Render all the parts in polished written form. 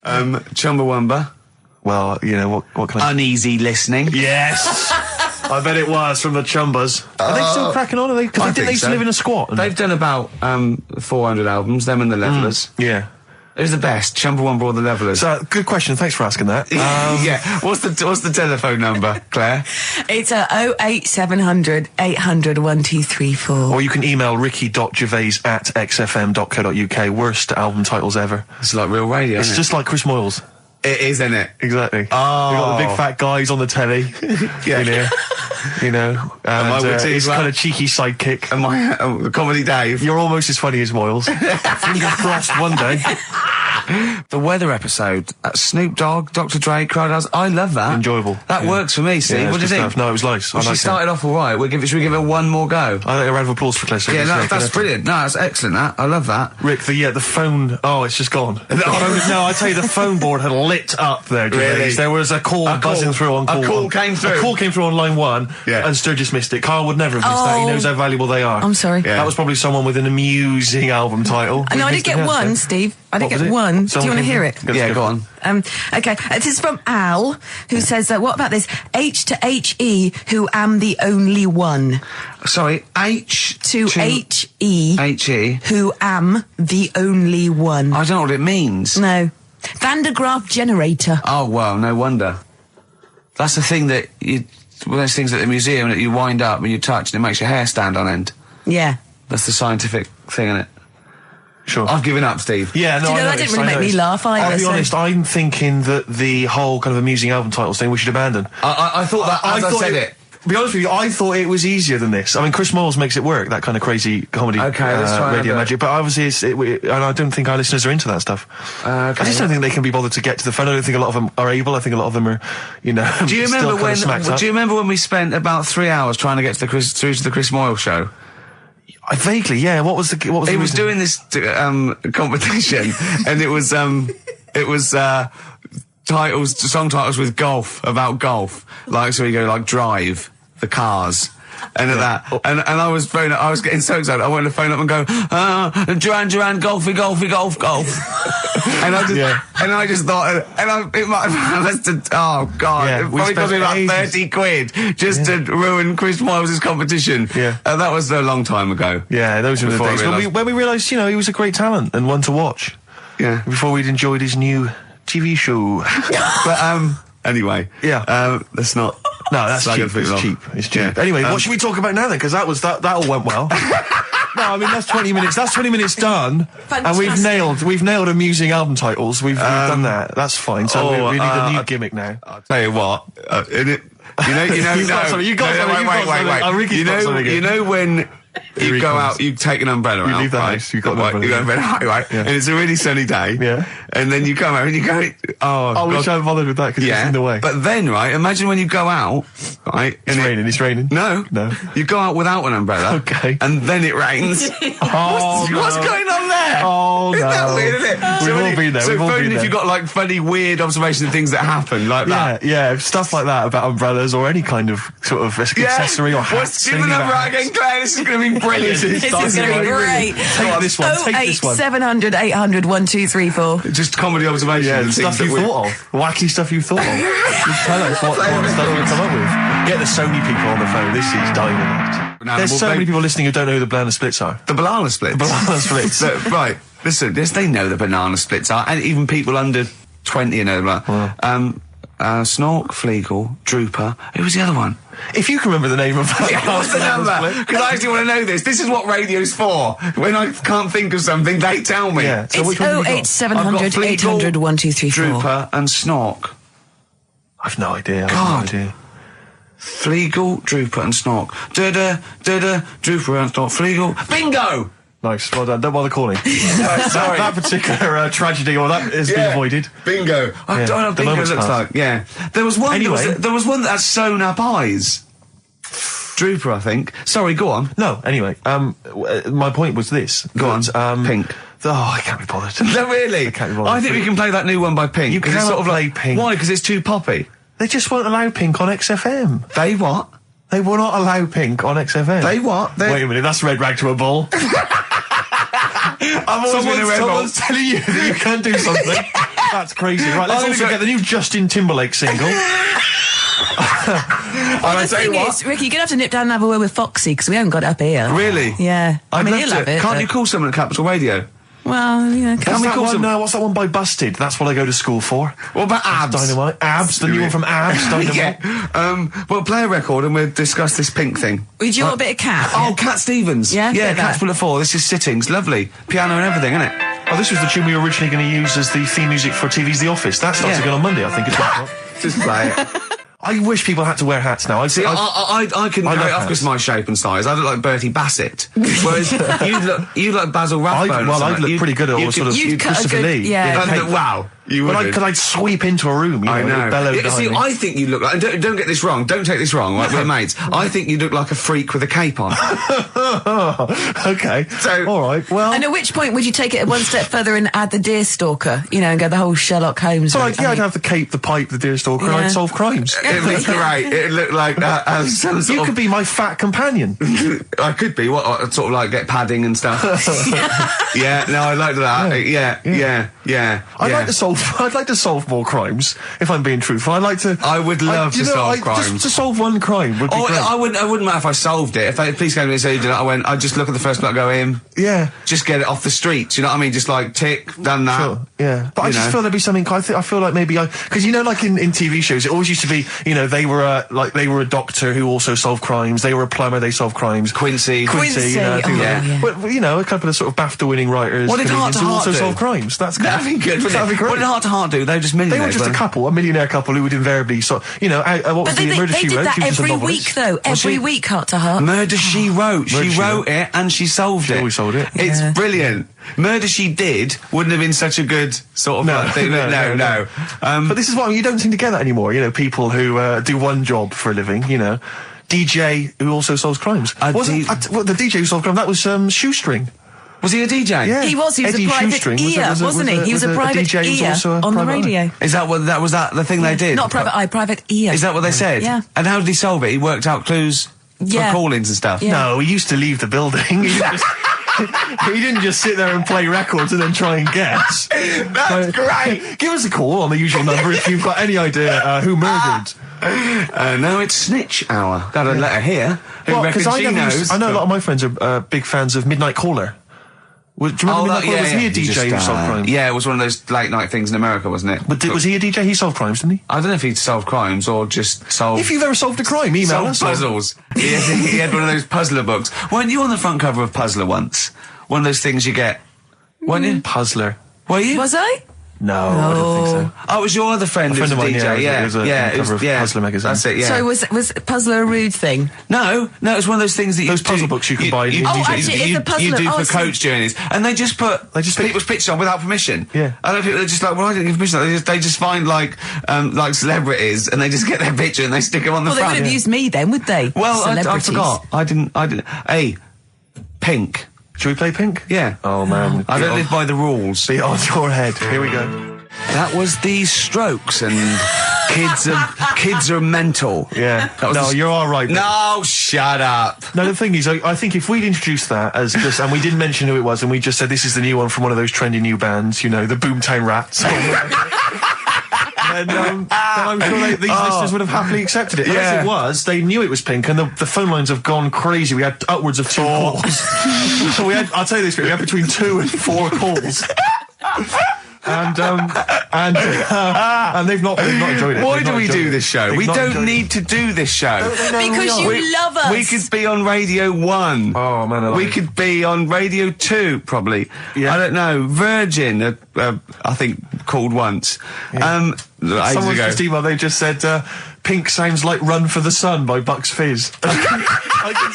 Chumbawamba. Well, you know, what kind of... Uneasy listening. Yes! I bet it was from the Chumbas. Are they still cracking on? Are they? Because they used to live in a squat. They've done about 400 albums, them and the Levellers. Yeah. Who's the best, Chumbawamba or the Levellers? So, good question. Thanks for asking that. Yeah. What's the telephone number, Claire? It's 08700 800 1234. Or you can email ricky.gervais@xfm.co.uk. Worst album titles ever. It's like real radio, It's isn't just like Chris Moyles. It is, isn't it? Exactly. Oh. We've got the big fat guys on the telly. Yeah. In here. You know. And his kind of cheeky sidekick. And my Comedy Dave. You're almost as funny as Moyles. Fingers crossed one day. The weather episode, Snoop Dogg, Dr. Dre, Crowdhouse, I love that. Enjoyable. That works for me, see? Yeah, what do you think? No, it was nice. Well, she started off all right. Should we give her one more go? I think a round of applause for Claire. Yeah, no, that's brilliant. No, that's excellent, that. I love that. Rick, the phone... Oh, it's just gone. No, I tell you, the phone board had lit up there, Gervais. Really? There was a call buzzing through on call A call one. came through? A call came through on line 1, and Sturgis missed it. Carl would never have missed that. He knows how valuable they are. I'm sorry. Yeah. That was probably someone with an amusing album title. No, I did get one, Steve. I did get one. Do you want to hear it? Yeah, go on. Okay, this is from Al, who says, what about this? H to H-E, who am the only one. Sorry, H to H-E. H-E. Who am the only one. I don't know what it means. No. Van de Graaff generator. Oh, well, no wonder. That's the thing that one of those things at the museum that you wind up and you touch and it makes your hair stand on end. Yeah. That's the scientific thing, isn't it? Sure. I've given up, Steve. Yeah, no, Do you know, that didn't really make me laugh either. I'll be honest, I'm thinking that the whole kind of amusing album titles thing we should abandon. I thought that as I said it. To be honest with you, I thought it was easier than this. I mean, Chris Moyles makes it work, that kind of crazy comedy let's try radio magic, but obviously and I don't think our listeners are into that stuff. I just don't think they can be bothered to get to the phone. I don't think a lot of them are able. I think a lot of them are, you know, do you remember when we spent about 3 hours trying to get to through to the Chris Moyles show? Vaguely, yeah. What was the He was doing this competition, and it was song titles with golf, about golf. Like, so you go like Drive, the Cars, and that. And I was getting so excited. I wanted to phone up and go, Duran, golfy, golf. And I just thought, it might have oh God, yeah, it probably cost me about 30 quid just to ruin Chris Moyles' competition. Yeah. And that was a long time ago. Yeah, those were the days when we realised, you know, he was a great talent and one to watch. Yeah. Before we'd enjoyed his new TV show. But, anyway. Yeah. Let's not. No, that's cheap. It's cheap. Yeah. Anyway, what should we talk about now then? Because that all went well. No, I mean, that's 20 minutes. That's 20 minutes done. Fantastic. And we've nailed amusing album titles. We've done that. That's fine. So we need a new gimmick now. I'll tell you what. Wait. You know when you go out, you take an umbrella out. You leave the house, you've got an umbrella. Right. Yeah. And it's a really sunny day. Yeah. And then you come out and you go, I wish I hadn't bothered with that because it's in the way. But then, right, imagine when you go out, right. It's raining. No. You go out without an umbrella. Okay. And then it rains. What's going on there? Oh, Isn't that weird, isn't it? We've all been there. So if you've got like funny, weird observations of things that happen like that. Yeah, stuff like that about umbrellas or any kind of sort of accessory or hat. Give the number out again, Claire. This is going to be brilliant. This is going to be great. Take this one. 08700 800 1234. Just comedy observations. Yeah, stuff you thought of. Wacky stuff you thought of. Just tell us what stuff you come up with. Get the Sony people on the phone. This is dynamite. There's so many people listening who don't know who the banana splits are. The banana splits? The banana splits. Right. Listen, they know the banana splits are, and even people under 20 know that. Snork, Fleagle, Drooper. Who was the other one? If you can remember the name of that. Yeah, what's the number? Because I actually want to know this. This is what radio's for. When I can't think of something, they tell me. Yeah. So it's 08700 800 1234. Drooper and Snork. I've no idea. Fleagle, Drooper and Snork. Drooper and Snork. Fleagle. Bingo! Nice, well done. Don't bother calling. Sorry. That particular tragedy, or that has been avoided. Bingo. I don't know what bingo looks like. Yeah. There was one. Anyway. There was one that had sewn up eyes. Drooper, I think. Sorry, go on. No, anyway, my point was this. Go on. Pink. I can't be bothered. No, really? I can't be bothered. I think we can play that new one by Pink. You cannot sort of play Pink. Why? Because it's too poppy. They just won't allow Pink on XFM. They what? They will not allow Pink on XFM. They what? Wait a minute, that's red rag to a bull. I've always been a red bull. Someone's telling you that you can't do something. That's crazy. Right, let's also get the new Justin Timberlake single. The thing is, Ricky, you're going to have to nip down and have a word with Foxy, because we haven't got it up here. Really? Yeah. I mean, he'll have it. Can't you call someone at Capital Radio? Well, yeah. What's that one by Busted? That's what I go to school for. What about Abs? Dynamite. Abs, the new one from Abs. Dynamite. Yeah. Well, play a record and we'll discuss this Pink thing. Would you want a bit of Cat? Oh, Cat Stevens. Yeah? Yeah, Cat's Full of Four. This is Sittings. Lovely. Piano and everything, isn't it? Oh, this was the tune we were originally going to use as the theme music for TV's The Office. That starts again on Monday, I think. Just play it. I wish people had to wear hats now. I couldn't go off because of my shape and size. I look like Bertie Bassett. Whereas you look Basil Rathbone. I'd look pretty good at sort of Christopher Lee. Yeah. Wow. You would. Because I'd sweep into a room, I know. See, me. I think you look like, and don't get this wrong, don't take this wrong, right, we're mates. I think you look like a freak with a cape on. Okay. So, alright, well. And at which point would you take it one step further and add the Deerstalker, and go the whole Sherlock Holmes route? I'd have the cape, the pipe, the Deerstalker, and I'd solve crimes. It'd be great. It'd look like you could be my fat companion. I could be. What, sort of like get padding and stuff. Yeah, no, I'd like that. Yeah. I'd like to solve more crimes, if I'm being truthful. I would love to solve crimes. Just to solve one crime would be great. I wouldn't matter if I solved it. If they please go to me and say, I'd just look at the first one, go in. Yeah. Just get it off the streets, you know what I mean? Just like, tick, done that. Sure, yeah. But I just feel there'd be something, I feel like maybe because like in TV shows, it always used to be, they were a doctor who also solved crimes, they were a plumber, they solved crimes. Quincy. But, a couple of sort of BAFTA-winning writers. What did Heart to Heart also do? solve crimes. That's good. That'd be good, wouldn't it? What did Heart to Heart do? They were just millionaires. They were just a millionaire couple who would invariably what was the Murder She Wrote? They did that every week, though. Every week, Heart to Heart. Murder She Wrote. She wrote it and she solved it. We sold it. It's brilliant. Murder She Did wouldn't have been such a good sort of thing. No. But this is what you don't seem to get that anymore. People who do one job for a living. DJ who also solves crimes. The DJ who solved crime, that was Shoestring. Was he a DJ? Yeah. He was Eddie a private ear, wasn't he? He was a private DJ ear on the radio. Is that what was the thing they did? Not private eye, private ear. Is that what they said? Yeah. And how did he solve it? He worked out clues for call-ins and stuff. Yeah. No, he used to leave the building. He didn't just sit there and play records and then try and guess. That's great. Give us a call on the usual number if you've got any idea who murdered. No, it's Snitch Hour. Got a letter here. Who reckons she knows? I know a lot of my friends are big fans of Midnight Caller. Do you remember Midnight Caller? Was he a DJ who solved crimes? Yeah, it was one of those late night things in America, wasn't it? But was he a DJ? He solved crimes, didn't he? I don't know if he'd solved crimes or just solved... If you've ever solved a crime, email us. Puzzles. He had one of those puzzler books. Weren't you on the front cover of Puzzler once? One of those things you get. Weren't you? Puzzler. Were you? Was I? No, I don't think so. Oh, it was your other friend who's a mine, DJ. It was Puzzler magazine. That's it, yeah. So was Puzzler a rude thing? No, it's one of those things that those puzzle books you can buy. Actually, it's a puzzler. You do for coach journeys, and they just put people's pictures on without permission. Yeah, I don't think they're just like, well, I didn't give permission. They just find like celebrities, and they just get their picture and they stick them on the front. Well, they would have used me then, would they? Well, I forgot. I didn't. Hey, Pink. Should we play Pink? Yeah. Oh man, I don't live by the rules. Be on your head. Here we go. That was the Strokes, and kids are mental. Yeah. No, you're all right. No, shut up. No, the thing is, I think if we'd introduced that as just, and we didn't mention who it was, and we just said this is the new one from one of those trendy new bands, the Boomtown Rats. then I'm sure these listeners would have happily accepted it. Yeah. As it was, they knew it was Pink, and the phone lines have gone crazy. We had upwards of 2 calls. I'll tell you this, we had between 2 and 4 calls. And they've not enjoyed it. Why do we do this show? We don't need to do this show. Because you love us. We could be on Radio 1. Oh, man. We could be on Radio 2, probably. Yeah. I don't know. Virgin, I think, called once. Yeah. Someone's just emailed, they just said, Pink sounds like Run for the Sun by Bucks Fizz. I can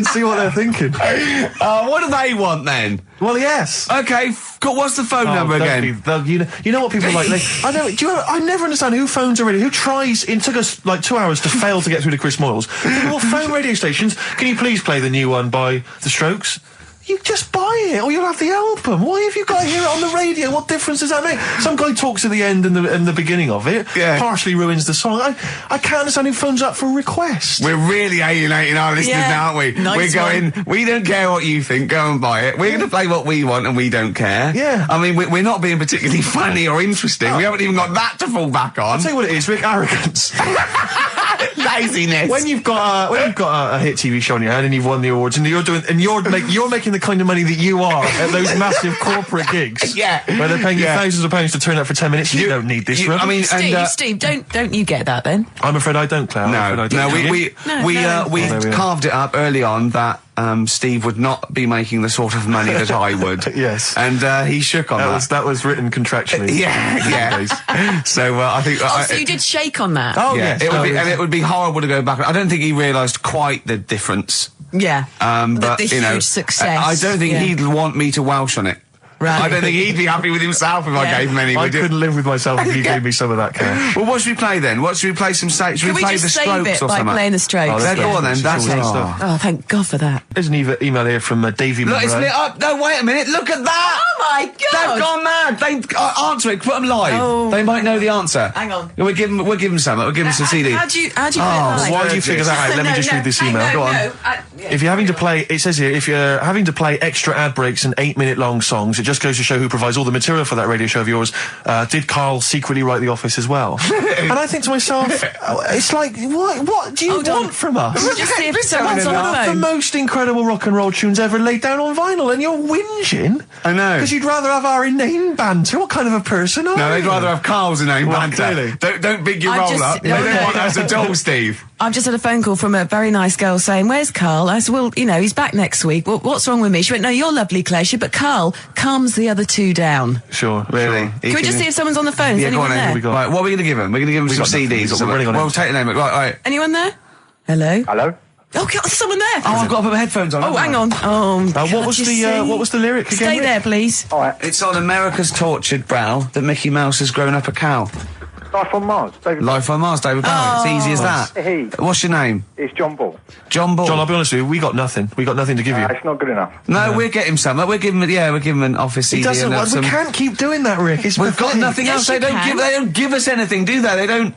see what they're thinking. What do they want then? Well, yes. Okay, what's the phone number again? You know what people like? I never understand who phones a radio. Who tries? It took us like 2 hours to fail to get through to Chris Moyles. People will phone radio stations. Can you please play the new one by The Strokes? You just buy it, or you'll have the album. Why have you got to hear it on the radio? What difference does that make? Some guy talks at the end and the beginning of it, partially ruins the song. I can't understand who phones up for a request. We're really alienating our listeners now, aren't we? Nice we don't care what you think, go and buy it. We're going to play what we want and we don't care. Yeah. I mean, we're not being particularly funny or interesting. We haven't even got that to fall back on. I'll tell you what it is, Rick, arrogance. Laziness. When you've got a hit TV show on your hand and you've won the awards and you're making the kind of money that you are at those massive corporate gigs, where they're paying you thousands of pounds to turn up for 10 minutes. You don't need this room. I mean, Steve, don't you get that then? I'm afraid I don't, Claire. We carved it up early on that Steve would not be making the sort of money that I would. Yes. And he shook on that. That was written contractually. Yeah. So I think. So you did shake on that. Oh yes. It would be horrible to go back. I don't think he realised quite the difference. Yeah. But the huge success. I don't think he'd want me to Welsh on it. Right. I don't think he'd be happy with himself if I gave him any. I couldn't live with myself if you gave me some of that cash. Well, what should we play then? Should we play some? Should we play the Strokes or something? By playing the Strokes. Go on then. That's stuff. Oh, thank God for that. There's an email here from Davey Monroe. Look, it's lit up. No, wait a minute. Look at that. Oh my God. They've gone mad. They answer it. Put them live. Oh. They might know the answer. Hang on. We'll give them some. We'll give them some CD. How do you put it live? Why do you figure that out? Let me just read this email. Go on. If you're having to play, it says here, if you're having to play extra ad breaks and 8-minute long songs, it just goes to show who provides all the material for that radio show of yours. Did Karl secretly write The Office as well? And I think to myself, it's like, what do you want from us? Just see if someone's on the The phone. most incredible rock and roll tunes ever laid down on vinyl, and you're whinging. I know. Because you'd rather have our inane banter. What kind of a person are you? No, they'd rather have Carl's inane banter. Clearly. Don't big your I'm roll just- up. They don't want us at all, Steve. I've just had a phone call from a very nice girl saying, "Where's Karl?" I said, "Well, he's back next week. Well, what's wrong with me?" She went, "No, you're lovely, Claire." She said, "But Karl calms the other two down." Sure. Really? Sure. Can we just see if someone's on the phone? Is Yeah, go on anyone then. there? Right, what are we going to give them? We're going to give them some got nothing. CDs or We're something. running on Well, empty. take the name. Right. Anyone there? Hello? Hello? Oh, God, there's someone there. Oh, I've got to put my headphones on. Oh, hang on. Oh, What was the lyric again? Stay Rick? there, please. All right. It's on America's tortured brow that Mickey Mouse has grown up a cow. Life on Mars. David. Life on Mars, David Bowie. It's easy as that. Hey. What's your name? It's John Ball. John Ball. John, I'll be honest with you, we got nothing. We got nothing to give you. It's not good enough. No, we'll get him some. We'll give him an office CD. It doesn't. and some... We can't keep doing that, Rick. It's We've got pathetic. nothing Yes, else. They you can. don't give us anything, do they? They don't.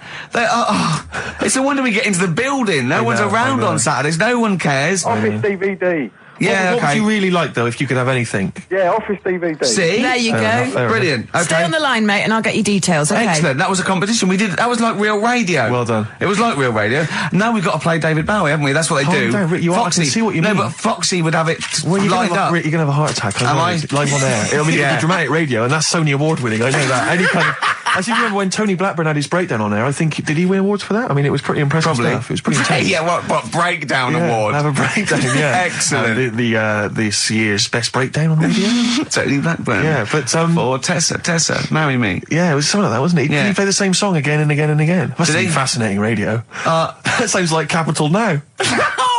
It's no wonder we get into the building. No one's around I know. on Saturdays. No one cares. Office DVD. Yeah, What would you really like, though, if you could have anything? Yeah, Office DVD. See? There you Fair enough, go. fair Brilliant. Okay. Stay on the line, mate, and I'll get you details, okay? Excellent. That was a competition. We did. That was like real radio. Well done. It was like real radio. Now we've got to play David Bowie, haven't we? That's what they Calm do. down, Rick, you are- I can see what you mean. No, but Foxy would have it Well, you're lined up. Rick, you're going to have a heart attack. Am I? Live on air. I mean, Yeah. the dramatic radio, and that's Sony Award winning. I know that. Any kind of. I seem to remember when Tony Blackburn had his breakdown on air. I think did he win awards for that? I mean, it was pretty impressive Probably. stuff. It was pretty intense. Yeah, what breakdown award? Have a breakdown. Yeah, Excellent. This year's best breakdown on radio. Totally Blackburn. Yeah, but Or Tessa, marry me. yeah, it was something like that, wasn't it? Yeah. He played the same song again and again and again. Must Did be he? fascinating radio. That sounds like Capital Now.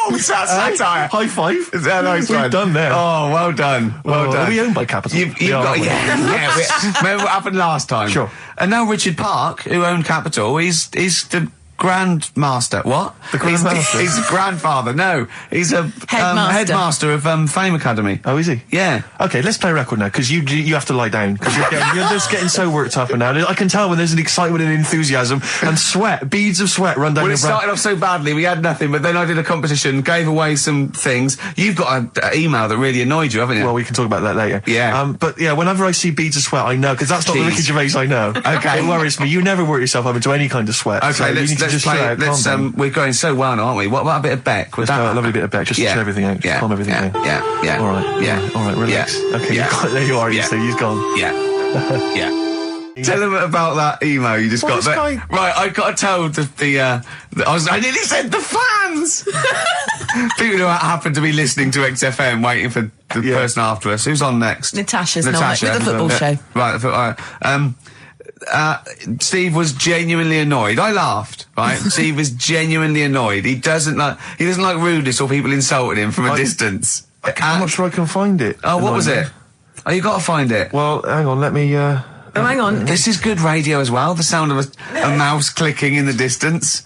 Oh, that's satire. High five. Is that nice We've one? done there. Oh, well done. Well done. Are we owned by Capital? You've We are, got, aren't we? yeah. Remember what happened last time? Sure. And now Richard Park, who owned Capital, is the Grandmaster. What? The Grandmaster? He's the grandfather. No, he's a headmaster of Fame Academy. Oh, is he? Yeah. Okay, let's play a record now, because you have to lie down, because you're just getting so worked up and now. I can tell when there's an excitement and enthusiasm and sweat, beads of sweat run down Well, your it brow. started off so badly, we had nothing, but then I did a competition, gave away some things. You've got an email that really annoyed you, haven't you? Well, we can talk about that later. Yeah. But yeah, whenever I see beads of sweat, I know, because that's not the Jeez. Ricky Gervais I know. Okay. It worries me. You never work yourself up into any kind of sweat. Okay, so you need to let's just play. chill out, Let's calm down. we're going so well now, aren't we? What about a bit of Beck? Let's have a lovely bit of Beck, just to chill everything out, just calm everything down. Yeah. All right. Yeah. All right, relax. Yeah. Okay, Yeah. there you are, you Yeah. see, he's gone. Yeah. Yeah. Tell them about that email you just Well, got. this guy- Right, I got to tell I nearly said the fans. People who happen to be listening to XFM, waiting for the person after us. Who's on next? Natasha's not with the football show. Right. Steve was genuinely annoyed. I laughed. Right, Steve was genuinely annoyed. He doesn't like rudeness or people insulting him from a distance. I'm not sure I can find it. Oh, what was it? Oh, you got to find it. Well, hang on, let me, Oh, hang on. This is good radio as well. The sound of a mouse clicking in the distance.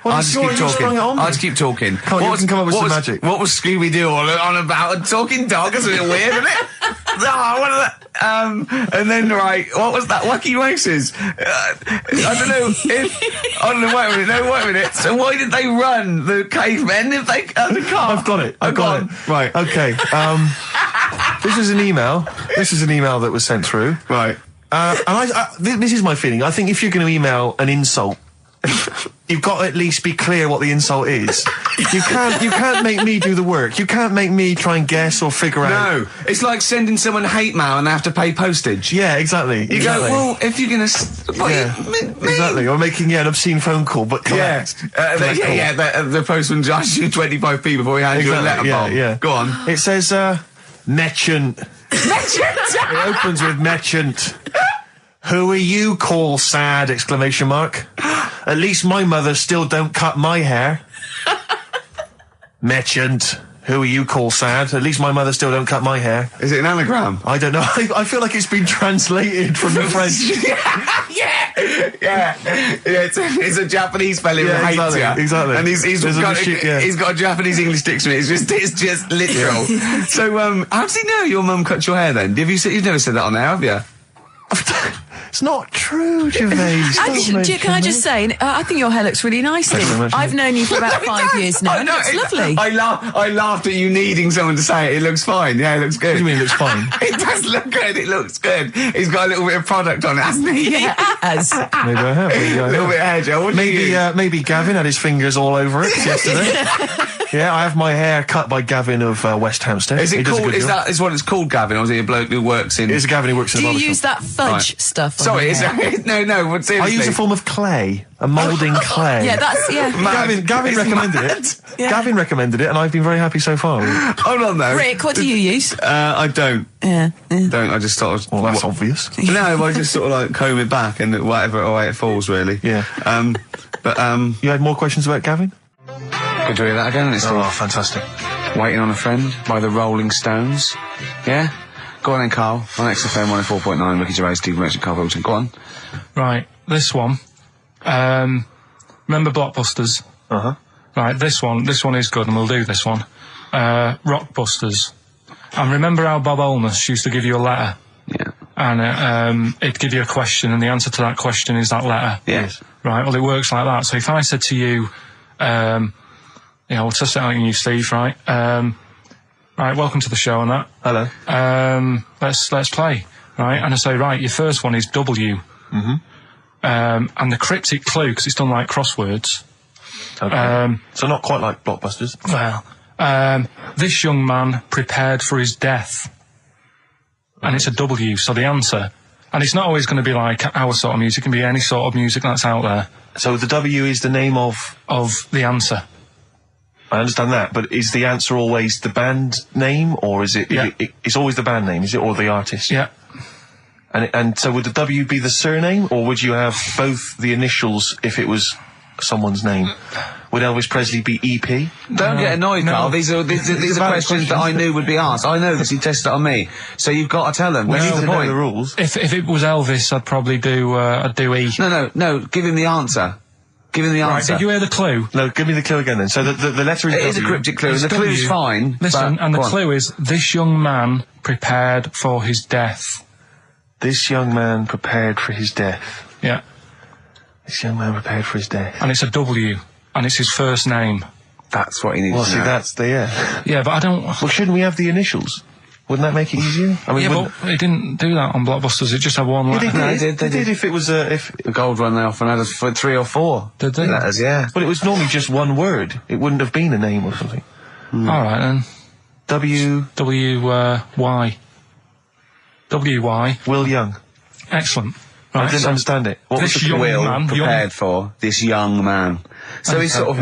I'll just keep talking. I'll just keep talking. Come on, you can come up with some magic. What was Scooby-Doo on about? A talking dog? That's a bit weird, isn't it? What is that? And then, right, what was that? Wacky Races. I don't know. Wait a minute. So why did they run, the cavemen, if they the car? I've got it. Right. Okay. This is an email. This is an email that was sent through. Right. This is my feeling. I think if you're going to email an insult, you've got to at least be clear what the insult is. You can't make me do the work. You can't make me try and guess or figure out. No, it's like sending someone hate mail and they have to pay postage. Yeah, exactly. You go, well, if you're gonna, exactly, or making an obscene phone call, but the postman charges you 25p before he hands you a letter bomb. Yeah. Go on. It says merchant. It opens with merchant. Who are you, call sad! ! At least my mother still don't cut my hair. Merchant. Who are you, call sad! At least my mother still don't cut my hair. Is it an anagram? I don't know. I feel like it's been translated from the French. Yeah. It's a Japanese fella who hates you. Exactly. And he's got a Japanese English dictionary. It's just literal. So, how does he know your mum cut your hair then? You've never said that on there, have you? It's not true, Gervais. Can I just say, I think your hair looks really nice. I've known you for about 5 years now. And it's lovely. I laughed at you needing someone to say it. It looks fine. Yeah, it looks good. What do you mean it looks fine? It does look good. It looks good. He's got a little bit of product on it, hasn't he? Yeah, he has. Maybe I have. A little bit of hair gel. Maybe Gavin had his fingers all over it yesterday. Yeah, I have my hair cut by Gavin of West Hampstead. Is it called? Is what it's called, Gavin, or is he a bloke who works in? It's a Gavin who works in a barber shop. Do you use that fudge stuff? Sorry, no. But seriously, I use a form of clay, a moulding clay. Yeah, that's Gavin recommended it. Yeah. Gavin recommended it, and I've been very happy so far. Hold on, though. Rick, what do you use? I don't. Yeah. Don't. I just sort of. Well, that's obvious. No, I just sort of like comb it back and whatever way it falls, really. Yeah. You had more questions about Gavin? Good to hear that again. It's fantastic. Waiting on a Friend by the Rolling Stones. Yeah? Go on then, Carl. On XFM 104.9, Ricky Gervais, Steve Merchant, Karl Pilkington. Go on. Right, this one. Remember Blockbusters? Uh-huh. Right, this one is good, and we'll do this one. Rockbusters. And remember how Bob Holness used to give you a letter? Yeah. And it'd give you a question, and the answer to that question is that letter? Yes. Right, well, it works like that. So if I said to you, we'll test it out on you, Steve, right? Right, welcome to the show and that. Hello. Let's play, right? And I say, right, your first one is W. Mm-hmm. And the cryptic clue, because it's done like crosswords. Okay. So not quite like Blockbusters. Well, this young man prepared for his death. And it's a W, so the answer. And it's not always going to be like our sort of music, it can be any sort of music that's out there. So the W is the name of the answer. I understand that, but is the answer always the band name, or is it? Yeah. It's always the band name, is it, or the artist? Yeah. And so would the W be the surname, or would you have both the initials if it was someone's name? Would Elvis Presley be EP? Don't get annoyed, Carl. These are questions that I knew would be asked. I know this. You tested it on me, so you've got to tell them. We need to know point. the rules. If it was Elvis, I'd probably do E. No. Give him the answer. Give him the answer. Right, did you hear the clue? No, give me the clue again then. So the letter is It W. is a cryptic clue. The clue's fine. Listen, and the clue is, this young man prepared for his death. This young man prepared for his death. Yeah. This young man prepared for his death. And it's a W, and it's his first name. That's what he needs to know. Well, see, that's the, Yeah, but I don't... Well, shouldn't we have the initials? Wouldn't that make it easier? I mean, yeah, but it didn't do that on Blockbusters, it just had one letter. They did. If it was if the gold run, they often had 3 or 4. Did they? Letters, yeah. But it was normally just one word. It wouldn't have been a name or something. Alright then. W-Y. W-Y. Will Young. Excellent. I Right, didn't understand it. What was this the young Will man, prepared for this young man. So he's sort of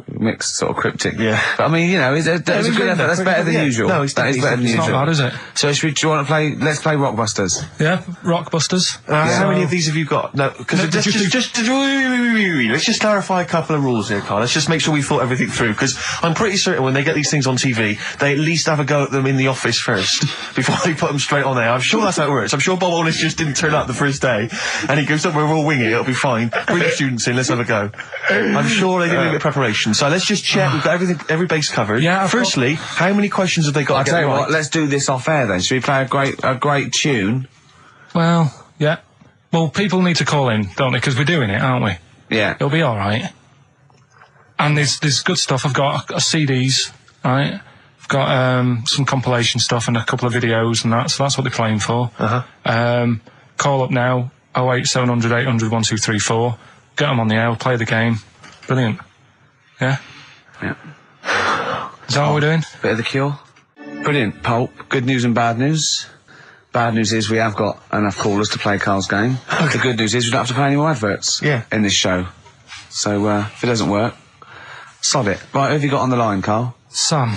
mixed, sort of cryptic. Yeah. But I mean, you know, that's a good effort. That's better than usual. No, that is better than It's usual. not bad, is it? So do you want to play? Let's play Rockbusters. Yeah, Rockbusters. How many of these have you got? No, because let's just clarify a couple of rules here, Carl. Let's just make sure we thought everything through, because I'm pretty certain when they get these things on TV, they at least have a go at them in the office first before they put them straight on there. I'm sure that's how it works. I'm sure Bob Holness just didn't turn up the first day, and he goes, "Don't worry, we'll wing it. It'll be fine. Bring the students in. Let's have a go." I I'm sure they did a bit of preparation. So let's just check. We've got every base covered. Yeah. Firstly, how many questions have they got? I'll tell you what, let's do this off air then. Should we play a great tune? Well, yeah. Well, people need to call in, don't they? Because we're doing it, aren't we? Yeah. It'll be all right. And there's good stuff. I've got CDs, right? I've got some compilation stuff and a couple of videos and that. So that's what they're playing for. Call up now, 08700 800 1234. Get them on the air. We'll play the game. Brilliant. Yeah. Yeah. Is that what we're doing? Bit of The Cure. Brilliant, Pulp. Good news and bad news. Bad news is we have got enough callers to play Carl's game. The good news is we don't have to play any more adverts in this show. So, if it doesn't work, sod it. Right, who have you got on the line, Carl? Sam.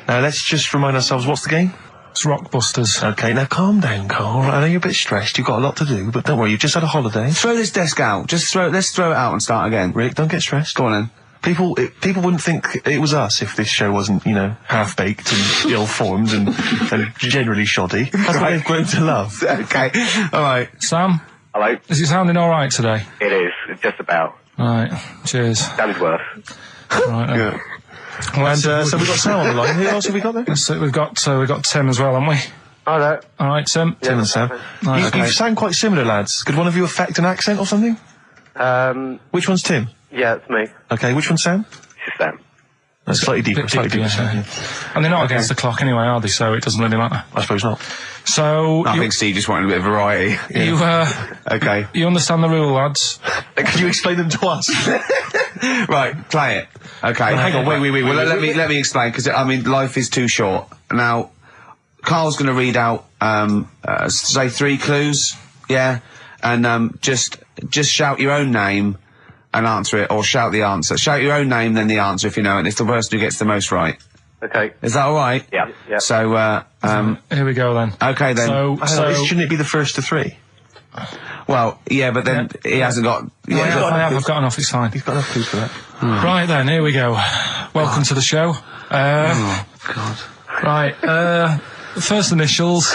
Now, let's just remind ourselves, what's the game? It's Rockbusters. Okay, now calm down, Carl. I know you're a bit stressed. You've got a lot to do, but don't worry, you've just had a holiday. Throw this desk out. Let's throw it out and start again. Rick, don't get stressed. Go on then. People wouldn't think it was us if this show wasn't, half-baked and ill-formed and generally shoddy. That's what they've grown to love. Okay. All right. Sam? Hello? Is it sounding all right today? It is. It's just about. All right. Cheers. Sounds worse. Right then. Yeah. Well, And so we've got Sam on the line. Who else have we got there? So we've got Tim as well, haven't we? Hi there. All right, Tim. Tim and Sam. Right, You sound quite similar, lads. Could one of you affect an accent or something? Which one's Tim? Yeah, it's me. Okay, which one's Sam? This is Sam. That's slightly deeper, Bit slightly deeper. deeper, Sam, yeah. And they're not against the clock anyway, are they? So it doesn't really matter. I suppose not. So I think Steve just wanted a bit of variety. Okay. You understand the rule, lads? Can you explain them to us? Right, play it. Okay. Hang on, wait. Well, let me explain, because, life is too short. Now, Carl's going to read out, say 3 clues, yeah? And, just shout your own name and answer it, or shout the answer. Shout your own name, then the answer if you know it, and it's the person who gets the most right. Okay. Is that alright? Yeah. So, Here we go then. okay then. So Shouldn't it be the first to 3? Well, yeah, but then he hasn't got... I've got enough, it's fine. He's got enough clues for that. Right then, here we go. Welcome to the show. Oh, God. Right, first initials,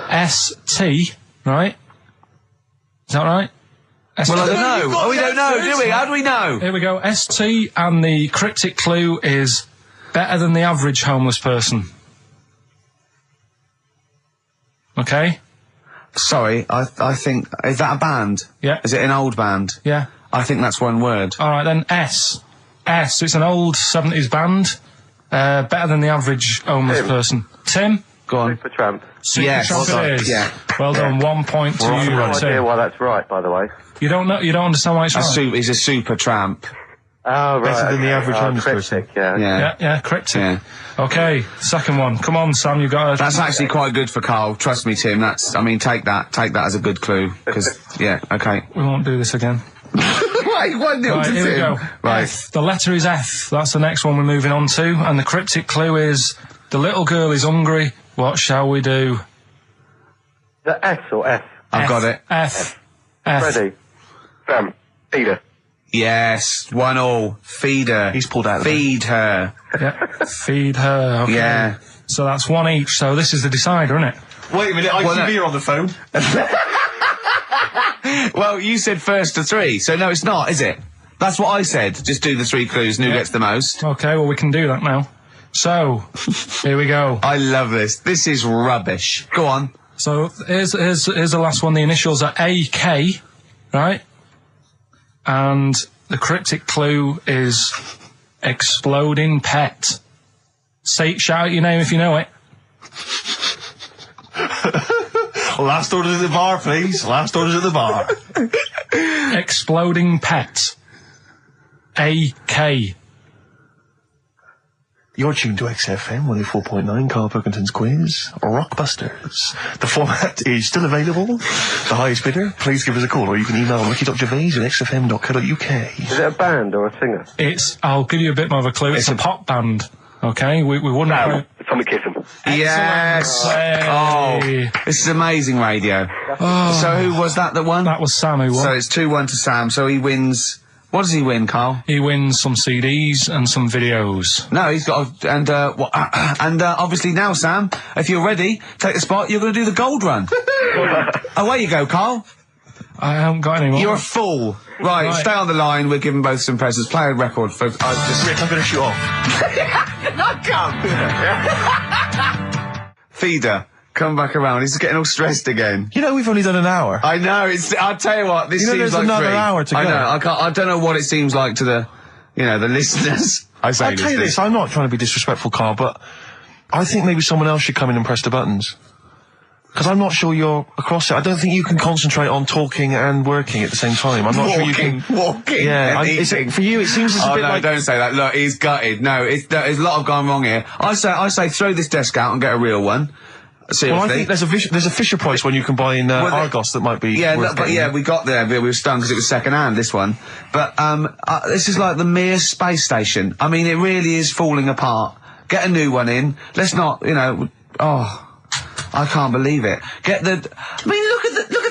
ST, right? Is that right? ST. Well, I don't know. We don't know, do we? How do we know? Here we go, ST, and the cryptic clue is better than the average homeless person. Okay? Sorry, I think... Is that a band? Yeah. Is it an old band? Yeah. I think that's one word. Alright then, S. It's an old 70s band. Better than the average homeless person. Tim? Go on. Supertramp. Yes. Supertramp it is. Yeah. Well done, 1 point to I have you, no idea Tim. why that's right, by the way. You don't understand why it's right? He's a super tramp. Oh, right. Better than the average homeless person. cryptic, yeah. Yeah, cryptic. Yeah. Okay, second one. Come on, Sam, you got it. That's actually quite good for Carl. Trust me, Tim. Take that as a good clue. Because, yeah, okay. We won't do this again. Wait, 1-0 Right, to here we Tim. go. Right. F. The letter is F. That's the next one we're moving on to. And the cryptic clue is, the little girl is hungry. What shall we do? The S or F? I've got it. F. Ready? Sam. Peter. Yes, 1-1. Feed her. He's pulled out of Feed her. Yeah. Feed her. Okay. Yeah. So that's 1 each. So this is the decider, isn't it? Wait a minute, ITV are on the phone. Well, you said first to 3, so no, it's not, is it? That's what I said. Just do the 3 clues and who gets the most. Okay, well, we can do that now. So, here we go. I love this. This is rubbish. Go on. So, here's the last one. The initials are AK, right? And the cryptic clue is exploding pet. Shout out your name if you know it. Last orders at the bar, please. Last orders at the bar. Exploding pet. AK. You're tuned to XFM 104.9, Karl Pilkington's quiz, Rockbusters. The format is still available. The highest bidder, please give us a call, or you can email ricky.gervais@xfm.co.uk. Is it a band or a singer? I'll give you a bit more of a clue. It's a pop band. Okay, we wouldn't... Sam. Tommy Kissam. Yes. Hey. Oh, this is amazing radio. So who was that won? That was Sam who won. So it's 2-1 to Sam. So he wins. What does he win, Carl? He wins some CDs and some videos. No, he's got obviously now, Sam, if you're ready, take the spot. You're going to do the gold run. Away you go, Carl. I haven't got any more. You're a fool. Right, stay on the line. We're giving both some presents. Play a record for... Rick, I'm going to shoot off. Not come. Feeder, come back around. He's getting all stressed again. You know, we've only done an hour. I know. I'll tell you what. This seems there's like another 3. hour to go. I know. I don't know what it seems like to the, the listeners. I'll tell you this. I'm not trying to be disrespectful, Carl, but I think maybe someone else should come in and press the buttons. Because I'm not sure you're across it. I don't think you can concentrate on talking and working at the same time. I'm not sure you can... Walking Yeah, and eating. for you, it seems it's a bit no, like... don't say that. Look, he's gutted. No, there's a lot of gone wrong here. I say throw this desk out and get a real one. Seriously. Well, I think there's a Fisher Price when you can buy in Argos that might be worth but getting. we got there. We were stunned because it was second hand, this one. But this is like the Mir space station. I mean, it really is falling apart. Get a new one in. Let's not, I can't believe it. Look at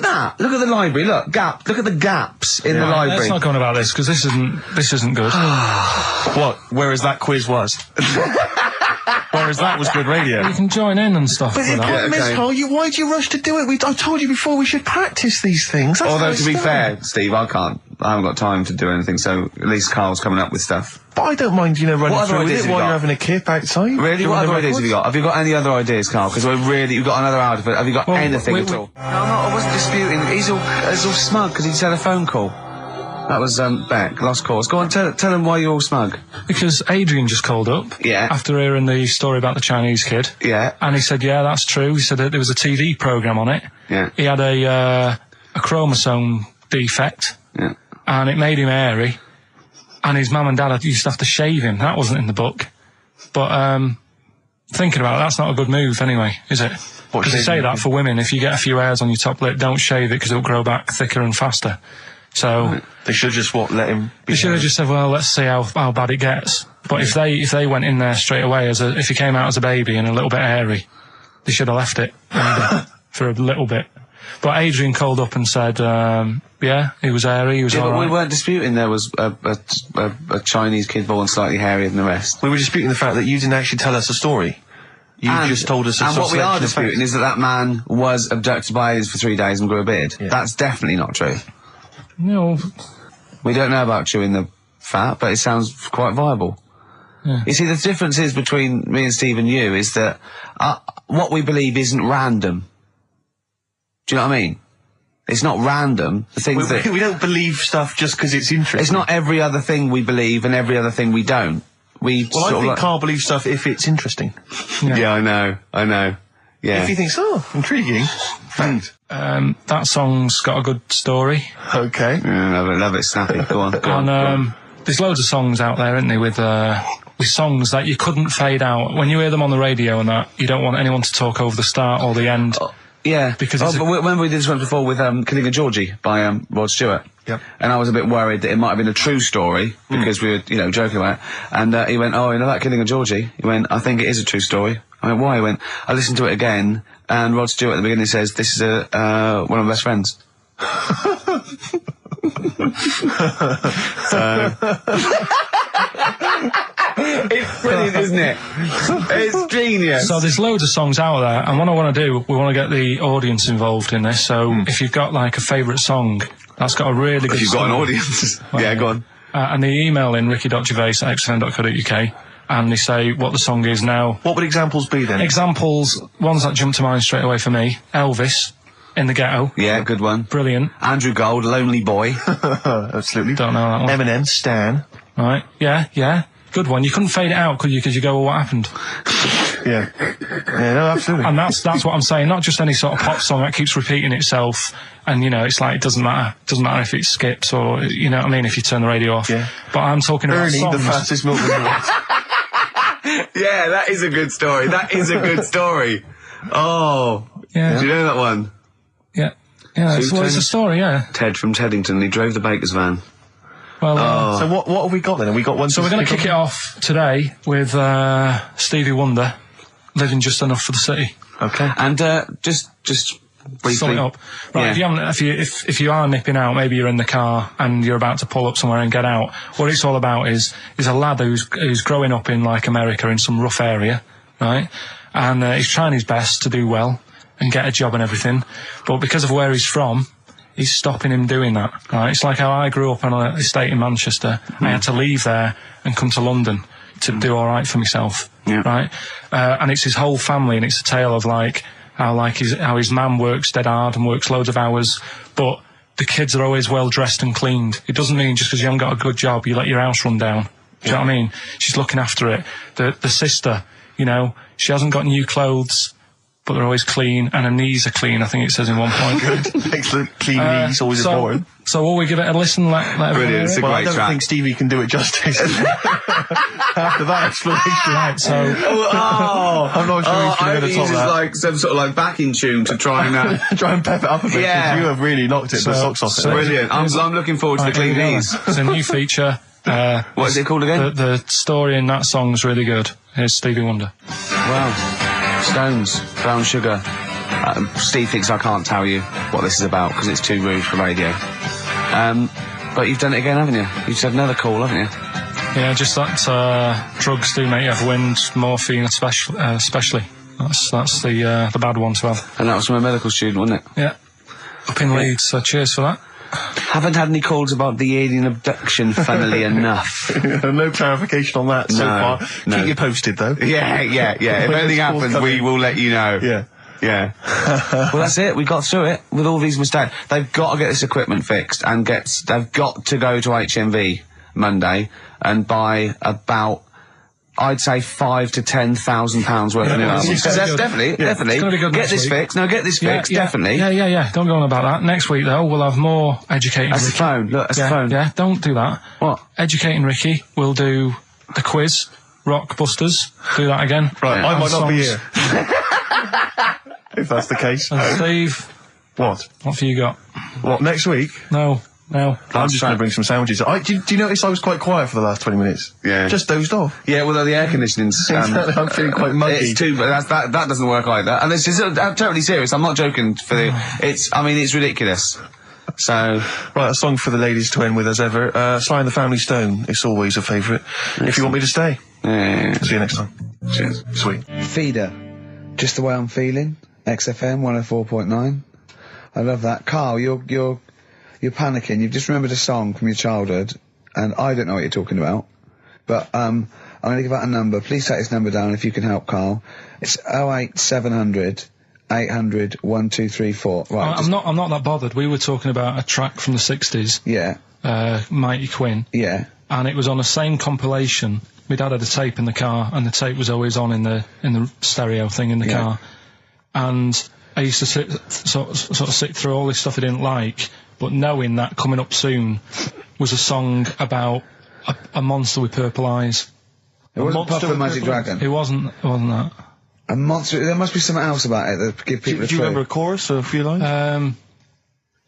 that. Look at the library. Look at the gaps in the library. Let's not go on about this, because this isn't good. What? Whereas that quiz was. Whereas that was good radio. You can join in and stuff. But the problem is, Carl, why do you rush to do it? I told you before we should practice these things. Although, to be fair, Steve, I haven't got time to do anything, so at least Carl's coming up with stuff. But I don't mind, running through with it while you're having a kip outside. Really? What other ideas have you got? Have you got any other ideas, Carl? Because you've got another hour of it. Have you got anything at all? No, I wasn't disputing. He's all smug because he's had a phone call. That was, Beck, lost calls. Go on, tell him why you're all smug. Because Adrian just called up. Yeah. After hearing the story about the Chinese kid. Yeah. And he said, yeah, that's true. He said that there was a TV programme on it. Yeah. He had a chromosome defect. Yeah. And it made him hairy. And his mum and dad used to have to shave him. That wasn't in the book. But, thinking about it, that's not a good move anyway, is it? Because they say that for women, if you get a few hairs on your top lip, don't shave it because it'll grow back thicker and faster. So they should just let him. They should have just said, well, let's see how bad it gets. But if they went in there straight away if he came out as a baby and a little bit hairy, they should have left it for a little bit. But Adrian called up and said, yeah, he was hairy, he was all but right. We weren't disputing there was a Chinese kid born slightly hairier than the rest. We were disputing the fact that you didn't actually tell us a story. You just told us a And what we are disputing is that man was abducted by aliens for 3 days and grew a beard. Yeah. That's definitely not true. No. We don't know about chewing the fat, but it sounds quite viable. Yeah. You see, the difference is between me and Steve and you is that what we believe isn't random. Do you know what I mean? It's not random. The things we don't believe stuff just because it's interesting. It's not every other thing we believe and every other thing we don't. I think Carl believes stuff if it's interesting. Yeah, I know. Yeah. If he thinks, intriguing. Fact. That song's got a good story. Okay. Love it, snappy. Go on. There's loads of songs out there, isn't there, with songs that you couldn't fade out. When you hear them on the radio and that, you don't want anyone to talk over the start or the end. Yeah. Because remember we did this one before with Killing a Georgie by Rod Stewart? Yep. And I was a bit worried that it might have been a true story, because we were, joking about it. And he went, oh, you know that Killing a Georgie? He went, I think it is a true story. I went, why? He went, I listened to it again, and Rod Stewart at the beginning says, this is one of my best friends. It's brilliant, isn't it? It's genius. So there's loads of songs out there, and what I want to do, we want to get the audience involved in this. So if you've got like a favourite song that's got a really good If you've song, got an audience. Yeah, go on. And they email in ricky.gervais@xfm.co.uk and they say what the song is now. What would examples be then? Examples, ones that jump to mind straight away for me. Elvis, In the Ghetto. Yeah, good one. Brilliant. Andrew Gold, Lonely Boy. Absolutely. Don't know that one. Eminem, Stan. Right, yeah. Good one. You couldn't fade it out, could you? Because you go, well, what happened? Yeah, no, absolutely. And that's what I'm saying. Not just any sort of pop song that keeps repeating itself. And, it's like, it doesn't matter. It doesn't matter if it skips or, you know what I mean, if you turn the radio off. Yeah. But I'm talking about Ernie, songs. the fastest milk in the world. Yeah, that is a good story. That is a good story. Oh. Yeah. Do you know that one? Yeah. Yeah, it's a story, yeah. Ted from Teddington, he drove the baker's van. Well, So what have we got then? Have we got one? So we're going to kick it off today with Stevie Wonder, Living Just Enough for the City. Okay. And just briefly. Sum it up. Right, Yeah. if you are nipping out, maybe you're in the car and you're about to pull up somewhere and get out, what it's all about is a lad who's growing up in like America in some rough area, right? And he's trying his best to do well and get a job and everything, but because of where he's from, is stopping him doing that, right? It's like how I grew up on an estate in Manchester. I had to leave there and come to London to do all right for myself, right? And it's his whole family, and it's a tale of like how his man works dead hard and works loads of hours, but the kids are always well dressed and cleaned. It doesn't mean just because you haven't got a good job, you let your house run down. Do you know what I mean? She's looking after it. The sister, you know, she hasn't got new clothes, but they're always clean, and her knees are clean, I think it says in one point. Excellent. Clean knees, always important. So will we give it a listen? Brilliant. It's a great I don't track. think Stevie can do it justice. After that explanation. Right, so... I'm not sure he's going to top that. Like some sort of like backing tune to try and... try and pep it up a bit. Yeah. You have really knocked it the socks off it. Brilliant. I'm looking forward to the clean knees. It's a new feature. What is it called again? The story in that song's really good. Here's Stevie Wonder. Wow. Stones, Brown Sugar. Steve thinks I can't tell you what this is about because it's too rude for radio. But you've done it again, haven't you? You've said another call, haven't you? Yeah, just that drugs do make you have wind, morphine especially. That's the bad one to have. And that was from a medical student, wasn't it? Yeah. Up in Leeds, so cheers for that. Haven't had any calls about the alien abduction, funnily enough. No clarification on that so far. No. Keep you posted, though. Yeah. If anything happens, we will let you know. Yeah. Well, that's it. We got through it with all these mistakes. They've got to get this equipment fixed and they've got to go to HMV Monday and buy about, I'd say, £5,000 to £10,000 worth of new albums. That's definitely. It's gonna be good Get next this week. fixed. No, get this fixed. Definitely. Yeah. Don't go on about that. Next week, though, we'll have more educating That's the Ricky. phone. Look, that's the phone. Yeah, don't do that. What? Educating Ricky. We'll do the quiz. Rock Busters. Do that again. Right, I might not be songs. here. If that's the case. And Steve, What? what have you got? What, next week? No. I'm just going to bring some sandwiches. Do you notice I was quite quiet for the last 20 minutes? Yeah. Just dozed off. Yeah, well, the air conditioning's... I'm feeling quite muggy. It's too, but that doesn't work either. And this is I'm totally serious. I'm not joking. It's ridiculous. So... Right, a song for the ladies to end with as ever. Sly and the Family Stone. It's always a favourite. If you want me to stay. Yeah. See you next time. Cheers. Sweet. Feeder. Just the way I'm feeling. XFM 104.9. I love that. Carl, you're panicking. You've just remembered a song from your childhood, and I don't know what you're talking about. But I'm going to give out a number. Please take this number down if you can help, Carl. It's 08700 800 1234. Right. I'm not that bothered. We were talking about a track from the 60s. Yeah. Mighty Quinn. Yeah. And it was on the same compilation. My dad had a tape in the car, and the tape was always on in the stereo thing in the car. And I used to sort of sit through all this stuff I didn't like, but knowing that coming up soon was a song about a monster with purple eyes. It wasn't Puff the Magic Dragon. It wasn't that. A monster. There must be something else about it that give people a Do you clue. remember a chorus or a few lines?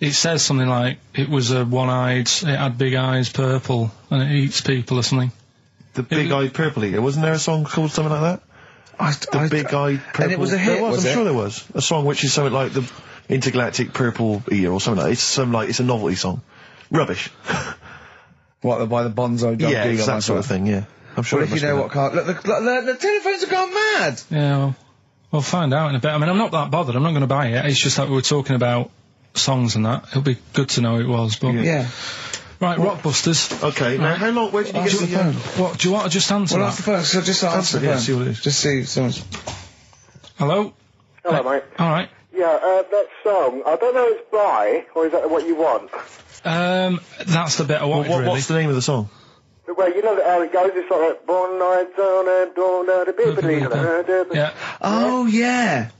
It says something like, it was a one-eyed, it had big eyes, purple, and it eats people or something. The Big-Eyed Purple Eater. Wasn't there a song called something like that? The Big-Eyed Purple... And it was a hit, I'm was it? sure there was. A song which is something like the Intergalactic Purple Eater or something like that. It's a novelty song. Rubbish. What, by the Bonzo Job? Yeah, it's that sort of thing, yeah. I'm sure Well, if you know what, Carl... Look, the telephones have gone mad! Yeah, well, we'll find out in a bit. I mean, I'm not that bothered. I'm not going to buy it. It's just that we were talking about songs and that. It'll be good to know who it was, but... Yeah. Right, Rockbusters. Okay, now how long... Where did you get the phone? What, do you want to just answer Well, that? answer the phone, so just answer the Yeah, phone. see what it is. Just see someone's... Hello? Hello, mate. Alright. Yeah, that song, I don't know if it's by, or is that what you want? That's the bit I wanted, really. What's the name of the song? Well, you know how it goes, it's like, born nights on and dawn out of Yeah. Oh, yeah.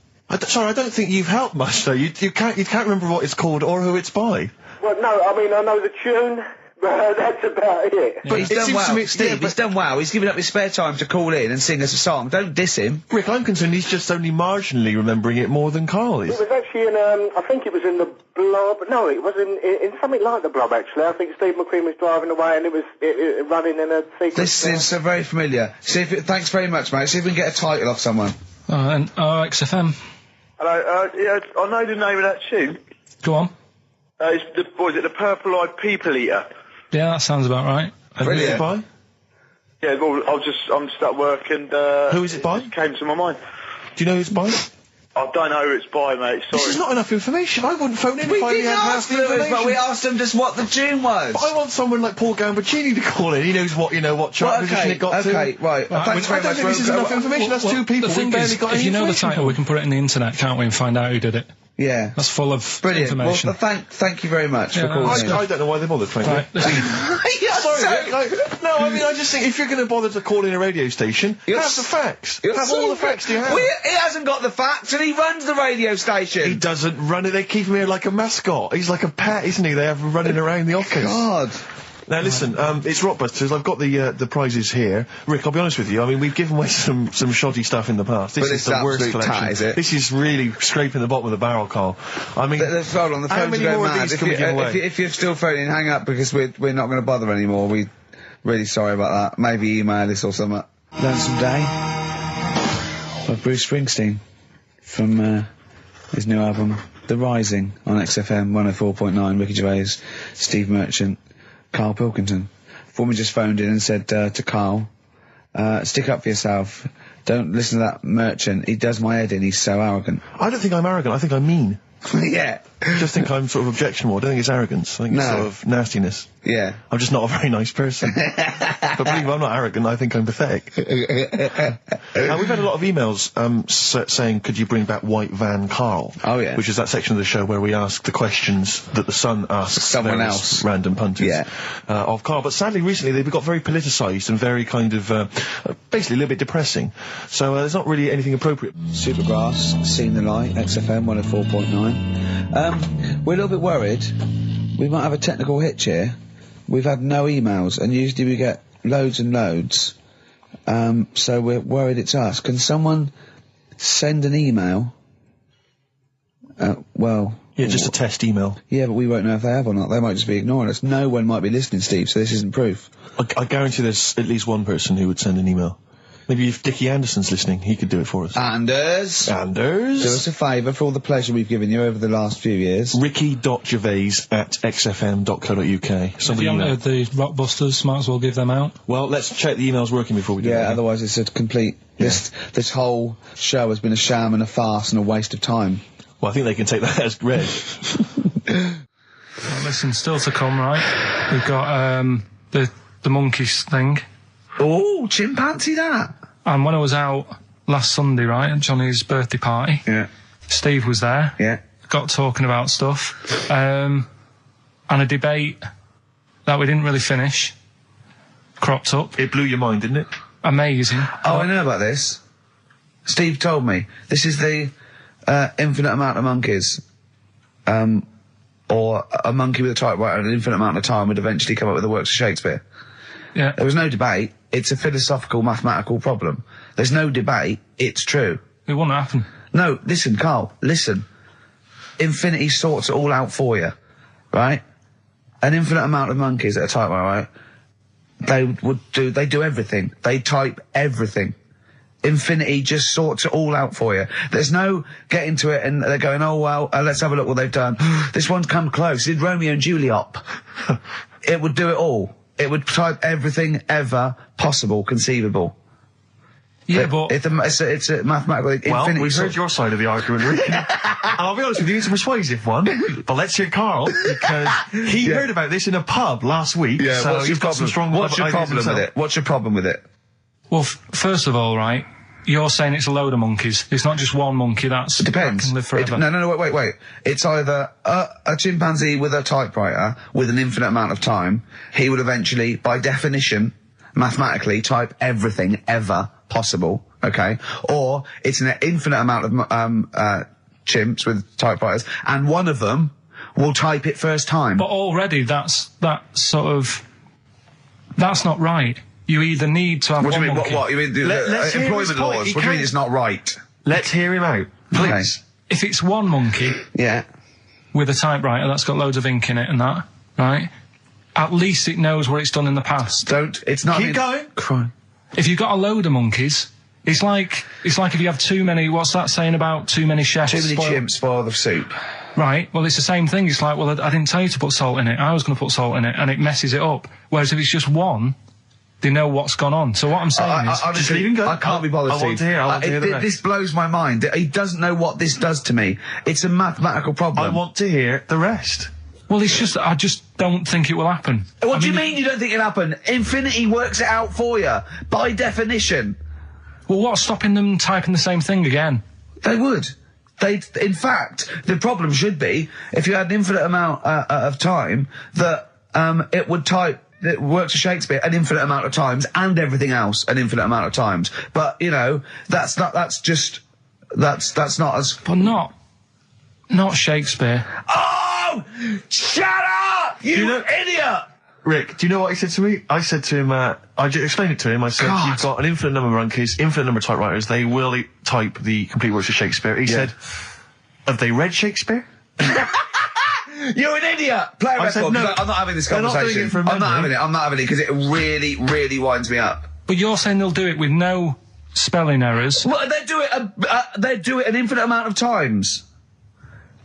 Sorry, I don't think you've helped much, though. You can't remember what it's called or who it's by. Well, no, I mean, I know the tune, but that's about it. But he's It done seems well. to me- Steve, yeah, he's done well. He's given up his spare time to call in and sing us a song. Don't diss him. Rick, I'm concerned he's just only marginally remembering it more than Carl is. It was actually in, I think it was in the Blob, no, it was in something like the Blob, actually. I think Steve McQueen was driving away and it was running in a sequence. This is so very familiar. Thanks very much, mate. See if we can get a title off someone. And XFM. Hello, yeah, I know the name of that tune. Go on. It's the Purple-Eyed People Eater? Yeah, that sounds about right. And who's it by? Yeah, well, I'm just at work and... Who is it by? It came to my mind. Do you know who it's by? I don't know who it's by, mate. Sorry. This is not enough information. I wouldn't phone in if I only had half the information. But we asked him just what the tune was. But I want someone like Paul Gambaccini to call in. He knows what chart position it got to. Okay, right. Thanks very much. I don't think this is enough information. That's two people. The thing is, if you know the title, we can put it in the internet, can't we, and find out who did it. Yeah. That's full of brilliant information. Well, thank you very much for calling in. I don't know why they bothered, frankly. Sorry, no, I mean, I just think if you're going to bother to call in a radio station, have the facts. Have all the facts you have. Well, he hasn't got the facts, and he runs the radio station. He doesn't run it. They keep him here like a mascot. He's like a pet, isn't he? They have him running around the office. God. Now listen, it's Rockbusters. I've got the prizes here. Rick, I'll be honest with you. I mean, we've given away some shoddy stuff in the past. This is the worst collection. Is it? This is really scraping the bottom of the barrel, Carl. I mean, hold on, the how phone's many going more mad. of these can we give away? If you're still phoning, hang up because we're not going to bother anymore. We're really sorry about that. Maybe email us or something. Lonesome Day by Bruce Springsteen from his new album The Rising on XFM 104.9. Ricky Gervais, Steve Merchant, Karl Pilkington. Foreman just phoned in and said to Karl, stick up for yourself. Don't listen to that Merchant. He does my head in. He's so arrogant. I don't think I'm arrogant. I think I'm mean. Yeah. I just think I'm sort of objectionable. I don't think it's arrogance. I think it's sort of nastiness. Yeah. I'm just not a very nice person. But believe me, I'm not arrogant. I think I'm pathetic. We've had a lot of emails saying, could you bring back White Van Karl? Oh, yeah. Which is that section of the show where we ask the questions that the Sun asks someone else, random punters, of Karl. But sadly, recently they've got very politicised and very kind of basically a little bit depressing. So there's not really anything appropriate. Supergrass, Seen the Light, XFM 104.9. We're a little bit worried. We might have a technical hitch here. We've had no emails, and usually we get loads and loads. So we're worried it's us. Can someone send an email? Yeah, just a test email. Yeah, but we won't know if they have or not. They might just be ignoring us. No one might be listening, Steve, so this isn't proof. I guarantee there's at least one person who would send an email. Maybe if Dickie Anderson's listening, he could do it for us. Anders! Do us a favour for all the pleasure we've given you over the last few years. Ricky.gervais@xfm.co.uk. If you haven't heard the Rockbusters, might as well give them out. Well, let's check the emails working before we do that. Yeah, otherwise it's a complete... This whole show has been a sham and a farce and a waste of time. Well, I think they can take that as read. Well, listen, still to come, right? We've got, the monkeys thing. Oh, chimpanzee that! And when I was out last Sunday, right, at Johnny's birthday party, Steve was there. Yeah. Got talking about stuff. And a debate that we didn't really finish cropped up. It blew your mind, didn't it? Amazing. Oh, I know about this. Steve told me. This is the infinite amount of monkeys. Or a monkey with a typewriter and an infinite amount of time would eventually come up with the works of Shakespeare. Yeah. There was no debate. It's a philosophical, mathematical problem. There's no debate. It's true. It wouldn't happen. No, listen, Karl, listen. Infinity sorts it all out for you, right? An infinite amount of monkeys at a typewriter, right? They do everything. They type everything. Infinity just sorts it all out for you. There's no getting to it and they're going, oh, well, let's have a look what they've done. This one's come close. Did Romeo and Juliet. It would do it all. It would type everything ever possible, conceivable. Yeah, but... It's a mathematical... Well, we've heard your side of the argument, Rick. And I'll be honest with you, it's a persuasive one. But let's hear Karl, because he heard about this in a pub last week. Yeah, so what's your problem? What's your problem with it? What's your problem with it? Well, first of all, right, you're saying it's a load of monkeys. It's not just one monkey that depends. Can live forever. No, wait. It's either a chimpanzee with a typewriter with an infinite amount of time. He would eventually, by definition, mathematically, type everything ever possible, okay? Or it's an infinite amount of chimps with typewriters, and one of them will type it first time. But already that's not right. You either need to have what one do you mean? monkey. What? You mean employment laws? What do you mean it's not right? Let's hear him out, please. Okay. If it's one monkey, with a typewriter that's got loads of ink in it and that, right? At least it knows what it's done in the past. It's not. Keep going. Cry. If you've got a load of monkeys, it's like if you have too many. What's that saying about too many chefs? Too many chimps spoil the soup. Right. Well, it's the same thing. It's like, well, I didn't tell you to put salt in it. I was going to put salt in it, and it messes it up. Whereas if it's just one, They know what's gone on. So what I'm saying is... just leave him go. I can't be bothered. I want to hear. I want to hear the rest. This blows my mind. He doesn't know what this does to me. It's a mathematical problem. I want to hear the rest. Well, it's just... I just don't think it will happen. What do you mean you don't think it'll happen? Infinity works it out for you, by definition. Well, what's stopping them typing the same thing again? They would. In fact, the problem should be, if you had an infinite amount of time, that it would type... It works for Shakespeare an infinite amount of times and everything else an infinite amount of times. But, you know, that's not as... But not Shakespeare. Oh! Shut up! You idiot! Rick, do you know what he said to me? I said to him, I explained it to him. I said, you've got an infinite number of monkeys, infinite number of typewriters. They will type the complete works of Shakespeare. He said, have they read Shakespeare? You're an idiot! Play a record. Said, no, I'm not having this conversation. Not doing it from I'm not having it because it really, really winds me up. But you're saying they'll do it with no spelling errors. Well, they do it an infinite amount of times.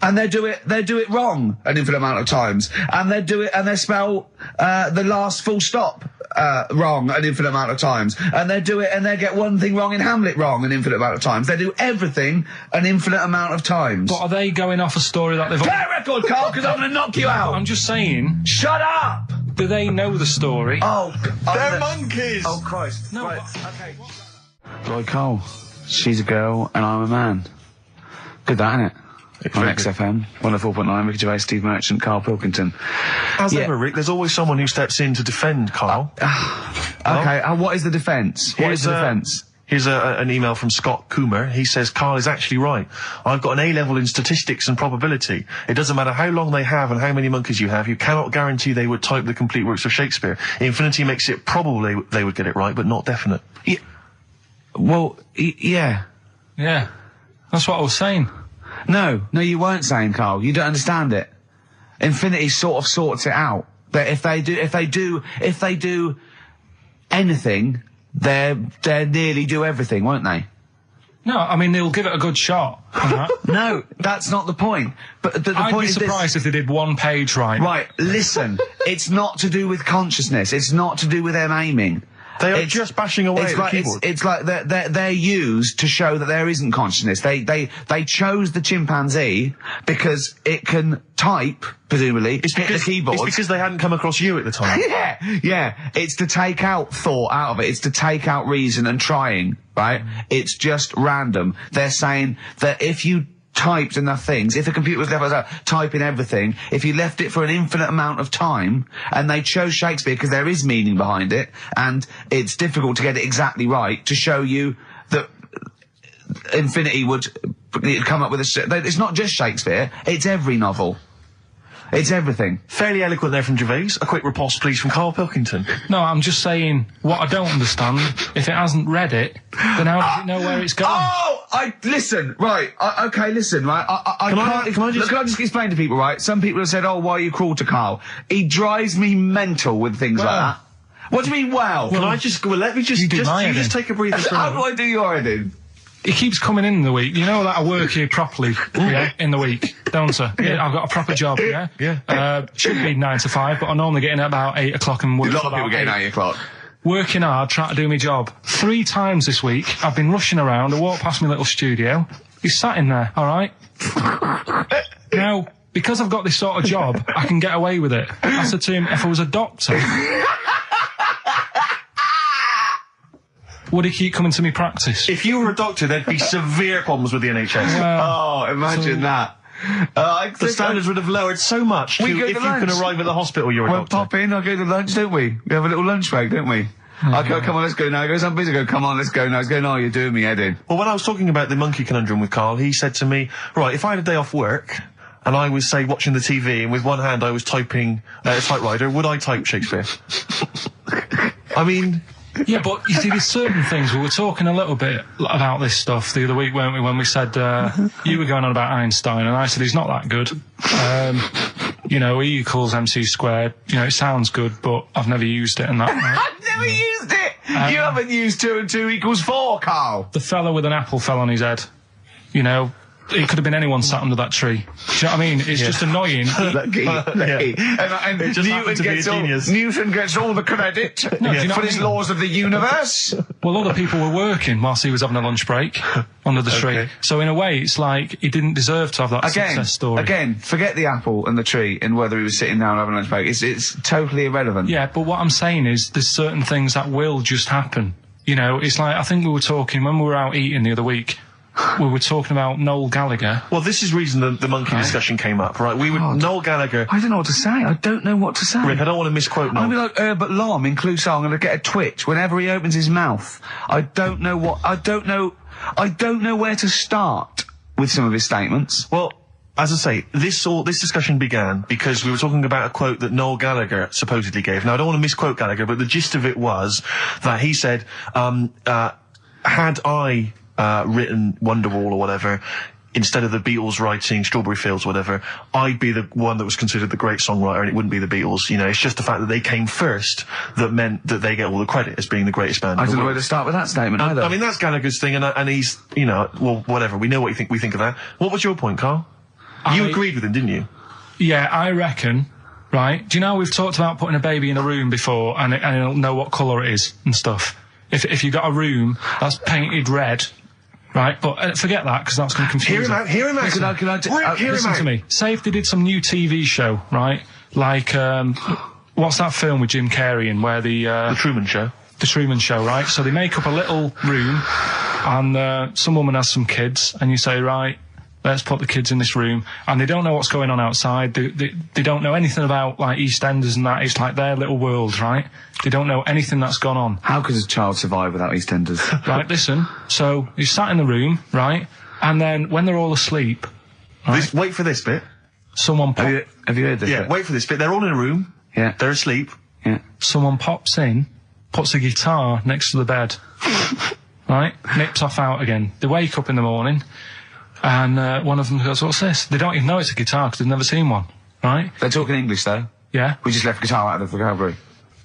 And they do it wrong an infinite amount of times. And they spell the last full stop wrong an infinite amount of times. And they get one thing wrong in Hamlet wrong an infinite amount of times. They do everything an infinite amount of times. But are they going off a story that they've... Play a record, Carl, because I'm going to knock you out. I'm just saying... Shut up! Do they know the story? Oh, they're monkeys! Oh, Christ. No, right, okay. Right, Carl, she's a girl and I'm a man. Good that, innit? On XFM, 104.9, Ricky Gervais, Steve Merchant, Karl Pilkington. As ever, Rick, there's always someone who steps in to defend Carl. Okay, what is the defence? What is the defence? Here's an email from Scott Coomer. He says, Carl is actually right. I've got an A-level in statistics and probability. It doesn't matter how long they have and how many monkeys you have. You cannot guarantee they would type the complete works of Shakespeare. Infinity makes it probable they would get it right, but not definite. Yeah. Well, yeah. Yeah. That's what I was saying. No, you weren't saying, Carl. You don't understand it. Infinity sort of sorts it out. That if they do anything, they nearly do everything, won't they? No, I mean they'll give it a good shot. No, that's not the point. But the I'd point be is surprised if they did one page right. Right, listen. It's not to do with consciousness. It's not to do with them aiming. They are just bashing away at the keyboard. It's like they're used to show that there isn't consciousness. They chose the chimpanzee because it can type, presumably, hit the keyboard. It's because they hadn't come across you at the time. Yeah. It's to take out thought out of it. It's to take out reason and trying, right? It's just random. They're saying that if you typed enough things, if a computer was left typing everything, if you left it for an infinite amount of time, and they chose Shakespeare because there is meaning behind it, and it's difficult to get it exactly right, to show you that Infinity would come up with it's not just Shakespeare, it's every novel. It's everything. Fairly eloquent there from Gervais. A quick riposte, please, from Karl Pilkington. No, I'm just saying, what I don't understand, if it hasn't read it, then how does it know where it's going? Listen, right, listen, right, Can I just explain to people, right? Some people have said, why are you cruel to Karl? He drives me mental with things like that. What do you mean, well? Let me just take a breather. How do I do your editing? He keeps coming in the week. You know that I work here properly, in the week, don't I? Yeah, I've got a proper job, Yeah. Should be 9 to 5, but I normally get in at about 8 o'clock and work. A lot of people get in at 8 o'clock. Working hard, trying to do my job. 3 times this week, I've been rushing around. I walked past my little studio. He's sat in there, all right? Now, because I've got this sort of job, I can get away with it. I said to him, if I was a doctor, would he keep coming to me practice? If you were a doctor, there'd be severe problems with the NHS. Imagine that. The standards would have lowered so much if you can arrive at the hospital, you're a doctor. We'll pop in, I'll go to lunch, don't we? We have a little lunch break, don't we? I go, come on, let's go now. He goes, I'm busy. I go, come on, let's go now. He's going, no, you're doing me head in. Well, when I was talking about the monkey conundrum with Karl, he said to me, right, if I had a day off work, and I was, say, watching the TV, and with one hand I was typing a typewriter, would I type Shakespeare? I mean... Yeah, but you see, there's certain things. We were talking a little bit about this stuff the other week, weren't we, when we said, you were going on about Einstein, and I said he's not that good. E equals MC squared. It sounds good, but I've never used it and that. Right? I've never used it! You haven't used 2 and 2 equals 4, Karl! The fella with an apple fell on his head. it could have been anyone sat under that tree. Do you know what I mean? It's just annoying. Lucky. And It just happened to be a genius. Newton gets all the credit do you know for what I his mean? laws of the universe. Well, other people were working whilst he was having a lunch break under the tree. Okay. So in a way, it's like he didn't deserve to have that success story. Again, forget the apple and the tree and whether he was sitting down having a lunch break. It's totally irrelevant. Yeah, but what I'm saying is there's certain things that will just happen. You know, it's like, I think we were talking, when we were out eating the other week, we were talking about Noel Gallagher. Well, this is the reason the monkey discussion came up, right? Noel Gallagher. I don't know what to say. I don't know what to say. Rick, I don't want to misquote Noel. I'll be like Herbert Lom in Clouseau. I'm going to get a twitch whenever he opens his mouth. I don't know where to start with some of his statements. Well, as I say, this discussion began because we were talking about a quote that Noel Gallagher supposedly gave. Now, I don't want to misquote Gallagher, but the gist of it was that he said, had I written Wonderwall or whatever, instead of the Beatles writing Strawberry Fields or whatever, I'd be the one that was considered the great songwriter and it wouldn't be the Beatles. You know, it's just the fact that they came first that meant that they get all the credit as being the greatest band. I don't know where to start with that statement either. I mean, that's Gallagher's thing, and he's, you know, well, whatever. We know what we think of that. What was your point, Carl? You agreed with him, didn't you? Yeah, I reckon, right? Do you know we've talked about putting a baby in a room before and it'll know what colour it is and stuff? If you got a room that's painted red, right? But forget that, because that's going to confuse Hear him out. Listen to me. Say if they did some new TV show, right? Like, what's that film with Jim Carrey in where The Truman Show. The Truman Show, right? So they make up a little room and some woman has some kids and you say, right, let's put the kids in this room, and they don't know what's going on outside. They don't know anything about, like, EastEnders and that. It's like their little world, right? They don't know anything that's gone on. How could a child survive without EastEnders? Right, listen. So, he's sat in the room, right? And then, when they're all asleep... Right, Wait for this bit. Someone Have you heard this? Yeah, wait for this bit. They're all in a room. Yeah. They're asleep. Yeah. Someone pops in, puts a guitar next to the bed. Right? Nips off out again. They wake up in the morning... And one of them goes, what's this? They don't even know it's a guitar because they've never seen one, right? They're talking English, though. Yeah. We just left guitar out of the vocabulary.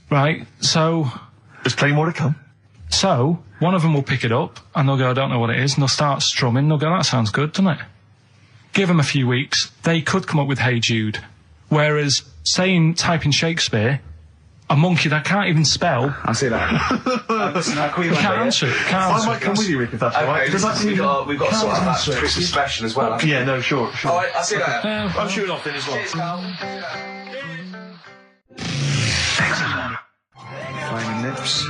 Right, so... There's plenty more to come. So, one of them will pick it up, and they'll go, I don't know what it is, and they'll start strumming, they'll go, that sounds good, doesn't it? Give them a few weeks, they could come up with Hey Jude. Whereas, type in Shakespeare, a monkey that can't even spell... I see that. Can't answer it. I might come with you, Rick, if that's all right. Because we've got to sort out that Christmas special as well. Yeah, no, sure. All right, I'll see you later. I'm shooting off then as well. Flaming Lips.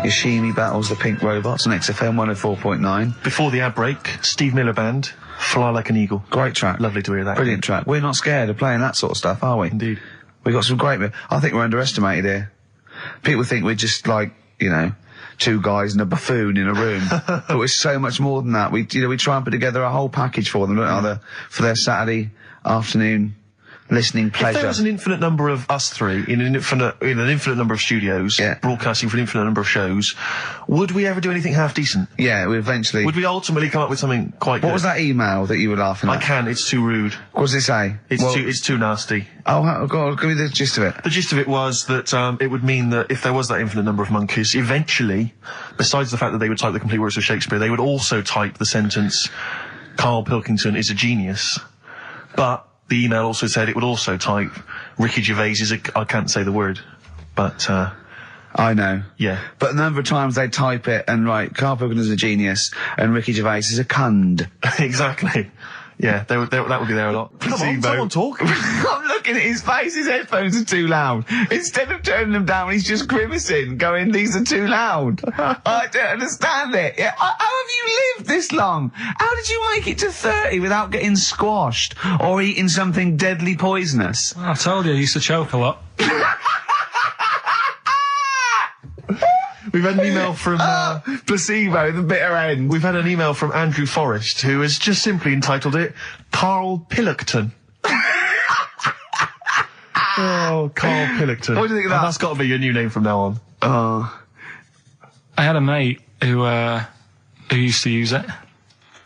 Yoshimi battles the Pink Robots on XFM 104.9. Before the ad break, Steve Miller Band, Fly Like an Eagle. Great track. Lovely to hear that. Brilliant track. We're not scared of playing that sort of stuff, are we? Indeed. We've got some great... I think we're underestimated here. People think we're just like, you know, two guys and a buffoon in a room. But we're so much more than that. We try and put together a whole package for them, don't we? For their Saturday afternoon listening pleasure. If there was an infinite number of us three in an infinite number of studios, broadcasting for an infinite number of shows, would we ever do anything half decent? Yeah, we eventually... Would we ultimately come up with something quite good? What was that email that you were laughing at? I can't, it's too rude. What does it say? It's too nasty. Oh, God, give me the gist of it. The gist of it was that it would mean that if there was that infinite number of monkeys, eventually, besides the fact that they would type the complete works of Shakespeare, they would also type the sentence, Karl Pilkington is a genius. But the email also said it would also type, Ricky Gervais is I can't say the word, but... I know. Yeah. But a number of times they type it and write, Karl Pilkington is a genius, and Ricky Gervais is a cund. Exactly. Yeah, that would be there a lot. Come on, someone talk. I'm looking at his face, his headphones are too loud. Instead of turning them down, he's just grimacing, going, these are too loud. I don't understand it. Yeah, how have you lived this long? How did you make it to 30 without getting squashed or eating something deadly poisonous? I told you I used to choke a lot. We've had an email from... placebo, the bitter end. We've had an email from Andrew Forrest, who has just simply entitled it, Karl Pilkington. Oh, Karl Pilkington. What do you think of that? And that's got to be your new name from now on. I had a mate who used to use it.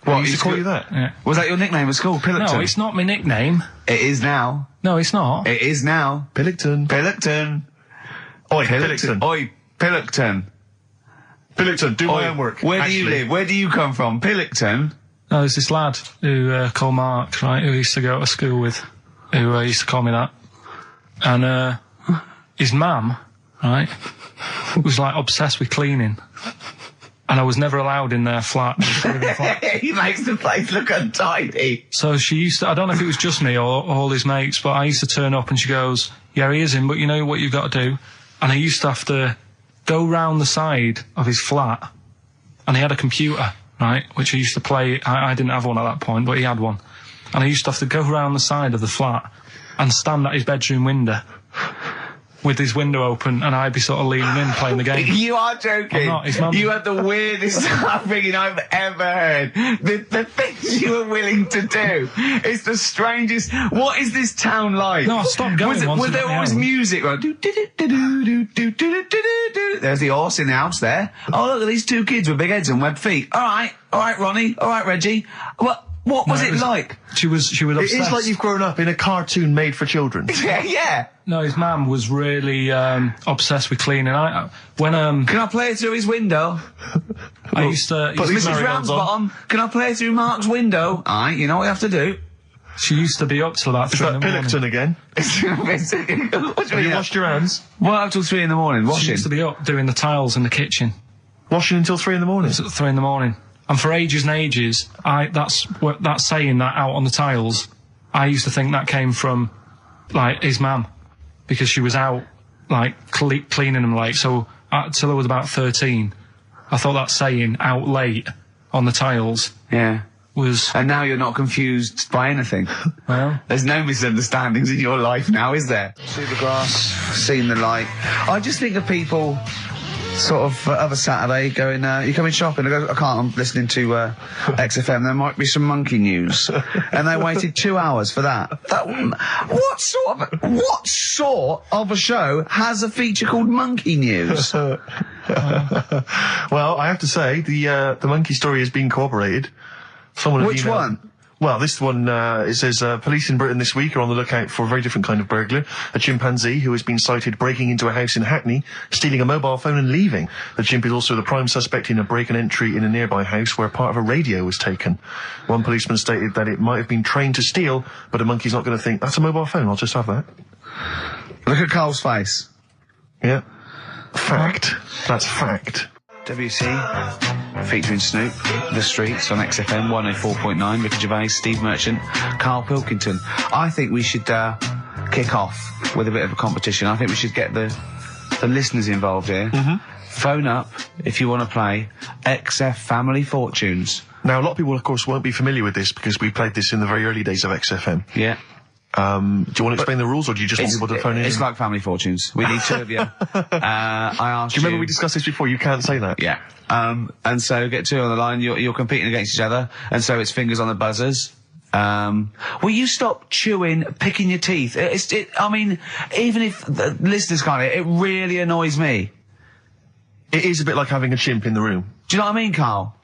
What, used to call you that? Yeah. Was that your nickname at school, Pilkington? No, it's not my nickname. It is now. No, it's not. It is now. Pilkington. Pilkington. Oi, Pilkington. Oi, Pilkington. Pilkington, do my homework. Where do you live? Where do you come from? Pilkington? No, there's this lad who called Mark, right, who used to go to school with, who used to call me that. And his mum, right, was like obsessed with cleaning. And I was never allowed in their flat. He makes the place look untidy. So she used to, I don't know if it was just me or all his mates, but I used to turn up and she goes, yeah, he is in, but you know what you've got to do? And I used to have to go round the side of his flat, and he had a computer, right, which I used to play. I didn't have one at that point, but he had one. And I used to have to go round the side of the flat and stand at his bedroom window with his window open, and I'd be sort of leaning in playing the game. You are joking. I'm not. His mum... You had the weirdest upbringing I've ever heard. The things you were willing to do. It's the strangest. What is this town like? No, I stopped going once. Was there always music? Like, there's the horse in the house there. Oh, look at these two kids with big heads and webbed feet. All right, Ronnie. All right, Reggie. What was it like? She was obsessed. It is like you've grown up in a cartoon made for children. Yeah. No, his mum was really obsessed with cleaning. Can I play it through his window? I used to... Mrs. Ramsbottom, can I play through Mark's window? Aye, you know what you have to do. She used to be up till about 3 in the morning. Pilkington again? Have you washed your hands? What, up till 3 in the morning? Washing? She used to be up doing the tiles in the kitchen. Washing until 3 in the morning? It was at 3 in the morning. And for ages and ages, that's saying that out on the tiles, I used to think that came from, like, his mum. Because she was out, like, cleaning them late. So, till I was about 13, I thought that saying, out late, on the tiles... Yeah. Was... And now you're not confused by anything. Well... There's no misunderstandings in your life now, is there? See the grass, seen the light. I just think of people... sort of other Saturday going, you coming shopping? I go, I can't, I'm listening to XFM, there might be some monkey news. And they waited 2 hours for that. What sort of a show has a feature called Monkey News? Well, I have to say, the monkey story has been corroborated. Which one? Well, this one, it says, police in Britain this week are on the lookout for a very different kind of burglar. A chimpanzee who has been sighted breaking into a house in Hackney, stealing a mobile phone and leaving. The chimp is also the prime suspect in a break and entry in a nearby house where part of a radio was taken. One policeman stated that it might have been trained to steal, but a monkey's not going to think, that's a mobile phone, I'll just have that. Look at Carl's face. Yeah. Fact. That's fact. WC, featuring Snoop, The Streets on XFM 104.9, Ricky Gervais, Steve Merchant, Karl Pilkington. I think we should kick off with a bit of a competition. I think we should get the listeners involved here. Phone up if you want to play XF Family Fortunes. Now, a lot of people, of course, won't be familiar with this because we played this in the very early days of XFM. Yeah. Do you want to explain the rules, or do you just want people to phone in? It's like Family Fortunes. We need 2 of you. I asked you... Do you remember we discussed this before? You can't say that. Yeah. And so get 2 on the line. You're competing against each other, and so it's fingers on the buzzers. Will you stop chewing, picking your teeth? I mean, even if the listeners can't hear, it really annoys me. It is a bit like having a chimp in the room. Do you know what I mean, Carl?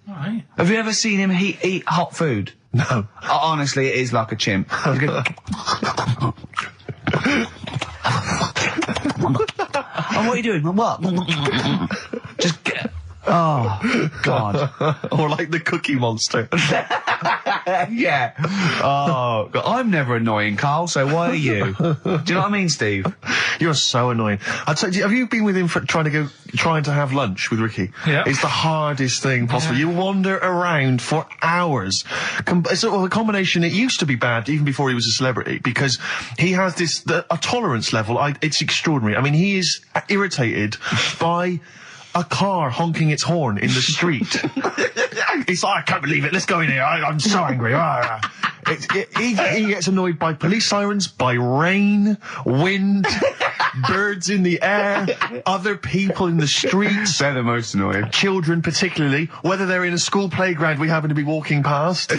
All right. Have you ever seen him eat hot food? No. Honestly, it is like a chimp. And what are you doing? What? Just get... Oh, God. Or like the Cookie Monster. Yeah. Oh, God. I'm never annoying, Carl, so why are you? Do you know what I mean, Steve? You're so annoying. I'd say, have you been with him for trying to have lunch with Ricky? Yeah. It's the hardest thing possible. You wander around for hours. It's sort of a combination. It used to be bad even before he was a celebrity because he has a tolerance level. It's extraordinary. I mean, he is irritated by a car honking its horn in the street. He's like, I can't believe it. Let's go in here. I'm so angry. He gets annoyed by police sirens, by rain, wind, birds in the air, other people in the streets. They're the most annoying. Children particularly, whether they're in a school playground we happen to be walking past,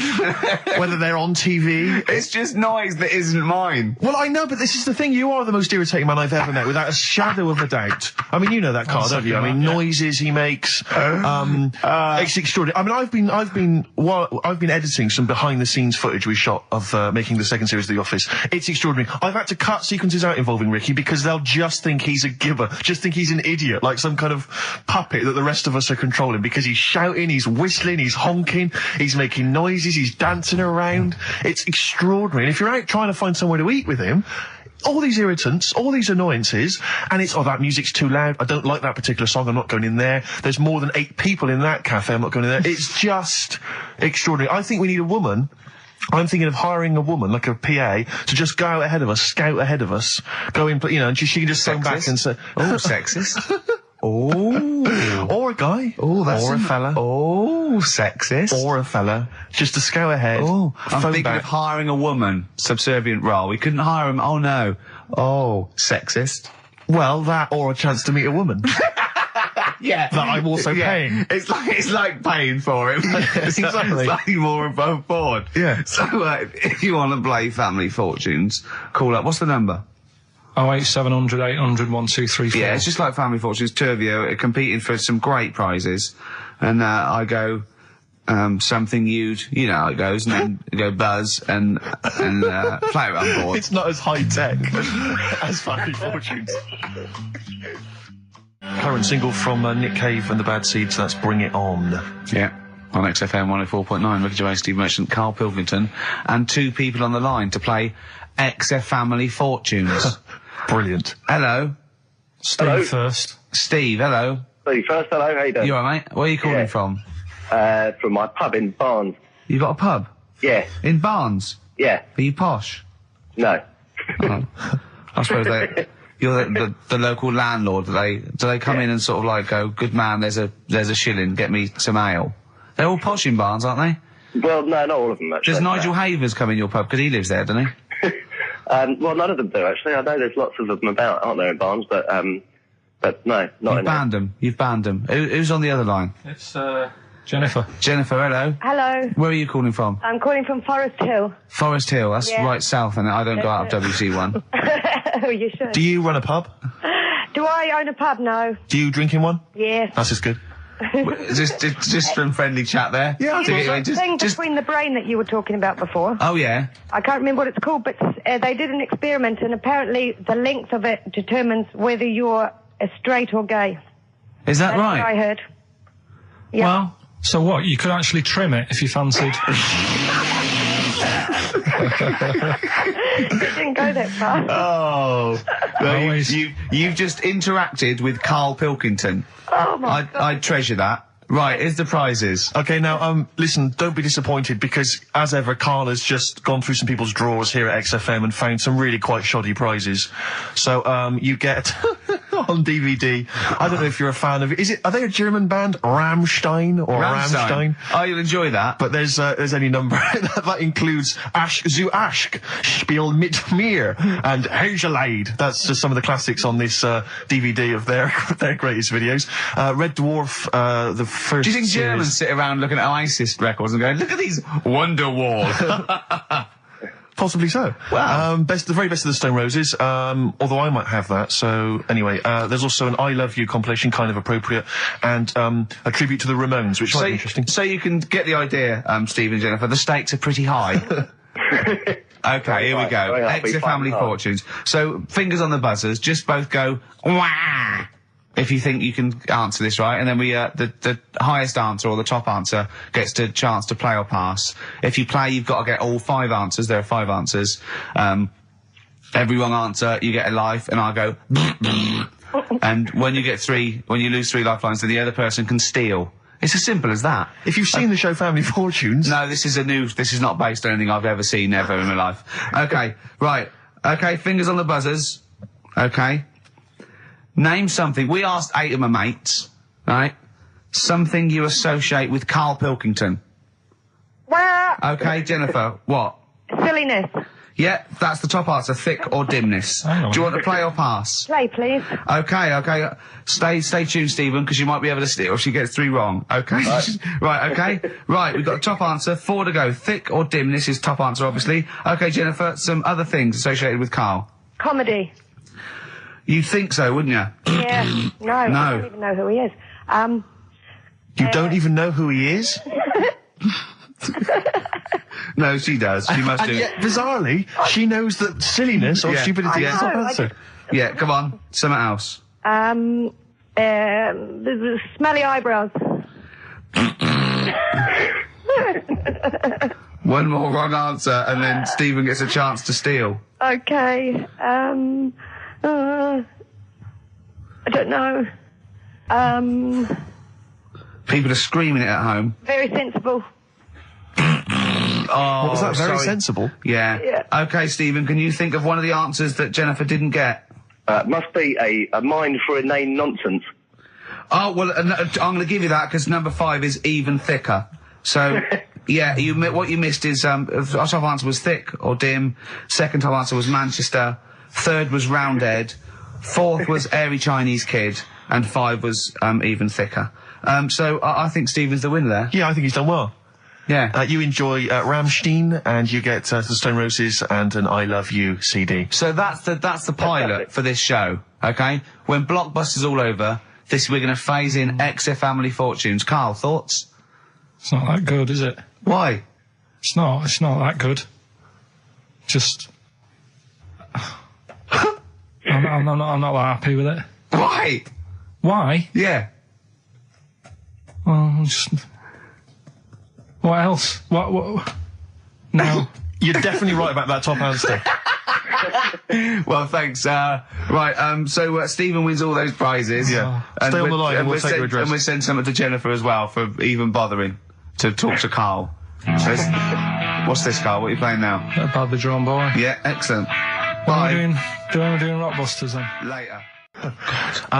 whether they're on TV. It's just noise that isn't mine. Well, I know, but this is the thing. You are the most irritating man I've ever met, without a shadow of a doubt. I mean, you know that, Carl, don't you? I mean, noises he makes. It's extraordinary. I mean, I've been editing some behind-the-scenes footage we shot of making the second series of The Office. It's extraordinary. I've had to cut sequences out involving Ricky because they'll just think he's a gibber, just think he's an idiot, like some kind of puppet that the rest of us are controlling, because he's shouting, he's whistling, he's honking, he's making noises, he's dancing around. It's extraordinary. And if you're out trying to find somewhere to eat with him, all these irritants, all these annoyances, and it's, oh, that music's too loud, I don't like that particular song, I'm not going in there, there's more than 8 people in that cafe, I'm not going in there. It's just extraordinary. I think we need a woman. I'm thinking of hiring a woman, like a PA, to just go out ahead of us, scout ahead of us, go in, you know, and she can just phone back and say, oh, sexist. Oh. Or a guy. Oh, that's or a fella. Oh, sexist. Or a fella. Just to scout ahead. Oh, I'm thinking back. of hiring a woman, subservient role. We couldn't hire him. Oh, no. Oh, sexist. Well, that or a chance to meet a woman. Yeah. That I'm also paying. It's like paying for him. It's Exactly. slightly more above board. Yeah. So, if you want to play Family Fortunes, call up. What's the number? 08700 800 1234. Yeah, it's just like Family Fortunes. 2 of you are competing for some great prizes. And, I go, something you know how it goes, and then you go Buzz and play it on board. It's not as high tech as Family Fortunes. Current single from Nick Cave and the Bad Seeds, that's Bring It On. Yeah. On XFM 104.9, Ricky Gervais, Steve Merchant, Karl Pilkington, and 2 people on the line to play XF Family Fortunes. Brilliant. Hello. Steve first. Steve, hello. Steve first, hello, how you doing? You alright, mate? Where are you calling from? From my pub in Barnes. You got a pub? Yeah. In Barnes? Yeah. Are you posh? No. Oh. I suppose you're the local landlord. Do they come in and sort of like go, good man, there's a shilling, get me some ale? They're all posh in Barnes, aren't they? Well, no, not all of them, actually. Does Nigel Havers come in your pub? Because he lives there, doesn't he? Well, none of them do, actually. I know there's lots of them about, aren't there, in Barnes, but no, not You've in banned them. You've banned them. Who's on the other line? It's, Jennifer. Jennifer, hello. Hello. Where are you calling from? I'm calling from Forest Hill. Forest Hill, that's Yeah. right south, and I don't go out of WC1. Oh, you should. Do you run a pub? Do I own a pub? No. Do you drink in one? Yes. That's just good. just some friendly chat there. Yeah, You know that thing between the brain that you were talking about before? Oh, yeah. I can't remember what it's called, but they did an experiment, and apparently the length of it determines whether you're straight or gay. Is that That's right? what I heard. Yeah. Well, so what? You could actually trim it if you fancied. It didn't go that far. Oh. Well, Always. you've just interacted with Karl Pilkington. Oh, my God. I treasure that. Right, here's the prizes. Okay, now, listen, don't be disappointed, because, as ever, Karl has just gone through some people's drawers here at XFM and found some really quite shoddy prizes. So, you get, on DVD, I don't know if you're a fan of, are they a German band? Rammstein? Or Rammstein? Oh, you'll enjoy that. But there's any number, that includes Asch zu Asch, Spiel mit mir, and Hergelade. That's just some of the classics on this, DVD of their greatest videos. Red Dwarf, the first Do you think series. Germans sit around looking at ISIS records and going, look at these Wonderwall? Possibly so. Wow. The very best of the Stone Roses, although I might have that. So, anyway, there's also an I Love You compilation, kind of appropriate, and a tribute to the Ramones, which might be interesting. So you can get the idea, Steve and Jennifer, the stakes are pretty high. Okay, here we go. Extra Family Fortunes. So, fingers on the buzzers, just both go, wah! If you think you can answer this right, and then we, the highest answer or the top answer gets the chance to play or pass. If you play, you've got to get all 5 answers. There are 5 answers. Every wrong answer, you get a life, and I'll go, and when you lose 3 lifelines, then the other person can steal. It's as simple as that. If you've seen the show Family Fortunes... No, this is not based on anything I've ever seen ever in my life. Okay, right. Okay, fingers on the buzzers. Okay. Name something. We asked 8 of my mates, right? Something you associate with Karl Pilkington. Okay, Jennifer, what? Silliness. Yeah, that's the top answer. Thick or dimness. Hang on. Do you want to play or pass? Play, please. Okay. Stay tuned, Stephen, because you might be able to steal if she gets 3 wrong. Okay. Right, okay. Right, we've got a top answer. 4 to go. Thick or dimness is top answer, obviously. Okay, Jennifer, some other things associated with Karl. Comedy. You'd think so, wouldn't you? Yeah. No, I don't even know who he is. You don't even know who he is? No, she does. She must And do. yet, bizarrely, she knows that silliness or Yeah. stupidity is the top I answer. Yeah, come on. Something else. Smelly eyebrows. One more wrong answer, and then Stephen gets a chance to steal. Okay. I don't know. People are screaming it at home. Very sensible. Oh, what was that? Very sorry. sensible. Yeah. Okay, Stephen, can you think of one of the answers that Jennifer didn't get? Must be a mind for inane nonsense. Oh, well, I'm going to give you that because number 5 is even thicker. So, yeah, what you missed is, our top answer was thick or dim. Second top answer was Manchester. Third was Roundhead. Fourth was airy Chinese kid. And 5 was, even thicker. So I think Stephen's the winner there. Yeah, I think he's done well. Yeah. You enjoy Rammstein, and you get the Stone Roses and an I Love You CD. So that's the pilot for this show, okay? When Blockbuster's all over, we're going to phase in XF Family Fortunes. Carl, thoughts? It's not that good, is it? Why? It's not that good. Just... I'm not that happy with it. Why? Why? Yeah. Well, just... What else? What? No. You're definitely right about that top answer. Well, thanks. So Stephen wins all those prizes. Yeah. And Stay on the line and we'll take your address. And we'll send something to Jennifer as well for even bothering to talk to Carl. So what's this, Carl? What are you playing now? A badly drawn boy. Yeah, excellent. Bye. Doing Rockbusters then? Later.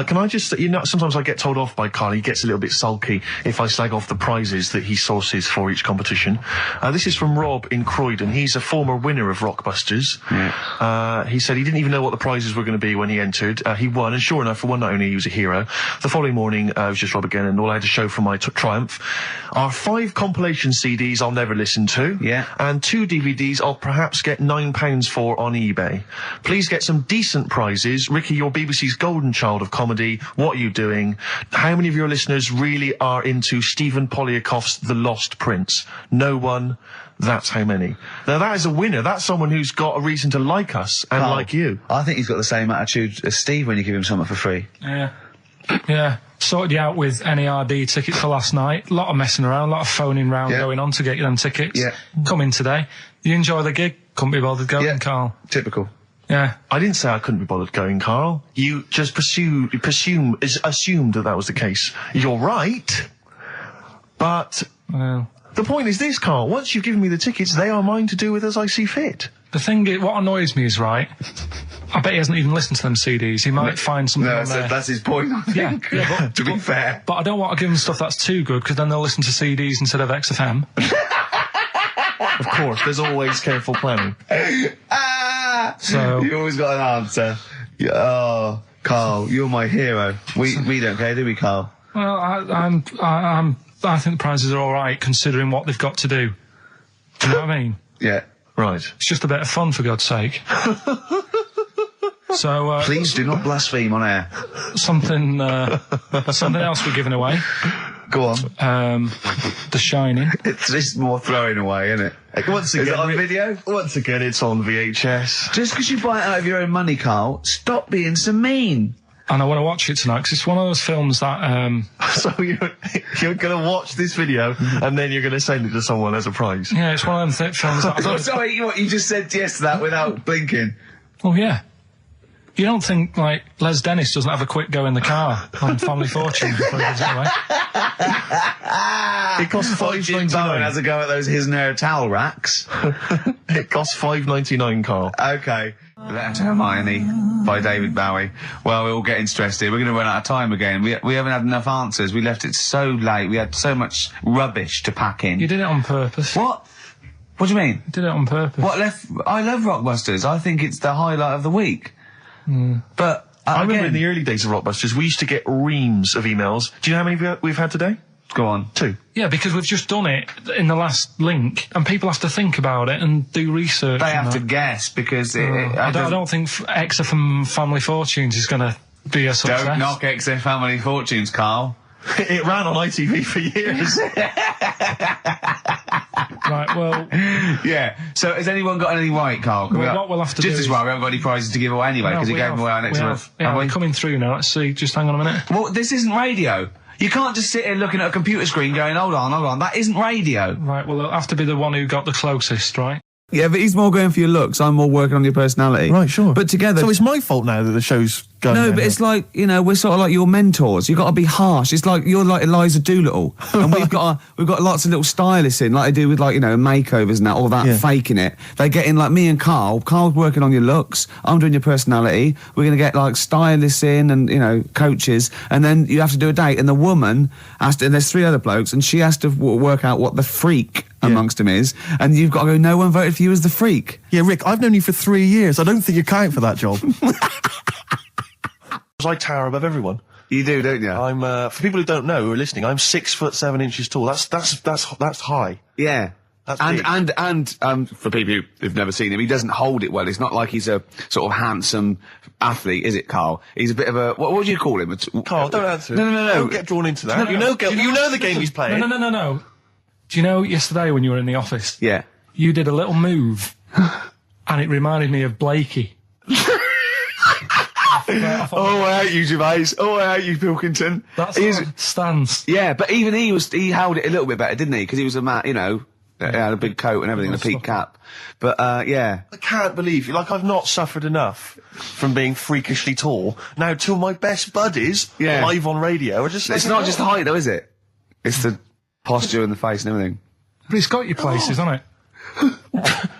Can I just, sometimes I get told off by Carl. He gets a little bit sulky if I slag off the prizes that he sources for each competition. This is from Rob in Croydon. He's a former winner of Rockbusters. Yeah. He said he didn't even know what the prizes were going to be when he entered. He won, and sure enough, for one night only, he was a hero. The following morning, it was just Rob again, and all I had to show for my triumph are 5 compilation CDs I'll never listen to. Yeah. And 2 DVDs I'll perhaps get £9 for on eBay. Please get some decent prizes. Ricky, you're BBC's golden child of comedy. What are you doing? How many of your listeners really are into Stephen Polyakoff's The Lost Prince? No one. That's how many. Now that is a winner. That's someone who's got a reason to like us and like you. I think he's got the same attitude as Steve when you give him something for free. Yeah. Sorted you out with NERD tickets for last night. A lot of messing around, a lot of phoning round going on to get you them tickets. Yeah. Come in today. You enjoy the gig? Couldn't be bothered going, Carl. Typical. Yeah. I didn't say I couldn't be bothered going, Carl. You just assumed that was the case. You're right. But the point is this, Carl. Once you've given me the tickets, they are mine to do with as I see fit. The thing is, what annoys me is, right, I bet he hasn't even listened to them CDs. He might find something on there. That's his point, I think. Yeah, to be fair. But I don't want to give them stuff that's too good, because then they'll listen to CDs instead of XFM. Of course, there's always careful planning. So you always got an answer. Oh, Carl, you're my hero. We don't care, do we, Carl? Well, I think the prizes are all right considering what they've got to do. Do you know what I mean? Yeah. Right. It's just a bit of fun, for God's sake. So please do not blaspheme on air. Something else we're giving away. Go on. The Shining. It's just more throwing away, isn't it? Once again, is it on video? Once again, it's on VHS. Just because you buy it out of your own money, Carl, stop being so mean. And I want to watch it tonight, because it's one of those films that... So you're going to watch this video, and then you're going to send it to someone as a prize? Yeah, it's one of them films that... Sorry, you just said yes to that without blinking. Oh, yeah. You don't think, like, Les Dennis doesn't have a quick go in the car on Family Fortune before he gives it away? It costs $5.99. Bowen has a go at those his and her towel racks. It costs $5.99, Carl. Okay. Letter to Hermione by David Bowie. Well, we're all getting stressed here. We're going to run out of time again. We haven't had enough answers. We left it so late. We had so much rubbish to pack in. You did it on purpose. What? What do you mean? You did it on purpose. I love Rockbusters. I think it's the highlight of the week. But I remember in the early days of Rockbusters, we used to get reams of emails. Do you know how many we've had today? Go on. 2. Yeah, because we've just done it in the last link, and people have to think about it and do research. They have to guess, because I don't think XFM Family Fortunes is going to be a success. Don't knock XFM Family Fortunes, Carl. It ran on ITV for years. Right, well... Yeah. So has anyone got anything right, Carl? What we'll have to do just as well, we haven't got any prizes to give away anyway, because we gave them away our next month. Yeah, we're coming through now. Let's see. Just hang on a minute. Well, this isn't radio. You can't just sit here looking at a computer screen going, hold on. That isn't radio. Right, well, it'll have to be the one who got the closest, right? Yeah, but he's more going for your looks. I'm more working on your personality. Right, sure. But together... So it's my fault now that the show's going No, down but here. it's like, you know, we're sort of like your mentors. You've got to be harsh. It's like, you're like Eliza Doolittle. And we've got lots of little stylists in, like they do with, like, you know, makeovers and that, all that, faking it. They get in, like me and Carl. Carl's working on your looks. I'm doing your personality. We're going to get, like, stylists in and, you know, coaches. And then you have to do a date. And the woman has to, and there's 3 other blokes, and she has to work out what the freak amongst them is. And you've got to go, no one voted for you as the freak. Yeah, Rick, I've known you for 3 years. I don't think you count for that job. I tower above everyone. You do, don't you? I'm for people who don't know, who are listening, I'm 6'7" tall. That's high. Yeah. That's and for people who've never seen him, he doesn't hold it well. It's not like he's a sort of handsome athlete, is it, Carl? He's a bit of a what do you call him? Carl, don't answer. No. Don't get drawn into that. You know the game he's playing. No. Do you know yesterday when you were in the office? Yeah. You did a little move, and it reminded me of Blakey. Oh, I hate you, Gervais. Oh, I hate you, Pilkington. That's his stance. Yeah, but even he held it a little bit better, didn't he? Because he was a man, you know, he had a big coat and everything, and a peak cap. But, yeah. I can't believe, like, I've not suffered enough from being freakishly tall. Now, two of my best buddies, live on radio, are just... It's not just height, though, is it? It's the posture and the face and everything. But it's got you places, hasn't it?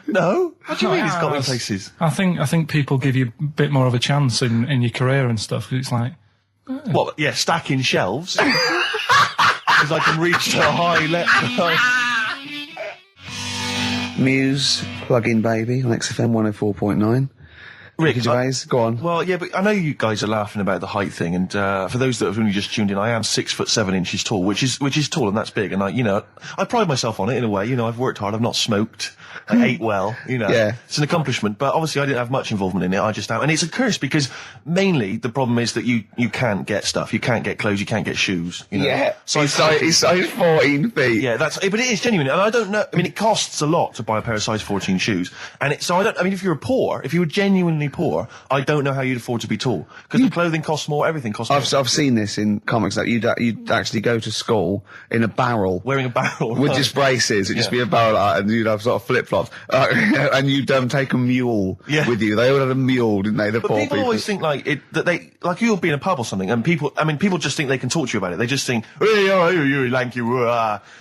No? What do you mean it's got me places? I think people give you a bit more of a chance in your career and stuff. It's like... What, yeah, stacking shelves? Because I can reach to a high level. Muse, Plug-in Baby on XFM 104.9. Ricky Gervais, go on. Well, yeah, but I know you guys are laughing about the height thing, and for those that have only just tuned in, I am 6'7" tall, which is tall, and that's big, and I pride myself on it in a way. You know, I've worked hard, I've not smoked, I ate well, you know. Yeah. It's an accomplishment, but obviously I didn't have much involvement in it, I just am. And it's a curse, because mainly the problem is that you can't get stuff, you can't get clothes, you can't get shoes, you know. Yeah, he's size 14 feet. Yeah, but it is genuine, and I don't know, I mean, it costs a lot to buy a pair of size 14 shoes, and if you were genuinely poor, I don't know how you'd afford to be tall, because the clothing costs more, everything costs more. I've seen this in comics, that you'd actually go to school in a barrel. Wearing a barrel. With just braces, it'd just be a barrel, and you'd have sort of flip-flops. And you'd take a mule with you. They all had a mule, didn't they, the poor people? People always think, like you'll be in a pub or something, and people just think they can talk to you about it. They just think, hey, oh, you lanky,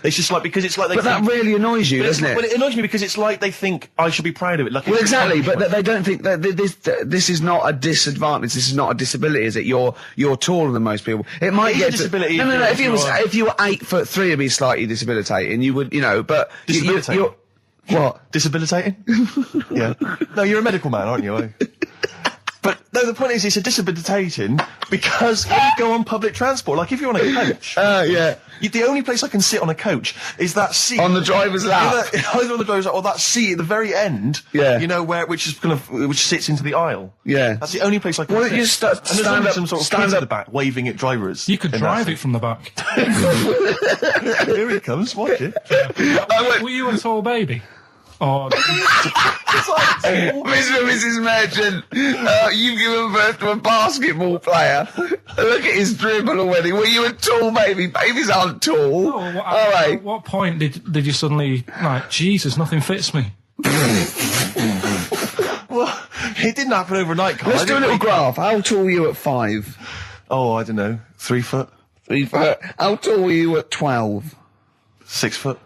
it's just like, because it's like they But that really annoys you, doesn't it? Well, it annoys me because it's like they think I should be proud of it. Like, well, exactly, but they don't think that this is not a disadvantage, this is not a disability, is it? You're taller than most people. It might get disability. No, if you were 8'3", it'd be slightly debilitating. You would, you know, but disabilitating. What? Disabilitating? Yeah. No, you're a medical man, aren't you? But no, the point is, it's a disabilitating because when you go on public transport, like if you're on a coach. The only place I can sit on a coach is that seat on the driver's lap. Either on the driver's lap or that seat at the very end. Yeah. You know which sits into the aisle. Yeah. That's the only place I can sit. Well, you stand up, some sort of kids at the back waving at drivers. You could drive it from the back. Here he comes. Watch it. Were you a tall baby? Oh, Mr. and Mrs. Merchant, you've given birth to a basketball player. Look at his dribble already. Were you a tall baby? Babies aren't tall. Oh, at what point did you suddenly, like, Jesus, nothing fits me? Well, it didn't happen overnight, Carl. Let's do a little graph. How tall were you at 5? Oh, I don't know. 3 foot. 3 foot. How tall were you at 12? 6 foot.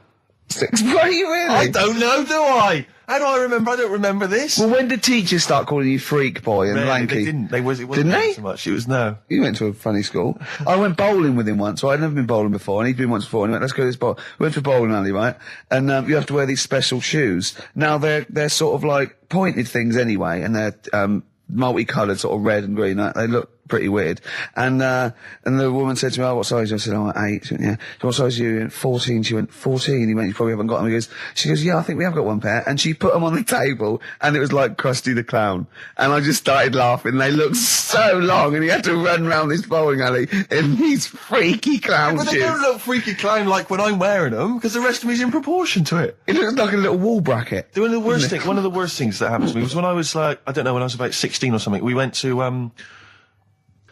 6 foot, you really? I don't know, do I? How do I remember? I don't remember this. Well, when did teachers start calling you freak boy and lanky? They didn't. It wasn't so much. It was no. You went to a funny school. I went bowling with him once, so I'd never been bowling before, and he'd been once before, and he went, let's go to this bowl. We went to a bowling alley, right? And you have to wear these special shoes. Now, they're sort of like pointed things anyway, and they're multicoloured, sort of red and green. They look pretty weird. And the woman said to me, "Oh, what size?" I said, "Oh, 8." She went, "Yeah." "What size are you?" 14. She went, 14. He went, "You probably haven't got them." She goes, "Yeah, I think we have got one pair." And she put them on the table, and it was like Krusty the Clown. And I just started laughing. They looked so long, and he had to run round this bowling alley in these freaky clown shoes. But they don't look freaky clown like when I'm wearing them, because the rest of me's in proportion to it. It looks like a little wall bracket. One of the worst things that happened to me was when I was like, I don't know, when I was about 16 or something, we went to,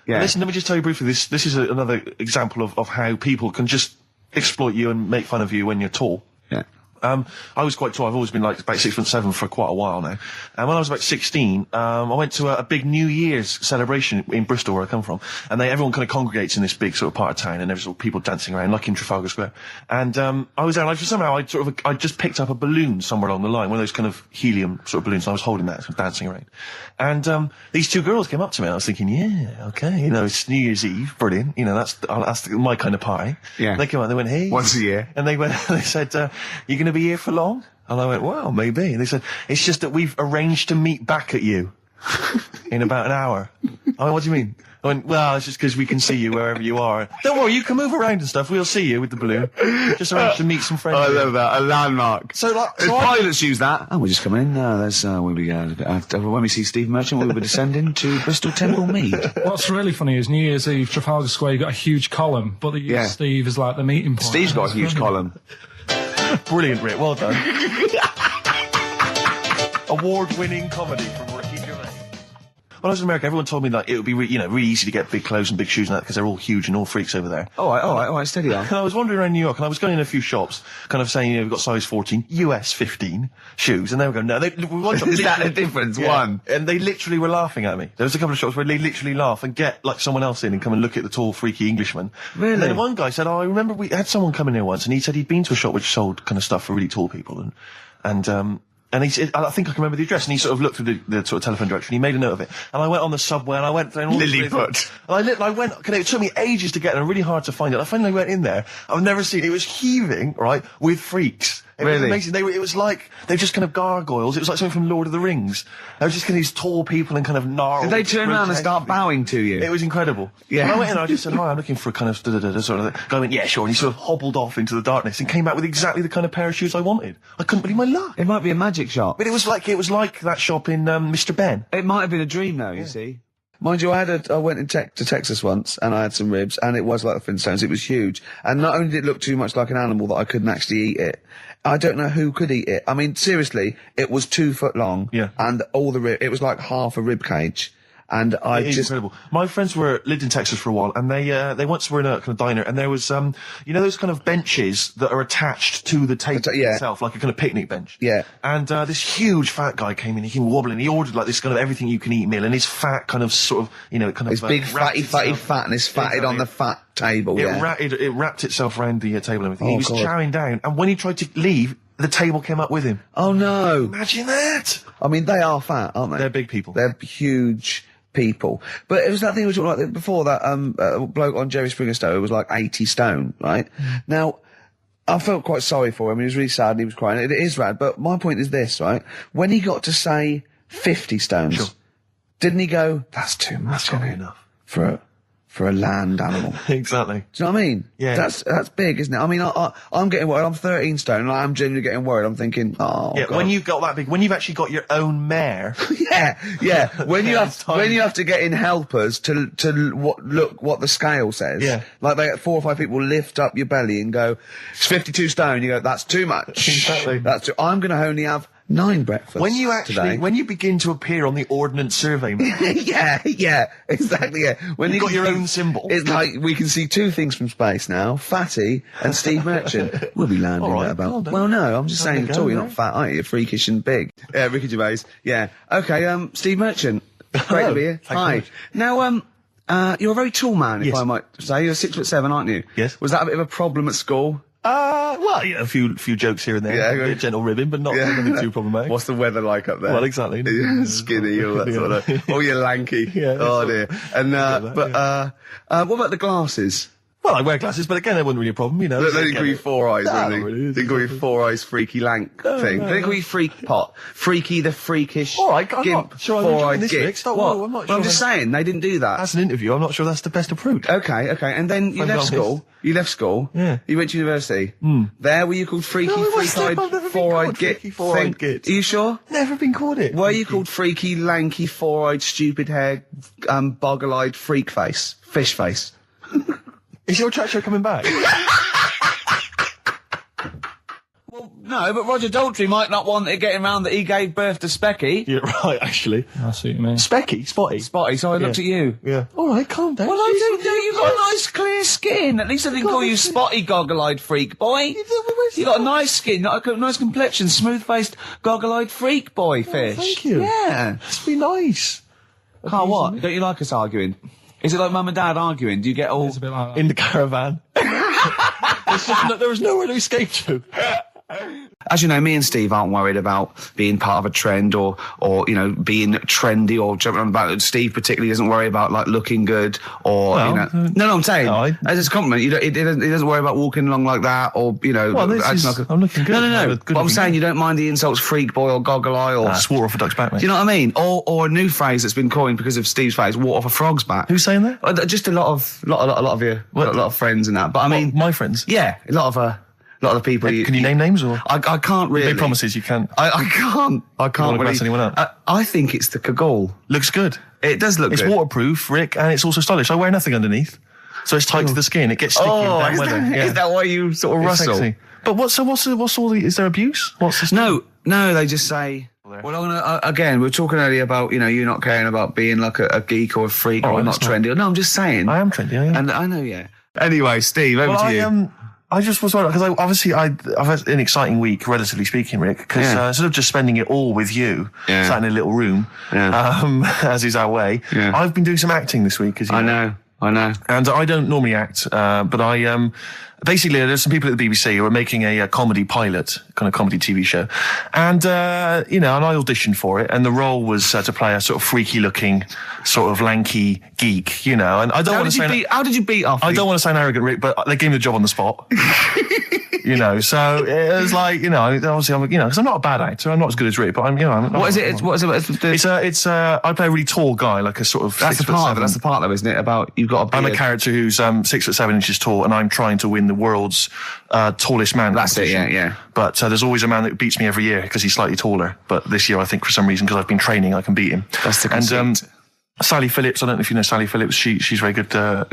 Listen, let me just tell you briefly, this is another example of how people can just exploit you and make fun of you when you're tall. Yeah. I was quite tall. I've always been like about 6'7" for quite a while now. And when I was about 16, I went to a big New Year's celebration in Bristol, where I come from. And everyone kind of congregates in this big sort of part of town, and there's all people dancing around, like in Trafalgar Square. And I was there, like, somehow I just picked up a balloon somewhere along the line, one of those kind of helium sort of balloons, and I was holding that, sort of dancing around. And these two girls came up to me, and I was thinking, yeah, okay, it's New Year's Eve, brilliant, that's my kind of party. Yeah. They came out, they went, "Hey." Once a year. And they said, "You going to be here for long?" And I went, "Well, maybe." And they said, "It's just that we've arranged to meet back at you in about an hour." I went, "What do you mean?" I went, "Well, it's just because we can see you wherever you are. Don't worry, you can move around and stuff. We'll see you with the balloon. Just arranged to meet some friends." I love that. A landmark. So, pilots use that. Oh, we're just coming in. When we see Steve Merchant, we'll be descending to Bristol Temple Mead. What's really funny is New Year's Eve, Trafalgar Square, you got a huge column, but they use Steve as like the meeting point. Steve's got a huge column. Brilliant, Rick. Well done. Award-winning comedy from Ricky Gervais. When I was in America, everyone told me that it would be really easy to get big clothes and big shoes and that, because they're all huge and all freaks over there. All right, steady on. And I was wandering around New York, and I was going in a few shops, kind of saying, we've got size 14, US 15 shoes, and they were going, "No, is that the difference? Yeah. One. And they literally were laughing at me. There was a couple of shops where they literally laugh and get like someone else in and come and look at the tall, freaky Englishman. Really? And then one guy said, "Oh, I remember we had someone come in here once, and he said he'd been to a shop which sold kind of stuff for really tall people, and he said, I think I can remember the address, and he sort of looked through the sort of telephone directory, and he made a note of it. And I went on the subway, and I went down all Lilliput. And I went, it took me ages to get there, and really hard to find it. I finally went in there. I've never seen it. It was heaving, right, with freaks. It was amazing. It was like, they were just kind of gargoyles. It was like something from Lord of the Rings. They were just kind of these tall people and kind of gnarled. Did they turn around and start bowing to you? It was incredible. Yeah. When I went in, I just said, "Hi, I'm looking for a kind of sort of." Guy went, "Yeah, sure." And he sort of hobbled off into the darkness and came back with exactly the kind of pair of shoes I wanted. I couldn't believe my luck. It might be a magic shop. But it was like that shop in Mr. Ben. It might have been a dream, though. You see. Mind you, I went to Texas once, and I had some ribs, and it was like the Flintstones. It was huge. And not only did it look too much like an animal that I couldn't actually eat it, I don't know who could eat it. I mean, seriously, it was 2 foot long. Yeah. And it was like half a rib cage. And It's incredible. My friends lived in Texas for a while, and they once were in a kind of diner, and there was, those kind of benches that are attached to the table itself, like a kind of picnic bench. Yeah. And, this huge fat guy came in, he came wobbling, he ordered like this kind of everything you can eat meal, and his fat kind of sort of, His big fatty fat, and his fatted on the fat table, It wrapped itself around the table and everything. He was chowing down, and when he tried to leave, the table came up with him. Oh no. Imagine that! I mean, they are fat, aren't they? They're big people. They're huge people. But it was that thing we talked about before, that bloke on Jerry Springer Show who was like 80 stone, right? Now, I felt quite sorry for him. He was really sad and he was crying. It is rad, but my point is this, right? When he got to say 50 stones, didn't he go, "That's too much, That's not enough for a land animal"? Exactly. Do you know what I mean? Yeah. That's big, isn't it? I mean, I'm getting worried. I'm 13 stone, and I'm genuinely getting worried. I'm thinking, oh, yeah. God. When you've got that big, when you've actually got your own mare. yeah. When you have to get in helpers to look what the scale says. Yeah. Like 4 or 5 people lift up your belly and go, "It's 52 stone." You go, "That's too much." Exactly. I'm going to only have 9 breakfasts when you begin to appear on the Ordnance Survey map. yeah, exactly, yeah. When you've got your own symbol. It's like, we can see 2 things from space now, Fatty and Steve Merchant. We'll be landing there about... Well, no, I'm just saying at all, you're not fat, are you? You're freakish and big. Yeah, Ricky Gervais, yeah. Okay, Steve Merchant. Great to be here. Hi. Now, you're a very tall man, if I might say. You're 6'7", aren't you? Yes. Was that a bit of a problem at school? Well, yeah, a few jokes here and there. Yeah, a bit of gentle ribbing, but nothing too problematic. What's the weather like up there? Well, exactly. Skinny, all that sort of... Oh, you're lanky. Yeah. Oh, dear. And, what about the glasses? Well, I wear glasses, but again, that wasn't really a problem, you know. They didn't call you Four Eyes, No, really. it They call you Four Eyes Freaky Lank thing. They didn't call you Freak Pot. Freaky the freakish All right, I'm gimp, not sure I'm four-eyed enjoying this, git. Rick. Stop, What? I'm not Well, sure I'm just saying, they didn't do that. As an interview, I'm not sure that's the best approach. Okay, and then you I'm left honest. school. You left school. Yeah. You went to university. There were you called Freaky, No, I've Freak-eyed, never been Four-eyed called Git? Freaky, Four-eyed thing? Git. Are you sure? Never been called it. Were you called Freaky, Lanky, Four-eyed, Stupid Hair, Boggle-eyed, Freak Face? Fish Face? Is your chat show coming back? Well, no, but Roger Daltrey might not want it getting round that he gave birth to Specky. Yeah, right, actually. I see what you mean. Specky? Spotty? Spotty, so I looked at you. Yeah. All right, calm down. Well, I do. You've got a nice clear skin. At least I didn't call you Spotty, goggle-eyed freak boy. You got a nice skin, a nice complexion, smooth-faced, goggle-eyed freak boy fish. Thank you. Yeah. That's be nice. Carl, what? Don't you like us arguing? Is it like mum and dad arguing? Do you get all... It's a bit like that. In the caravan. There was nowhere to escape to. As you know, me and Steve aren't worried about being part of a trend or you know, being trendy or jumping on about. Steve particularly doesn't worry about, like, looking good or, Well, you know... No, I'm saying, no, as a compliment, he doesn't worry about walking along like that or, you know... Well, this is, I'm looking good. No. But I'm saying you don't mind the insults freak boy or goggle eye or... Swore off a duck's back, mate. Do you know what I mean? Or a new phrase that's been coined because of Steve's face, walk off a frog's back. Who's saying that? Just a lot of your... A lot of friends and that. But I mean... My friends? Yeah, a lot of the people... Can you name names, or...? I can't really... Big promises, you can't. I can't wanna really... pass anyone up? I think it's the Kagul. Looks good. It does look It's good. waterproof, Rick, and it's also stylish. I wear nothing underneath. So it's tight to the skin. It gets sticky in bad weather. Is that why you sort of It's rustle? sexy. But what's all the... Is there abuse? What's this? No, they just say... Well, I'm gonna, again, we were talking earlier about, you know, you not caring about being like a geek or a freak or not trendy. No, I'm just saying. I am trendy, I am. And I know, yeah. Anyway, Steve, over to you. I just was wondering, because I've had an exciting week, relatively speaking, Rick, because instead of just spending it all with you, sat in a little room, as is our way, I've been doing some acting this week, as you know. I know. And I don't normally act, but I, basically, there's some people at the BBC who are making a comedy pilot, kind of comedy TV show. And, you know, and I auditioned for it, and the role was to play a sort of freaky-looking, sort of lanky geek, you know. And I don't want to say... How did you beat off? I don't want to sound arrogant, Rick, but they gave me the job on the spot. You know, so it was like, you know, obviously I'm, you know, because I'm not a bad actor, I'm not as good as Rick, but I'm, you know, What is it? I play a really tall guy, like a sort of... That's the part though, isn't it? About, you've got a beard. I'm a character who's 6'7" tall, and I'm trying to win the world's tallest man. That's it, yeah. But there's always a man that beats me every year because he's slightly taller. But this year, I think for some reason, because I've been training, I can beat him. That's the conceit. And Sally Phillips, I don't know if you know Sally Phillips, she's a very good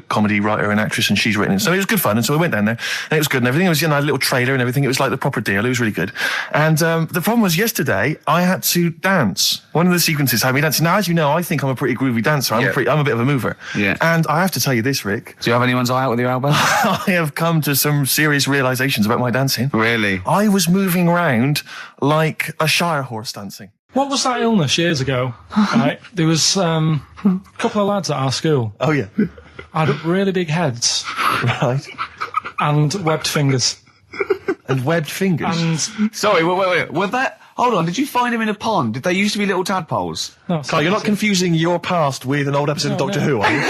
comedy writer and actress, and she's written it. So it was good fun, and so we went down there, and it was good and everything. It was, you know, a little trailer and everything. It was like the proper deal. It was really good. And the problem was yesterday, I had to dance. One of the sequences had me dancing. Now, as you know, I think I'm a pretty groovy dancer. I'm a bit of a mover. Yeah. And I have to tell you this, Rick. Do you have anyone's eye out with your elbow? I have come to some serious realizations about my dancing. Really? I was moving around like a Shire horse dancing. What was that illness years ago? Right, there was a couple of lads at our school. Oh, yeah. Had really big heads. Right. And webbed fingers. And webbed fingers? And... Sorry, wait. Was that... Hold on, did you find him in a pond? Did they used to be little tadpoles? No, Carl, you're not confusing your past with an old episode of Doctor Who, are you?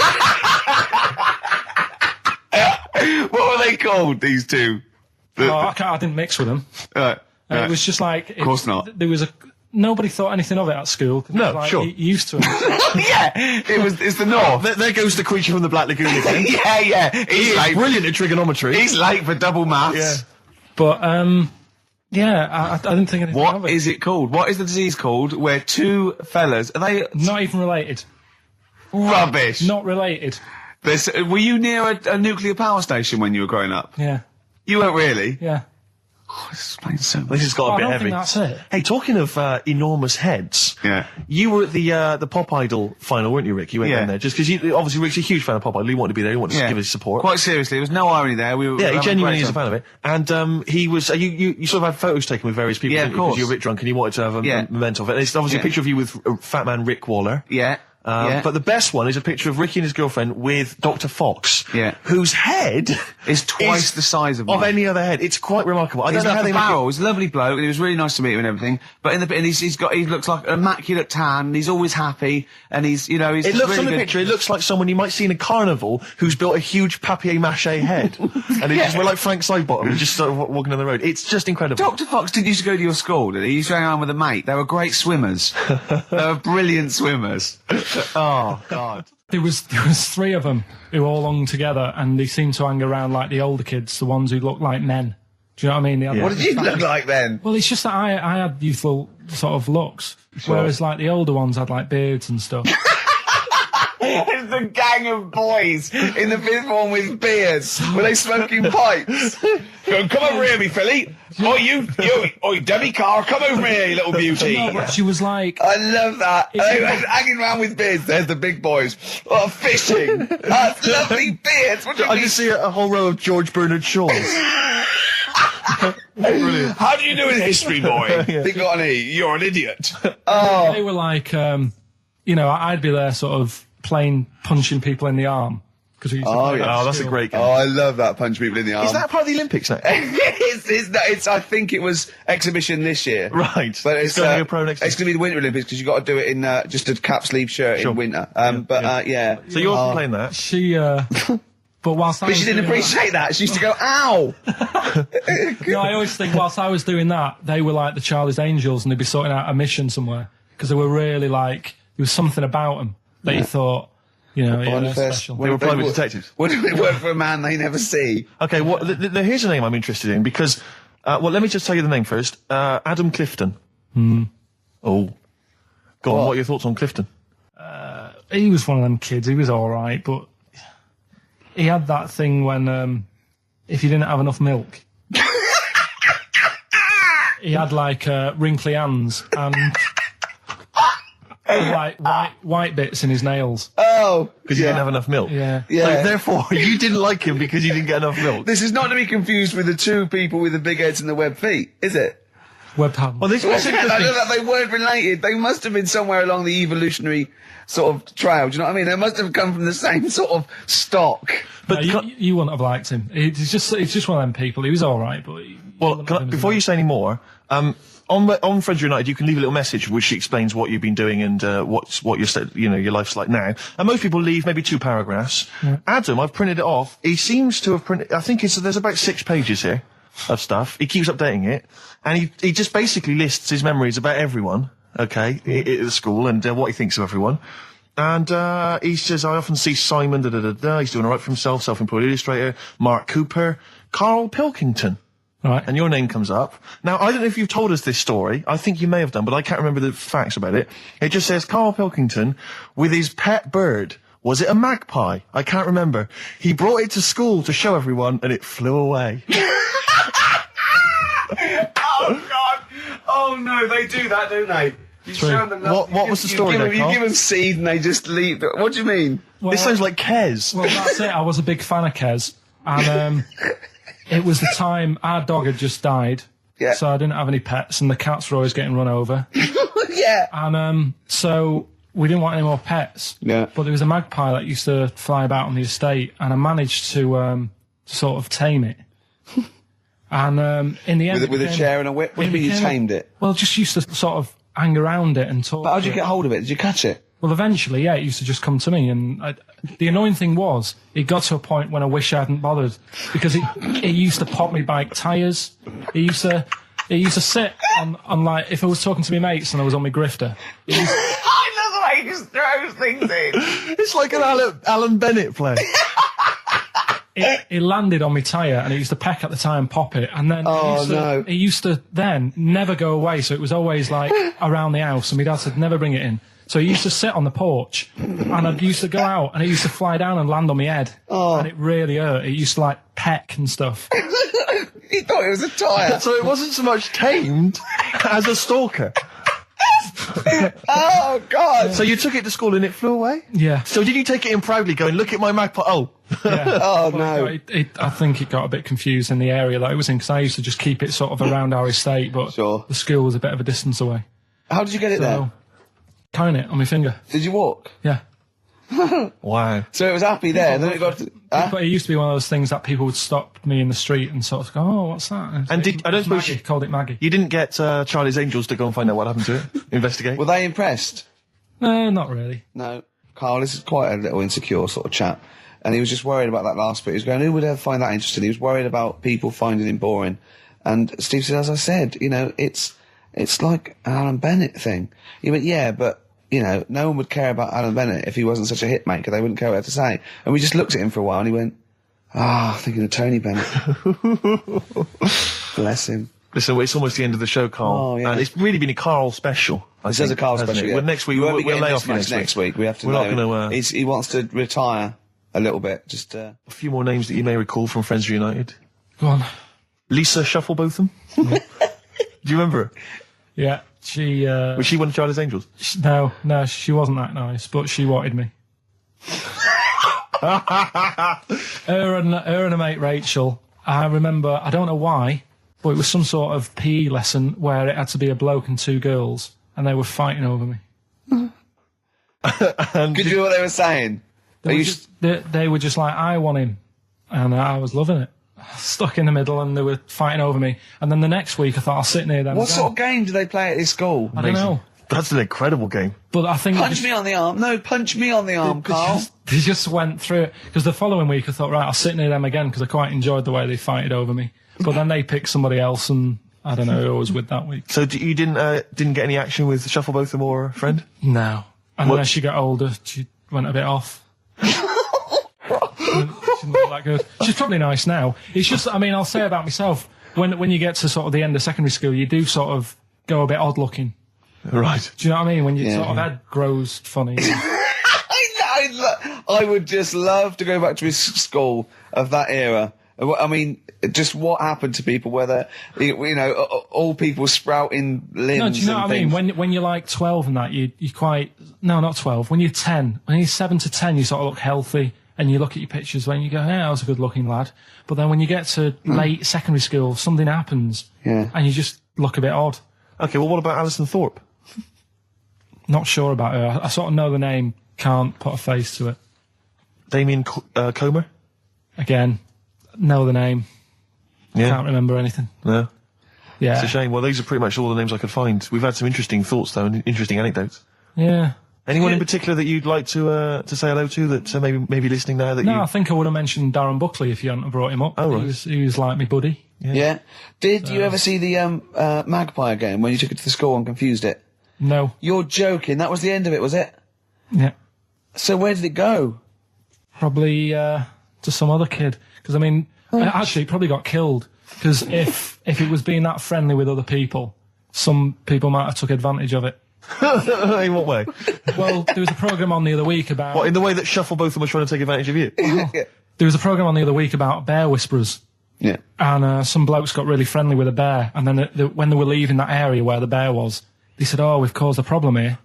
What were they called, these two? I didn't mix with them. It was just like... Of course not. There was a... Nobody thought anything of it at school. No, like, sure. Used to it. Yeah, it's the North. There goes the creature from the Black Lagoon again. yeah. He's late. Brilliant at trigonometry. He's late for double maths. Yeah. But, I didn't think anything of it. What is it called? What is the disease called where two fellas... Are they... Not even related. Rubbish. Not related. Were you near a nuclear power station when you were growing up? Yeah. You weren't really? Yeah. Oh, this explains so much. This has got a bit I don't heavy. think that's it. Hey, talking of enormous heads, you were at the Pop Idol final, weren't you, Rick? You went down there just because obviously Rick's a huge fan of Pop Idol. He wanted to be there. He wanted to give his support. Quite seriously, there was no irony there. We were he genuinely is a fan of it. And he was. You sort of had photos taken with various people. Yeah, of course. Because you were a bit drunk and you wanted to have a memento of it. And it's obviously a picture of you with Fat Man Rick Waller. Yeah. But the best one is a picture of Ricky and his girlfriend with Dr. Fox, whose head is twice the size of any other head. It's quite remarkable. I don't know how they Barrel. He's a lovely bloke, and he was really nice to meet him and everything. But he looks like an immaculate tan. And he's always happy, and he's It looks really on the good. picture. It looks like someone you might see in a carnival who's built a huge papier-mâché head, and we're like Frank Sidebottom. He's just sort of walking down the road. It's just incredible. Dr. Fox didn't used to go to your school, did he? He used to hang around with a mate. They were great swimmers. They were brilliant swimmers. Oh, God. There was 3 of them who all hung together, and they seemed to hang around like the older kids, the ones who looked like men. Do you know what I mean? What did you look like then? Well, it's just that I had youthful sort of looks, whereas like the older ones had like beards and stuff. It's the gang of boys in the 5th form with beards. Were they smoking pipes? Come over here, me filly. Oh, Debbie Carr, come over here, you little beauty. No, but she was like... I love that. They were hanging around with beards. There's the big boys. Oh, fishing. That's lovely beards. What do you I mean? just see a whole row of George Bernard Shaws. Brilliant. How do you do in history, boy? Think on E. You're an idiot. Oh. They were like, I'd be there sort of punching people in the arm. That's a great game. Oh, I love that, punch people in the arm. Is that part of the Olympics now? it's I think it was exhibition this year. Right. But it's going to be a pro next year. It's going to be the Winter Olympics because you've got to do it in just a cap sleeve shirt in winter. So you're playing that? She, but whilst I But she didn't appreciate that. She used to go, ow! No, I always think whilst I was doing that, they were like the Charlie's Angels and they'd be sorting out a mission somewhere. Because they were really like, there was something about them that you thought, they're special. They were private detectives. What do we work for a man they never see? Okay, here's a name I'm interested in because, let me just tell you the name first. Adam Clifton. Oh. Go on, what are your thoughts on Clifton? He was one of them kids, he was alright, but he had that thing when, if you didn't have enough milk, he had like, wrinkly hands and... like white bits in his nails. Oh, because he didn't have enough milk. Yeah. So therefore, you didn't like him because you didn't get enough milk. This is not to be confused with the 2 people with the big heads and the webbed feet, is it? Webbed hands. Well, this was they weren't related. They must have been somewhere along the evolutionary sort of trail. Do you know what I mean? They must have come from the same sort of stock. But you wouldn't have liked him. It's just one of them people. He was all right, but before you say any more, on Friends United, you can leave a little message which explains what you've been doing and what your life's like now. And most people leave maybe 2 paragraphs. Yeah. Adam, I've printed it off. He seems to have printed. I think there's about 6 pages here of stuff. He keeps updating it, and he just basically lists his memories about everyone. Okay, at the school and what he thinks of everyone. And he says, I often see Simon. He's doing all right for himself. Self-employed illustrator. Mark Cooper. Karl Pilkington. Right. And your name comes up. Now, I don't know if you've told us this story. I think you may have done, but I can't remember the facts about it. It just says Karl Pilkington with his pet bird. Was it a magpie? I can't remember. He brought it to school to show everyone, and it flew away. Oh, God. Oh, no, they do that, don't they? You show them what was the story there, Carl? You give them seed and they just leave. What do you mean? Well, this sounds like Kez. Well, that's it. I was a big fan of Kez. And it was the time our dog had just died. Yeah. So I didn't have any pets and the cats were always getting run over. Yeah. And so we didn't want any more pets. Yeah. But there was a magpie that used to fly about on the estate and I managed to sort of tame it. And in the end... With a chair and a whip? What do you mean you tamed it? Well, just used to sort of hang around it and talk. But how did you get hold of it? Did you catch it? Well, eventually, yeah, it used to just come to me. And the annoying thing was, it got to a point when I wish I hadn't bothered. Because it used to pop me bike tyres. It used to sit on like, if I was talking to my mates and I was on my grifter. I love the way he just throws things in. It's like an Alan Bennett play. It landed on my tyre and it used to peck at the tyre and pop it. And then it used to then never go away. So it was always like around the house and my dad said, never bring it in. So he used to sit on the porch and I used to go out and it used to fly down and land on my head. Oh. And it really hurt. It used to like peck and stuff. He thought it was a tyre. So it wasn't so much tamed as a stalker. Oh, God. So you took it to school and it flew away? Yeah. So did you take it in proudly going, look at my magpie? Oh. Yeah. Oh, no. I think it got a bit confused in the area that it was in because I used to just keep it sort of around our estate, but the school was a bit of a distance away. How did you get it there? carrying it on my finger. Did you walk? Yeah. Wow. So it was happy there, then it got... But it used to be one of those things that people would stop me in the street and sort of go, oh, what's that? And I don't suppose Maggie, called it Maggie. You didn't get Charlie's Angels to go and find out what happened to it? Investigate? Were they impressed? No, not really. No. Carl, this is quite a little insecure sort of chap. And he was just worried about that last bit. He was going, who would ever find that interesting? He was worried about people finding him boring. And Steve said, as I said, you know, it's like an Alan Bennett thing. He went, yeah, but, you know, no one would care about Alan Bennett if he wasn't such a hit maker. They wouldn't care what he had to say. And we just looked at him for a while and he went, thinking of Tony Bennett. Bless him. Listen, it's almost the end of the show, Carl. Oh, yeah. And it's really been a Carl special. This is a Carl special, yeah. Well, next week, we'll lay off next week. We have to. We're not going to... He wants to retire a little bit. Just a few more names that you may recall from Friends Reunited. Go on. Lisa Shufflebotham. Do you remember her? Yeah, she... Was she one of Charlie's Angels? No, she wasn't that nice, but she wanted me. her and her mate Rachel, I remember, I don't know why, but it was some sort of PE lesson where it had to be a bloke and two girls, and they were fighting over me. Could you hear what they were saying? They were just like, I want him, and I was loving it. Stuck in the middle, and they were fighting over me. And then the next week, I thought I'll sit near them. What sort of game do they play at this school? I don't know. That's an incredible game. But I think punch me on the arm. No, punch me on the arm, Carl. They just went through it. Because the following week, I thought, right, I'll sit near them again because I quite enjoyed the way they fighted over me. But then they picked somebody else, and I don't know who I was with that week. So you didn't get any action with Shufflebotham or a friend? No. And when she got older, she went a bit off. She's not that good. She's probably nice now. It's just, I mean, I'll say about myself, when you get to sort of the end of secondary school, you do sort of go a bit odd looking. Right. Do you know what I mean? When your sort of head grows funny. I would just love to go back to his school of that era. I mean, just what happened to people, whether, you know, all people sprouting limbs. No, do you know what I mean? When you're like 12 and that, you quite, no, not 12, when you're 10, when you're 7 to 10, you sort of look healthy. And you look at your pictures when you go, yeah, I was a good-looking lad. But then when you get to late secondary school, something happens. Yeah. And you just look a bit odd. Okay, well, what about Alison Thorpe? Not sure about her. I sort of know the name, can't put a face to it. Damien Comer? Again, know the name. Yeah. Can't remember anything. No. Yeah. It's a shame. Well, these are pretty much all the names I could find. We've had some interesting thoughts, though, and interesting anecdotes. Yeah. Anyone in particular that you'd like to say hello to that maybe listening now? I think I would have mentioned Darren Buckley if you hadn't brought him up. Oh, right. He was like my buddy. Yeah. Did you ever see the Magpie game when you took it to the school and confused it? No. You're joking. That was the end of it, was it? Yeah. So where did it go? Probably to some other kid. Because, I mean, actually, it probably got killed. Because if it was being that friendly with other people, some people might have took advantage of it. In what way? Well, there was a programme on the other week about... What, in the way that Shufflebotham was trying to take advantage of you? There was a programme on the other week about bear whisperers. Yeah. And some blokes got really friendly with a bear. And then when they were leaving that area where the bear was, they said, oh, we've caused a problem here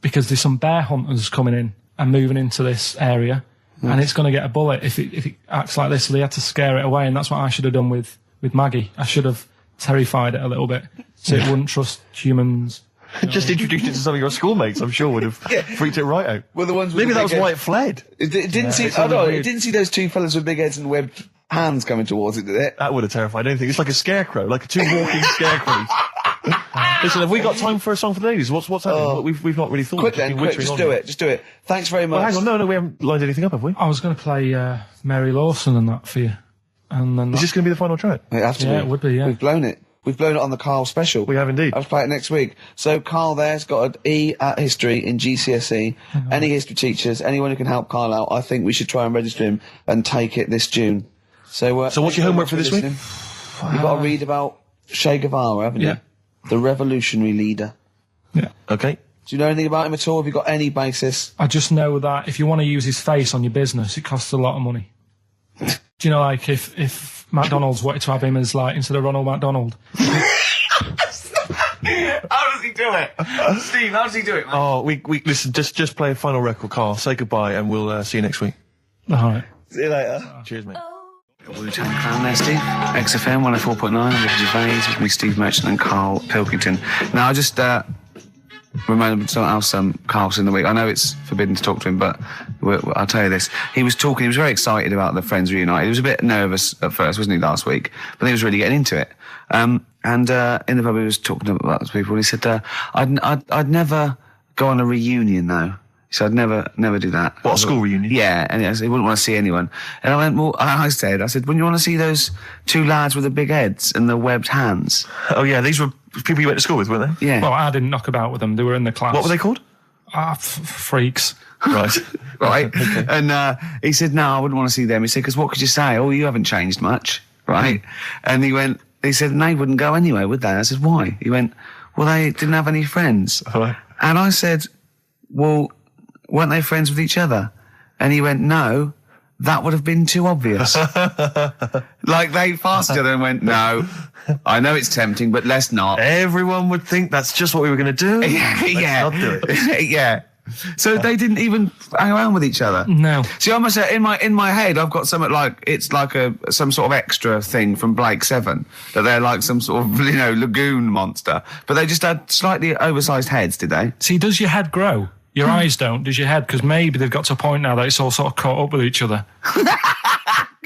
because there's some bear hunters coming in and moving into this area. And it's going to get a bullet if it acts like this. So they had to scare it away. And that's what I should have done with Maggie. I should have terrified it a little bit so it wouldn't trust humans. Just introduced it to some of your schoolmates, I'm sure, would have freaked it right out. Well, the ones with maybe that was heads. why it fled. It didn't see those two fellas with big heads and webbed hands coming towards it, did it? That would have terrified anything. It's like a scarecrow, like two walking scarecrows. Listen, have we got time for a song for the ladies? What's happening? We've not really thought. Quick, just do it. Thanks very much. Well, hang on, no, we haven't lined anything up, have we? I was going to play Mary Lawson and that for you. And then is this going to be the final track? It has to be. Yeah, it would be, yeah. We've blown it. We've blown it on the Carl special. We have indeed. I'll play it next week. So Carl there's got an E at history in GCSE. Any history teachers, anyone who can help Carl out, I think we should try and register him and take it this June. So what's your homework for this week? You've got to read about Che Guevara, haven't you? The revolutionary leader. Yeah. Okay. Do you know anything about him at all? Have you got any basis? I just know that if you want to use his face on your business, it costs a lot of money. Do you know, like, if McDonald's wanted to have him as, like, instead of Ronald McDonald. How does he do it? Steve, how does he do it, man? Oh, we listen, just play a final record, Carl. Say goodbye, and we'll see you next week. All right. See you later. Cheers, mate. Wu-Tang Clan there, Steve. XFM 104.9, Ricky Gervais, with me, Steve Merchant and Karl Pilkington. Now, I just remembered something else, Carl's in the week. I know it's forbidden to talk to him, but I'll tell you this. He was very excited about the Friends reunited. He was a bit nervous at first, wasn't he, last week? But then he was really getting into it. And in the pub he was talking about those people, and he said, I'd never go on a reunion though. He said, I'd never do that. What, a school reunion? Yeah, and he wouldn't want to see anyone. And I went, well, I said, wouldn't you want to see those two lads with the big heads and the webbed hands? Oh yeah, these were people you went to school with, weren't they? Yeah. Well, I didn't knock about with them. They were in the class. What were they called? Freaks. Right. Right. Okay. And he said, no, I wouldn't want to see them. He said, because what could you say? Oh, you haven't changed much. Right. And he said, and they wouldn't go anyway, would they? I said, why? He went, well, they didn't have any friends. Right. And I said, well, weren't they friends with each other? And he went, no, that would have been too obvious. Like they passed each other and went, no, I know it's tempting, but let's not. Everyone would think that's just what we were going to do. Yeah. Let's not do it. Yeah. So they didn't even hang around with each other. No. See, I must say, in my head, I've got something like it's like some sort of extra thing from Blake 7 that they're like some sort of lagoon monster, but they just had slightly oversized heads, did they? See, does your head grow? Your eyes don't. Does your head? Because maybe they've got to a point now that it's all sort of caught up with each other.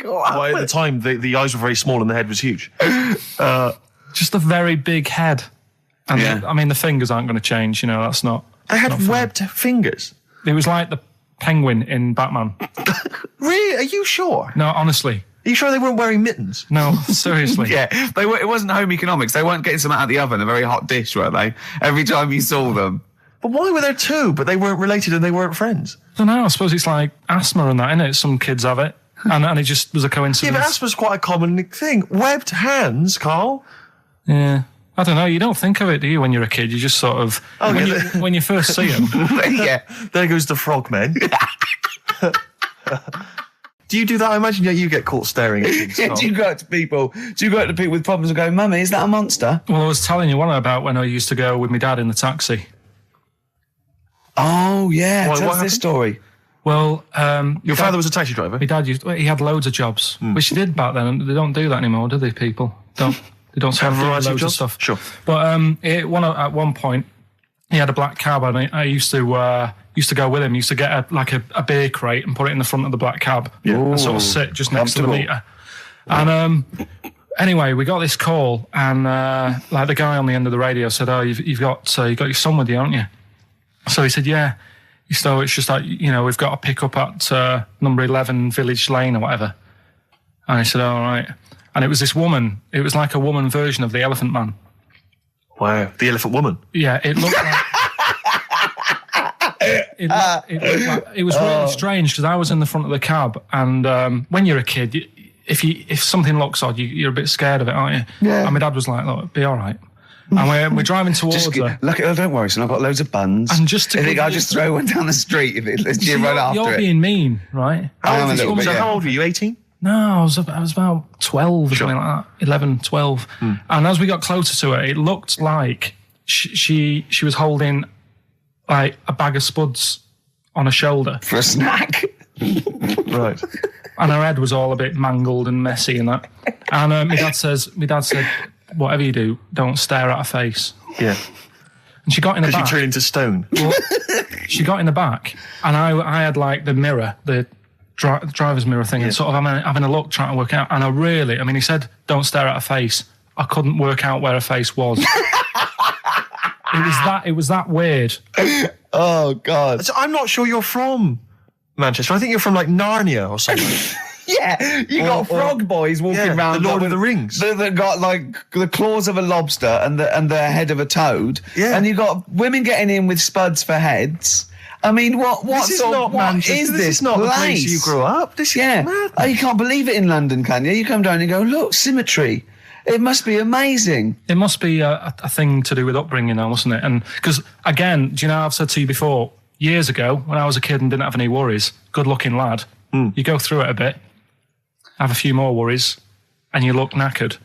Well, at the time, the eyes were very small and the head was huge. Just a very big head. And the fingers aren't going to change. That's not. They had webbed fingers. It was like the penguin in Batman. Really? Are you sure? No, honestly. Are you sure they weren't wearing mittens? No, seriously. Yeah, they were. It wasn't home economics. They weren't getting some out of the oven, a very hot dish, were they? Every time you saw them. But why were there two, but they weren't related and they weren't friends? I don't know. I suppose it's like asthma and that, innit? Some kids have it. And it just was a coincidence. Yeah, but asthma's quite a common thing. Webbed hands, Carl. Yeah. I don't know. You don't think of it, do you, when you're a kid? You just sort of... when you first see them. Yeah. There goes the frogmen. Do you do that? I imagine you get caught staring at things. Do you go up to people with problems and go, Mummy, is that a monster? Well, I was telling you one about when I used to go with my dad in the taxi. Oh, yeah. Tell us this story. Well, your father was a taxi driver? My dad he had loads of jobs, which he did back then, and they don't do that anymore, do they, people? They don't have loads of stuff. Sure. But at one point, he had a black cab, and I used to go with him. He used to get a beer crate and put it in the front of the black cab and sort of sit just next to the meter. And anyway, we got this call, and the guy on the end of the radio said, "Oh, you've got your son with you, haven't you?" So he said, "Yeah." So it's just like, we've got to pick up at number 11 Village Lane or whatever. And I said, all right. And it was this woman. It was like a woman version of the Elephant Man. Wow, the Elephant Woman. Yeah, it looked like... it was really strange, because I was in the front of the cab, and when you're a kid, if something looks odd, you're a bit scared of it, aren't you? Yeah. And my dad was like, look, it'll be all right. And we're driving towards her. Look, don't worry, son, I've got loads of buns. And just I think I'll just throw one down the street if you run after it. You're being mean, right? I am a little bit, yeah. How old were you, 18? No, I was about 12 or something like that. 11, 12. And as we got closer to her, it looked like she was holding like a bag of spuds on her shoulder. For a snack. Right. And her head was all a bit mangled and messy and that. And my dad said, whatever you do, don't stare at her face. Yeah. And she got in the back. Because you turned into stone. Well, she got in the back, and I had like the mirror, the driver's mirror thing, and sort of having a look, trying to work out. And he said, don't stare at her face. I couldn't work out where her face was. It was that weird. Oh, God. So I'm not sure you're from Manchester. I think you're from like Narnia or something. Yeah, you got frog boys walking around. The Lord of the Rings. They've got like the claws of a lobster and the head of a toad. Yeah. And you got women getting in with spuds for heads. I mean, what is this? This is not the place you grew up. This is madness. Oh, you can't believe it in London, can you? You come down and go, look, symmetry. It must be amazing. It must be a thing to do with upbringing now, mustn't it? And because, again, do you know, I've said to you before, years ago, when I was a kid and didn't have any worries, good-looking lad, you go through it a bit, have a few more worries, and you look knackered.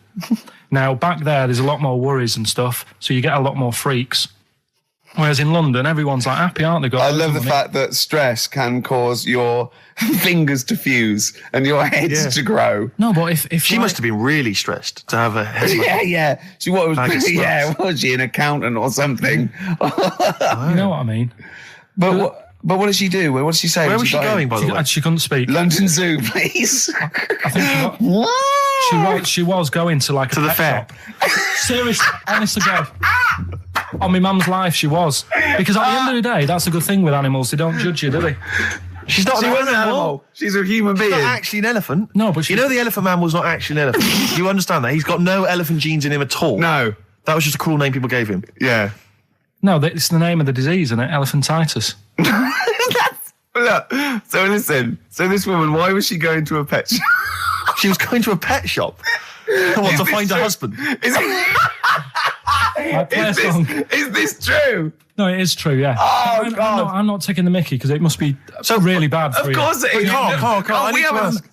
Now, back there's a lot more worries and stuff, so you get a lot more freaks. Whereas in London, everyone's like happy, aren't they? I love the fact that stress can cause your fingers to fuse and your heads to grow. No, but if she must have been really stressed to have a head. Yeah. She was she an accountant or something? You know what I mean? But what did she do? What did she say? Where was she going, by the way? She couldn't speak. London Zoo, please. I think she was going to like to the fair. Seriously, honest to God. On my mum's life, she was. Because at the end of the day, that's a good thing with animals. They don't judge you, do they? She's not an animal. She's a human being. She's not actually an elephant. No, but you know the elephant man was not actually an elephant. You understand that? He's got no elephant genes in him at all. No. That was just a cruel name people gave him. Yeah. No, it's the name of the disease, isn't it? Elephantitis. Look, so listen. So this woman, why was she going to a pet shop? She was going to a pet shop. To find a husband. Is this true? No, it is true, yeah. Oh, God. I'm not taking the mickey because it must be so really bad for you. Of course it is. Carl,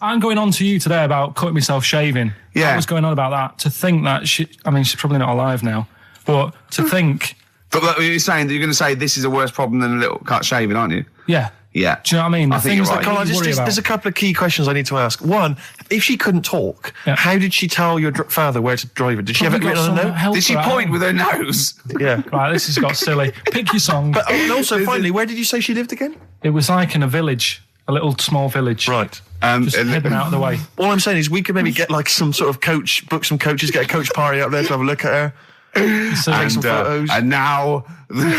I'm going on to you today about cutting myself shaving. Yeah. I was going on about that. To think that she's probably not alive now, but to think... But you're saying that you're going to say this is a worse problem than a little cut shaving, aren't you? Yeah. Yeah. Do you know what I mean? I think you're right. Carl, there's a couple of key questions I need to ask. One, if she couldn't talk, how did she tell your father where to drive it? Did she have it written on a note? Did she point with her nose? Yeah. Right, this has got silly. Pick your song. But also, finally, where did you say she lived again? It was like in a village, a little small village. Right. Just hidden out of the way. All I'm saying is we could maybe get like some sort of coach, book some coaches, get a coach party up there to have a look at her. Take some photos. And now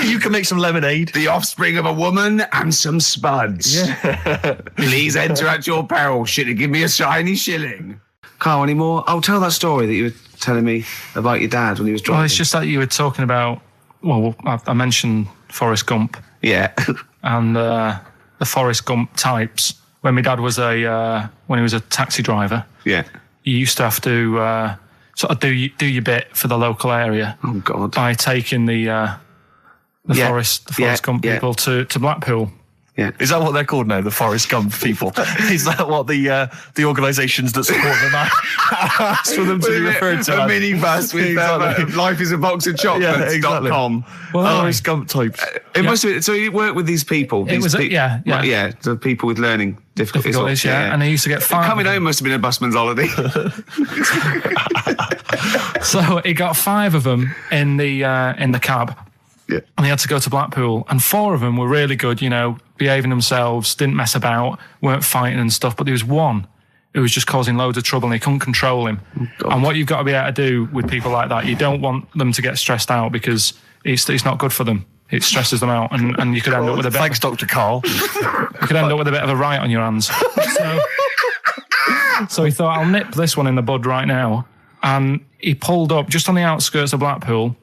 you can make some lemonade. The offspring of a woman and some spuds. Yeah. Please enter at your peril. Give me a shiny shilling. Carl, any more? I'll tell that story that you were telling me about your dad when he was driving. Well, it's just that you were talking about. Well, I mentioned Forrest Gump. Yeah. And the Forrest Gump types. When my dad was when he was a taxi driver. Yeah. You used to have to. Sort of do your bit for the local area. Oh God! By taking the Forrest Gump people to Blackpool. Yeah, is that what they're called now? The Forrest Gump people? Is that what the organisations that support them asked for them to be referred to? A minibus with life is a box of chocolates.com. Well, Forrest Gump types. It must have been. So you work with these people. The people with learning difficulties. And they used to get 5. Coming home must have been a busman's holiday. So he got 5 of them in the cab. Yeah. And they had to go to Blackpool, and 4 of them were really good, behaving themselves, didn't mess about, weren't fighting and stuff, but there was one who was just causing loads of trouble and they couldn't control him. Oh, and what you've got to be able to do with people like that, you don't want them to get stressed out because it's not good for them. It stresses them out, and you could end up with a bit... Thanks, Dr. Carl. You could end up with a bit of a riot on your hands. So he thought, I'll nip this one in the bud right now. And he pulled up just on the outskirts of Blackpool,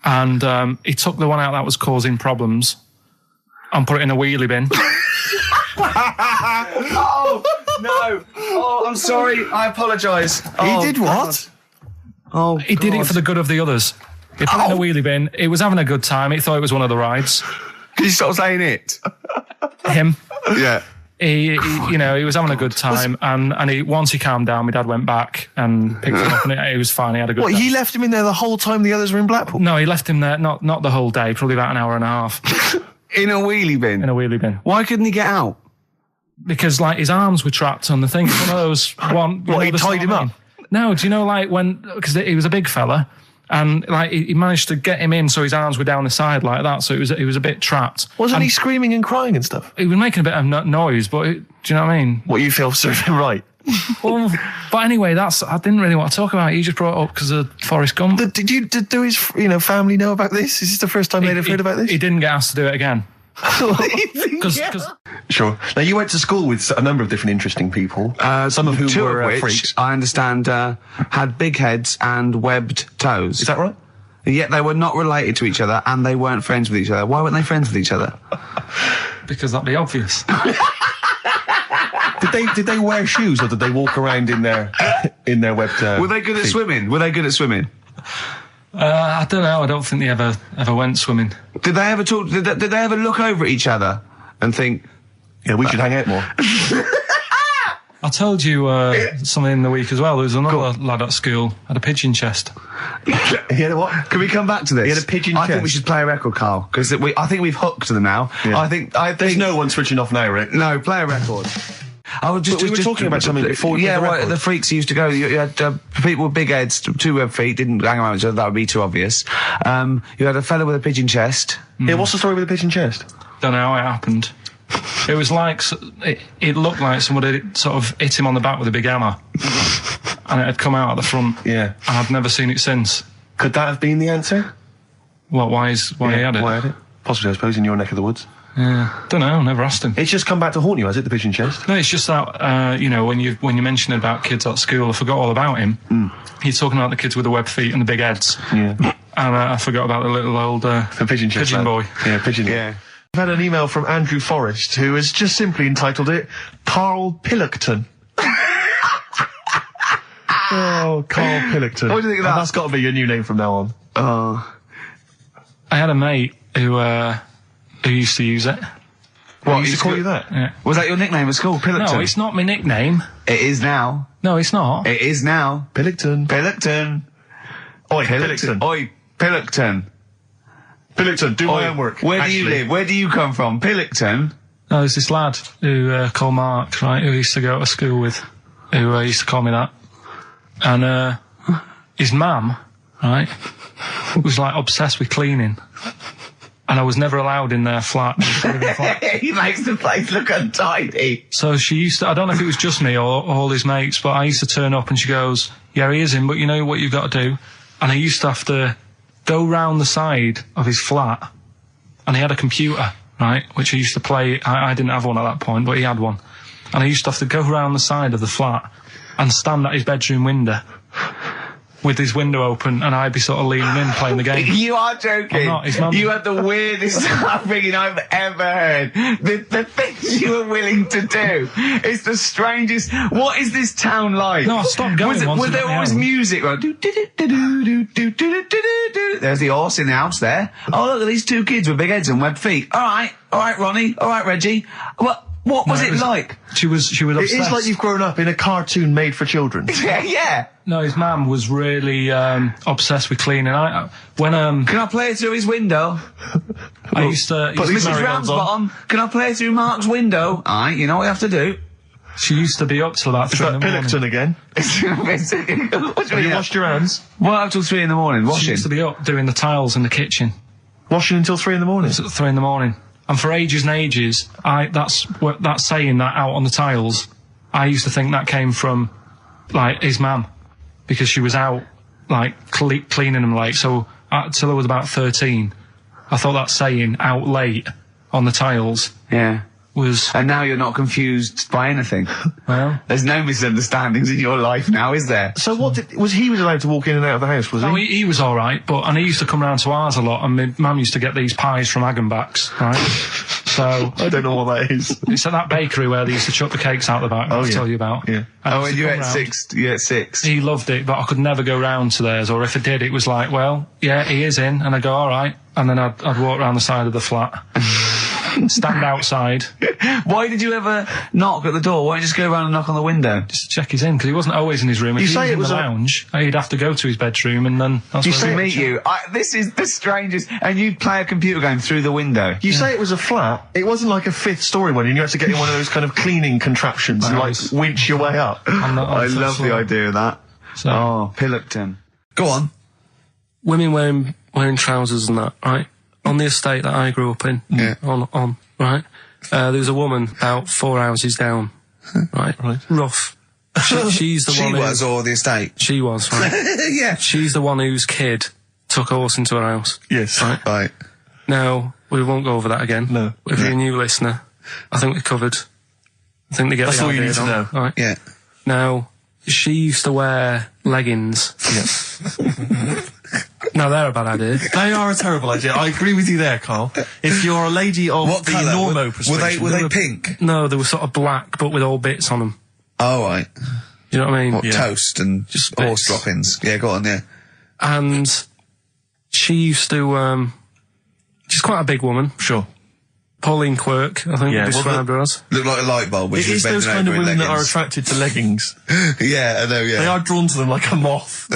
and he took the one out that was causing problems and put it in a wheelie bin. Oh, no. Oh, I'm sorry. I apologise. He did what? Oh, he did it for the good of the others. He put it in a wheelie bin. He was having a good time. He thought it was one of the rides. Can you stop saying it? Him. Yeah. He was having a good time, and once he calmed down, my dad went back and picked him up, and he was fine. He had a good time. He left him in there the whole time the others were in Blackpool? No, he left him there, not the whole day, probably about an hour and a half. In a wheelie bin? In a wheelie bin. Why couldn't he get out? Because, his arms were trapped on the thing. One of those... he tied him up? No, do you know, because he was a big fella, and he managed to get him in so his arms were down the side like that, so he was a bit trapped. Wasn't he screaming and crying and stuff? He was making a bit of noise, but do you know what I mean? What you feel served him right? Well, but anyway, I didn't really want to talk about it. You just bbrought it up because of Forrest Gump. Did his family know about this? Is this the first time they'd have heard about this? He didn't get asked to do it again. Sure. Now, you went to school with a number of different interesting people, some of whom were which, freaks. I understand, had big heads and webbed toes. Is that right? Yet they were not related to each other, and they weren't friends with each other. Why weren't they friends with each other? Because that'd be obvious. Did they wear shoes, or did they walk around in their webbed? Were they good at swimming? I don't know. I don't think they ever went swimming. Did they ever talk? Did they ever look over at each other and think, "Yeah, we should hang out more"? I told you something in the week as well. There was another lad at school had a pigeon chest. He had a what? Can we come back to this? He had a pigeon chest. I think we should play a record, Carl, because I think we've hooked them now. Yeah. I think there's no one switching off now, Rick. No, play a record. We were talking about something before. Yeah, well, the freaks used to go. You had people with big heads, 2 web feet, didn't hang around each other. That would be too obvious. You had a fella with a pigeon chest. Yeah, what's the story with the pigeon chest? Don't know how it happened. It was like it looked like somebody sort of hit him on the back with a big hammer, and it had come out at the front. Yeah, and I've never seen it since. Could that have been the answer? Well, why he had it? Why had it? Possibly, I suppose, in your neck of the woods. Yeah, don't know. Never asked him. It's just come back to haunt you, has it? The pigeon chest? No, it's just that when you mentioned about kids at school, I forgot all about him. He's talking about the kids with the web feet and the big heads. Yeah, and I forgot about the little old the pigeon boy. Yeah, pigeon. Yeah. I've had an email from Andrew Forrest, who has just simply entitled it Karl Pilkington. Oh, Karl Pilkington. What do you think of that? That's got to be your new name from now on. Oh. I had a mate who used to use it. What, he used to call you that? Yeah. Was that your nickname at school, Pilkington? No, it's not my nickname. It is now. No, it's not. It is now. Pilkington. Pilkington. Oi, Pilkington. Oi, Pilkington. Pilkington, do my homework. Where do you live? Where do you come from? Pilkington? No, there's this lad who called Mark, right, who used to go to school with, who used to call me that. And his mum, right, was like obsessed with cleaning. And I was never allowed in their flat. He makes the place look untidy. So she used to, I don't know if it was just me or all his mates, but I used to turn up and she goes, yeah, he is in, but you know what you've got to do? And I used to have to go round the side of his flat, and he had a computer, right, which he used to play. I didn't have one at that point, but he had one. And I used to have to go round the side of the flat and stand at his bedroom window with his window open, and I'd be sort of leaning in playing the game. You are joking. I'm not. His mum. You had the weirdest upbringing I've ever heard. The things you were willing to do. It's the strangest. What is this town like? No, I stopped going. Was there always music? Right? There's the horse in the house there. Oh, look at these 2 kids with big heads and web feet. All right, Ronnie. All right, Reggie. What was it like? She was obsessed. It is like you've grown up in a cartoon made for children. Yeah. No, his mum was really obsessed with cleaning. Can I play it through his window? I used to. Put Mrs. Ramsbottom. Can I play it through Mark's window? Alright, you know what you have to do. She used to be up till about 3 in the morning. Pilkington again? Have you washed your hands? Well, up till 3 in the morning, washing. She used to be up doing the tiles in the kitchen. Washing until 3 in the morning? It was at 3 in the morning. And for ages and ages, that saying that out on the tiles, I used to think that came from, like, his mum. Because she was out, like, cleaning them late. So, till I was about 13, I thought that saying, out late, on the tiles. Yeah. Was... And now you're not confused by anything. Well... There's no misunderstandings in your life now, is there? So he was allowed to walk in and out of the house, was he? Oh, he was alright, and he used to come round to ours a lot, and my mum used to get these pies from Hagenbach's, right? So... I don't know what that is. It's at that bakery where they used to chuck the cakes out the back, I'll tell you about. Yeah. And you ate 6? He loved it, but I could never go round to theirs, or if I did, it was like, well, yeah, he is in, and I'd go, alright, and then I'd walk round the side of the flat. Stand outside. Why did you ever knock at the door? Why don't you just go around and knock on the window? Just to check he's in, because he wasn't always in his room. If he was in the lounge, he'd have to go to his bedroom, and then that's where meet you. This is the strangest. And you'd play a computer game through the window. You say it was a flat. It wasn't like a 5th story one, and you had to get in one of those kind of cleaning contraptions and, like, winch your way up. I love the idea of that. So. Oh, Pilkington. Go on. Women wearing trousers and that, right? On the estate that I grew up in, right? There was a woman about 4 houses down, right? Rough. She's the one. She was, or the estate? She was, right? Yeah. She's the one whose kid took a horse into her house. Yes. Right. Now, we won't go over that again. No. If you're a new listener, I think we're covered. I think they get That's the all idea you need to know. Right? Yeah. Now, she used to wear leggings. Yeah. No, they're a bad idea. They are a terrible idea. I agree with you there, Carl. If you're a lady of what the colour? normo persuasion... Were they pink? No, they were sort of black, but with all bits on them. Oh, right. You know what I mean? What, toast and just horse droppings? Yeah, go on, yeah. And she used to, she's quite a big woman. Sure. Pauline Quirk, I think Yeah, we described her as. Look like a light bulb. Which It is those kind of women that are attracted to leggings. Yeah, I know, yeah. They are drawn to them like a moth.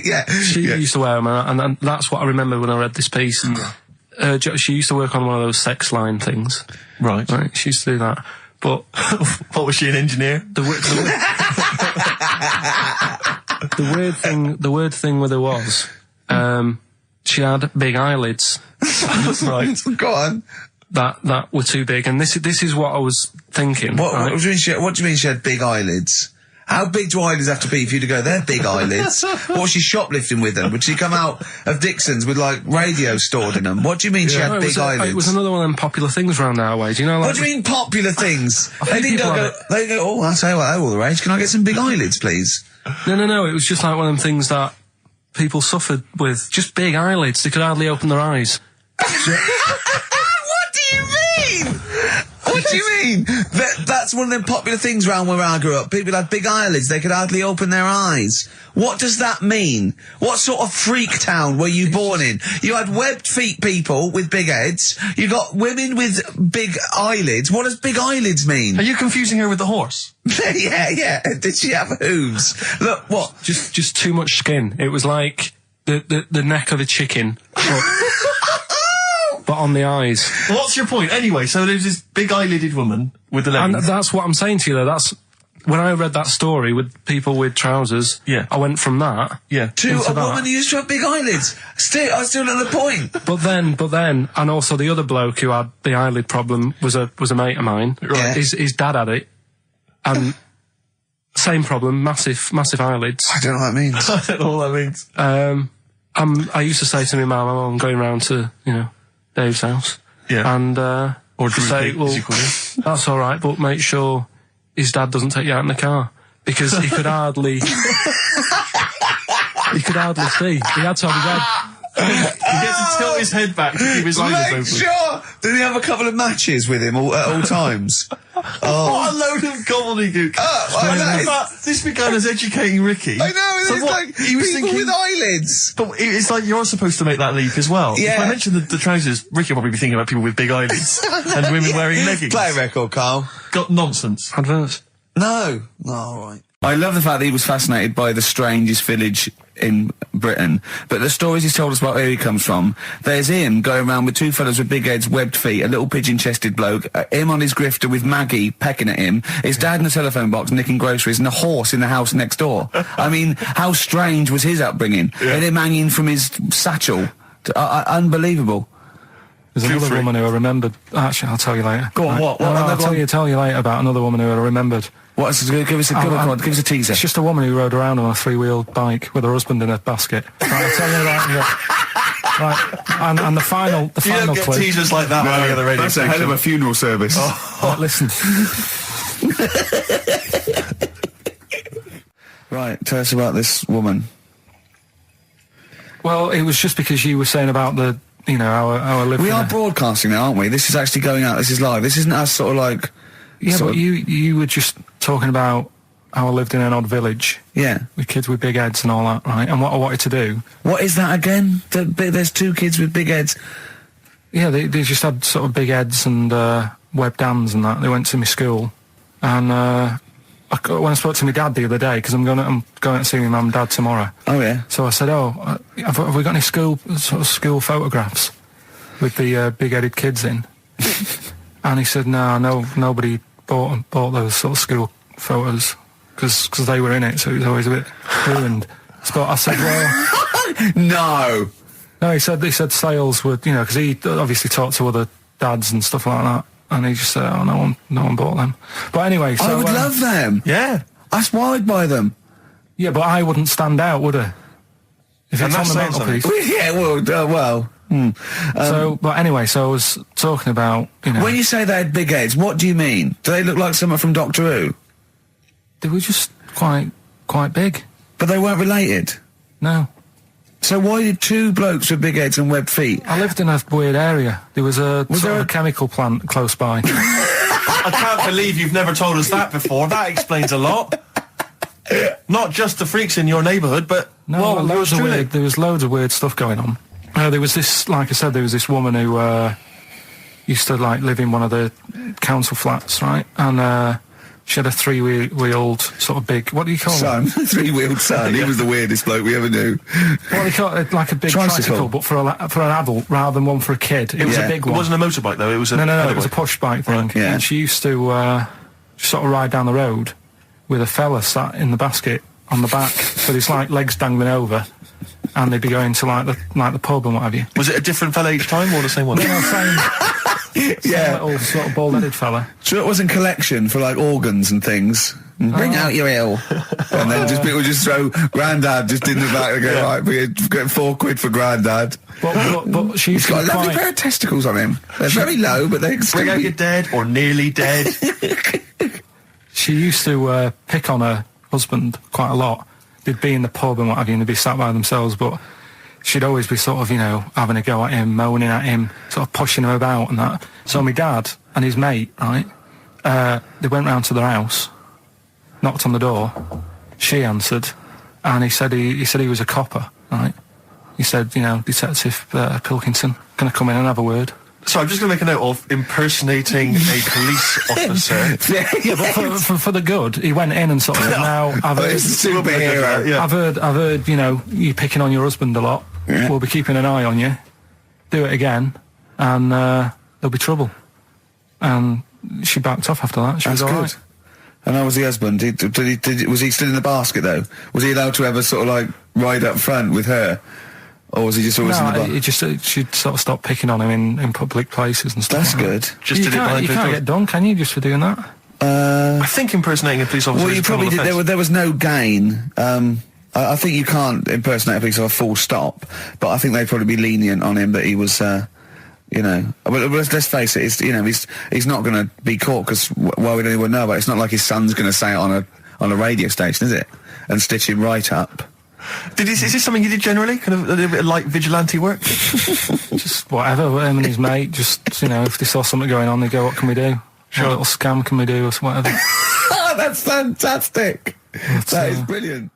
Yeah. She used to wear them, and that's what I remember when I read this piece. She used to work on one of those sex line things. Right. She used to do that. But what was she, an engineer? The weird thing with her was, she had big eyelids. Right. Go on. That were too big, and this is what I was thinking. What right? do you mean she had big eyelids? How big do eyelids have to be for you to go, they're big eyelids? What was she shoplifting with them? Would she come out of Dixon's with, like, radio stored in them? What do you mean she had big eyelids? It was another one of them popular things around our way. Do you know, like... What do you mean popular things? They go, oh, I'll tell you what, they're all the rage. Can I get some big eyelids, please? No. It was just like one of them things that people suffered with. Just big eyelids. They could hardly open their eyes. What do you mean? What do you mean? That's one of them popular things around where I grew up. People had big eyelids. They could hardly open their eyes. What does that mean? What sort of freak town were you born in? You had webbed feet people with big heads. You got women with big eyelids. What does big eyelids mean? Are you confusing her with the horse? Yeah. Did she have hooves? Look, what? Just too much skin. It was like the neck of a chicken. But on the eyes. What's your point? Anyway, so there's this big eyelided woman with the leggings. And that's what I'm saying to you, though. That's... When I read that story with people with trousers, I went from that to a woman who used to have big eyelids. I still don't know the point. But then, and also the other bloke who had the eyelid problem was a mate of mine. Right. His dad had it, and same problem, massive eyelids. I don't know what that means. I don't know what that means. I used to say to my mum, I'm going round to Dave's house, and or say, well, that's all right, but make sure his dad doesn't take you out in the car, because he could hardly see. He had to have his head. He gets to tilt his head back to keep his eyes open. Sure. Did he have a couple of matches with him at all times? What a load of gobbledygook. This began as educating Ricky. I know, so it's like he was people thinking, with eyelids. But it's like you're supposed to make that leap as well. Yeah. If I mentioned the trousers, Ricky will probably be thinking about people with big eyelids and women wearing leggings. Play a record, Carl. Got nonsense. Adverse. No. All right. I love the fact that he was fascinated by the strangest village in Britain, but the stories he's told us about where he comes from, there's him going around with two fellas with big heads, webbed feet, a little pigeon-chested bloke, him on his grifter with Maggie pecking at him, his dad in the telephone box nicking groceries, and a horse in the house next door. I mean, how strange was his upbringing? And him hanging from his satchel. Unbelievable. There's another woman who I remembered. Actually, I'll tell you later. Go on, what? I'll tell you later about another woman who I remembered. Give us a teaser. It's just a woman who rode around on a three-wheeled bike with her husband in a basket. Right, I'll tell you that. Right, and the final you don't get clue. teasers like that on any other radio That's station. a hell of a funeral service. Right, listen. Right, tell us about this woman. Well, it was just because you were saying about the, our living. We are broadcasting now, aren't we? This is actually going out. This is live. This isn't us sort of like... Yeah, but you were just talking about how I lived in an odd village. Yeah. With kids with big heads and all that, right? And what I wanted to do... What is that again? There's two kids with big heads. Yeah, they just had sort of big heads and webbed hands and that. They went to my school. And when I spoke to my dad the other day, because I'm going to see my mum and dad tomorrow. Oh, yeah. So I said, have we got any school photographs with the big-headed kids in? And he said, no, nobody bought those sort of school photos because they were in it, so it was always a bit ruined. So I said, well, no. He said sales would, because he obviously talked to other dads and stuff like that, and he just said, no one bought them. But anyway, so I would love them. Yeah, that's why I'd buy them. Yeah, but I wouldn't stand out, would I? If it's on the mantelpiece. Yeah, well. But anyway, so I was talking about, When you say they had big heads, what do you mean? Do they look like someone from Doctor Who? They were just quite big. But they weren't related? No. So why did two blokes with big heads and webbed feet? I lived in a weird area. There was a chemical plant close by. I can't believe you've never told us that before. That explains a lot. Not just the freaks in your neighbourhood, but... No, there was loads of weird stuff going on. There was this, like I said, there was this woman who used to like live in one of the council flats, right? And she had a three-wheeled sort of big, what do you call it? Son, three-wheeled son. He was the weirdest bloke we ever knew. What do you call it? Like a big tricycle, but for an adult rather than one for a kid. It was a big one. It wasn't a motorbike though. It was a no. It was a push bike thing. Yeah. And she used to sort of ride down the road with a fella sat in the basket on the back with his like legs dangling over, and they'd be going to like the pub and what have you. Was it a different fella each time or the same one? No, same. Yeah, little sort of bald-headed fella. So it was in collection for like organs and things. Bring out your ill, and then people just throw Grandad just in the back and go, right, we get £4 for Grandad. But she's got a lovely pair of testicles on him. They're very low, but they bring out your dead or nearly dead. She used to pick on her husband quite a lot. They'd be in the pub and what have you, and they'd be sat by themselves, but she'd always be sort of, having a go at him, moaning at him, sort of pushing him about and that. So my dad and his mate, right, they went round to their house, knocked on the door, she answered, and he said he was a copper, right? He said, Detective Pilkington, can I come in and have a word? So I'm just going to make a note of impersonating a police officer. Yeah, but for the good, he went in and sort of now I've heard superhero. Yeah. I've heard you picking on your husband a lot. Yeah. We'll be keeping an eye on you. Do it again, and there'll be trouble. And she backed off after that. She was all right. And how was the husband? Was he still in the basket though? Was he allowed to ever sort of like ride up front with her? Or was he just always in the bar? She'd sort of stopped picking on him in public places and stuff. That's good. Just you can't get done, can you, just for doing that? I think impersonating a police officer. Well, you probably did. There was no gain. I think you can't impersonate a police officer full stop, but I think they'd probably be lenient on him that he was, But let's face it. He's not going to be caught because why would anyone know about it? It's not like his son's going to say it on a radio station, is it? And stitch him right up. Is this something you did generally? Kind of a little bit of light vigilante work? Just whatever, him and his mate, just, if they saw something going on, they go, what can we do? Sure. What little scam can we do, or whatever. Oh, that's fantastic. That is brilliant.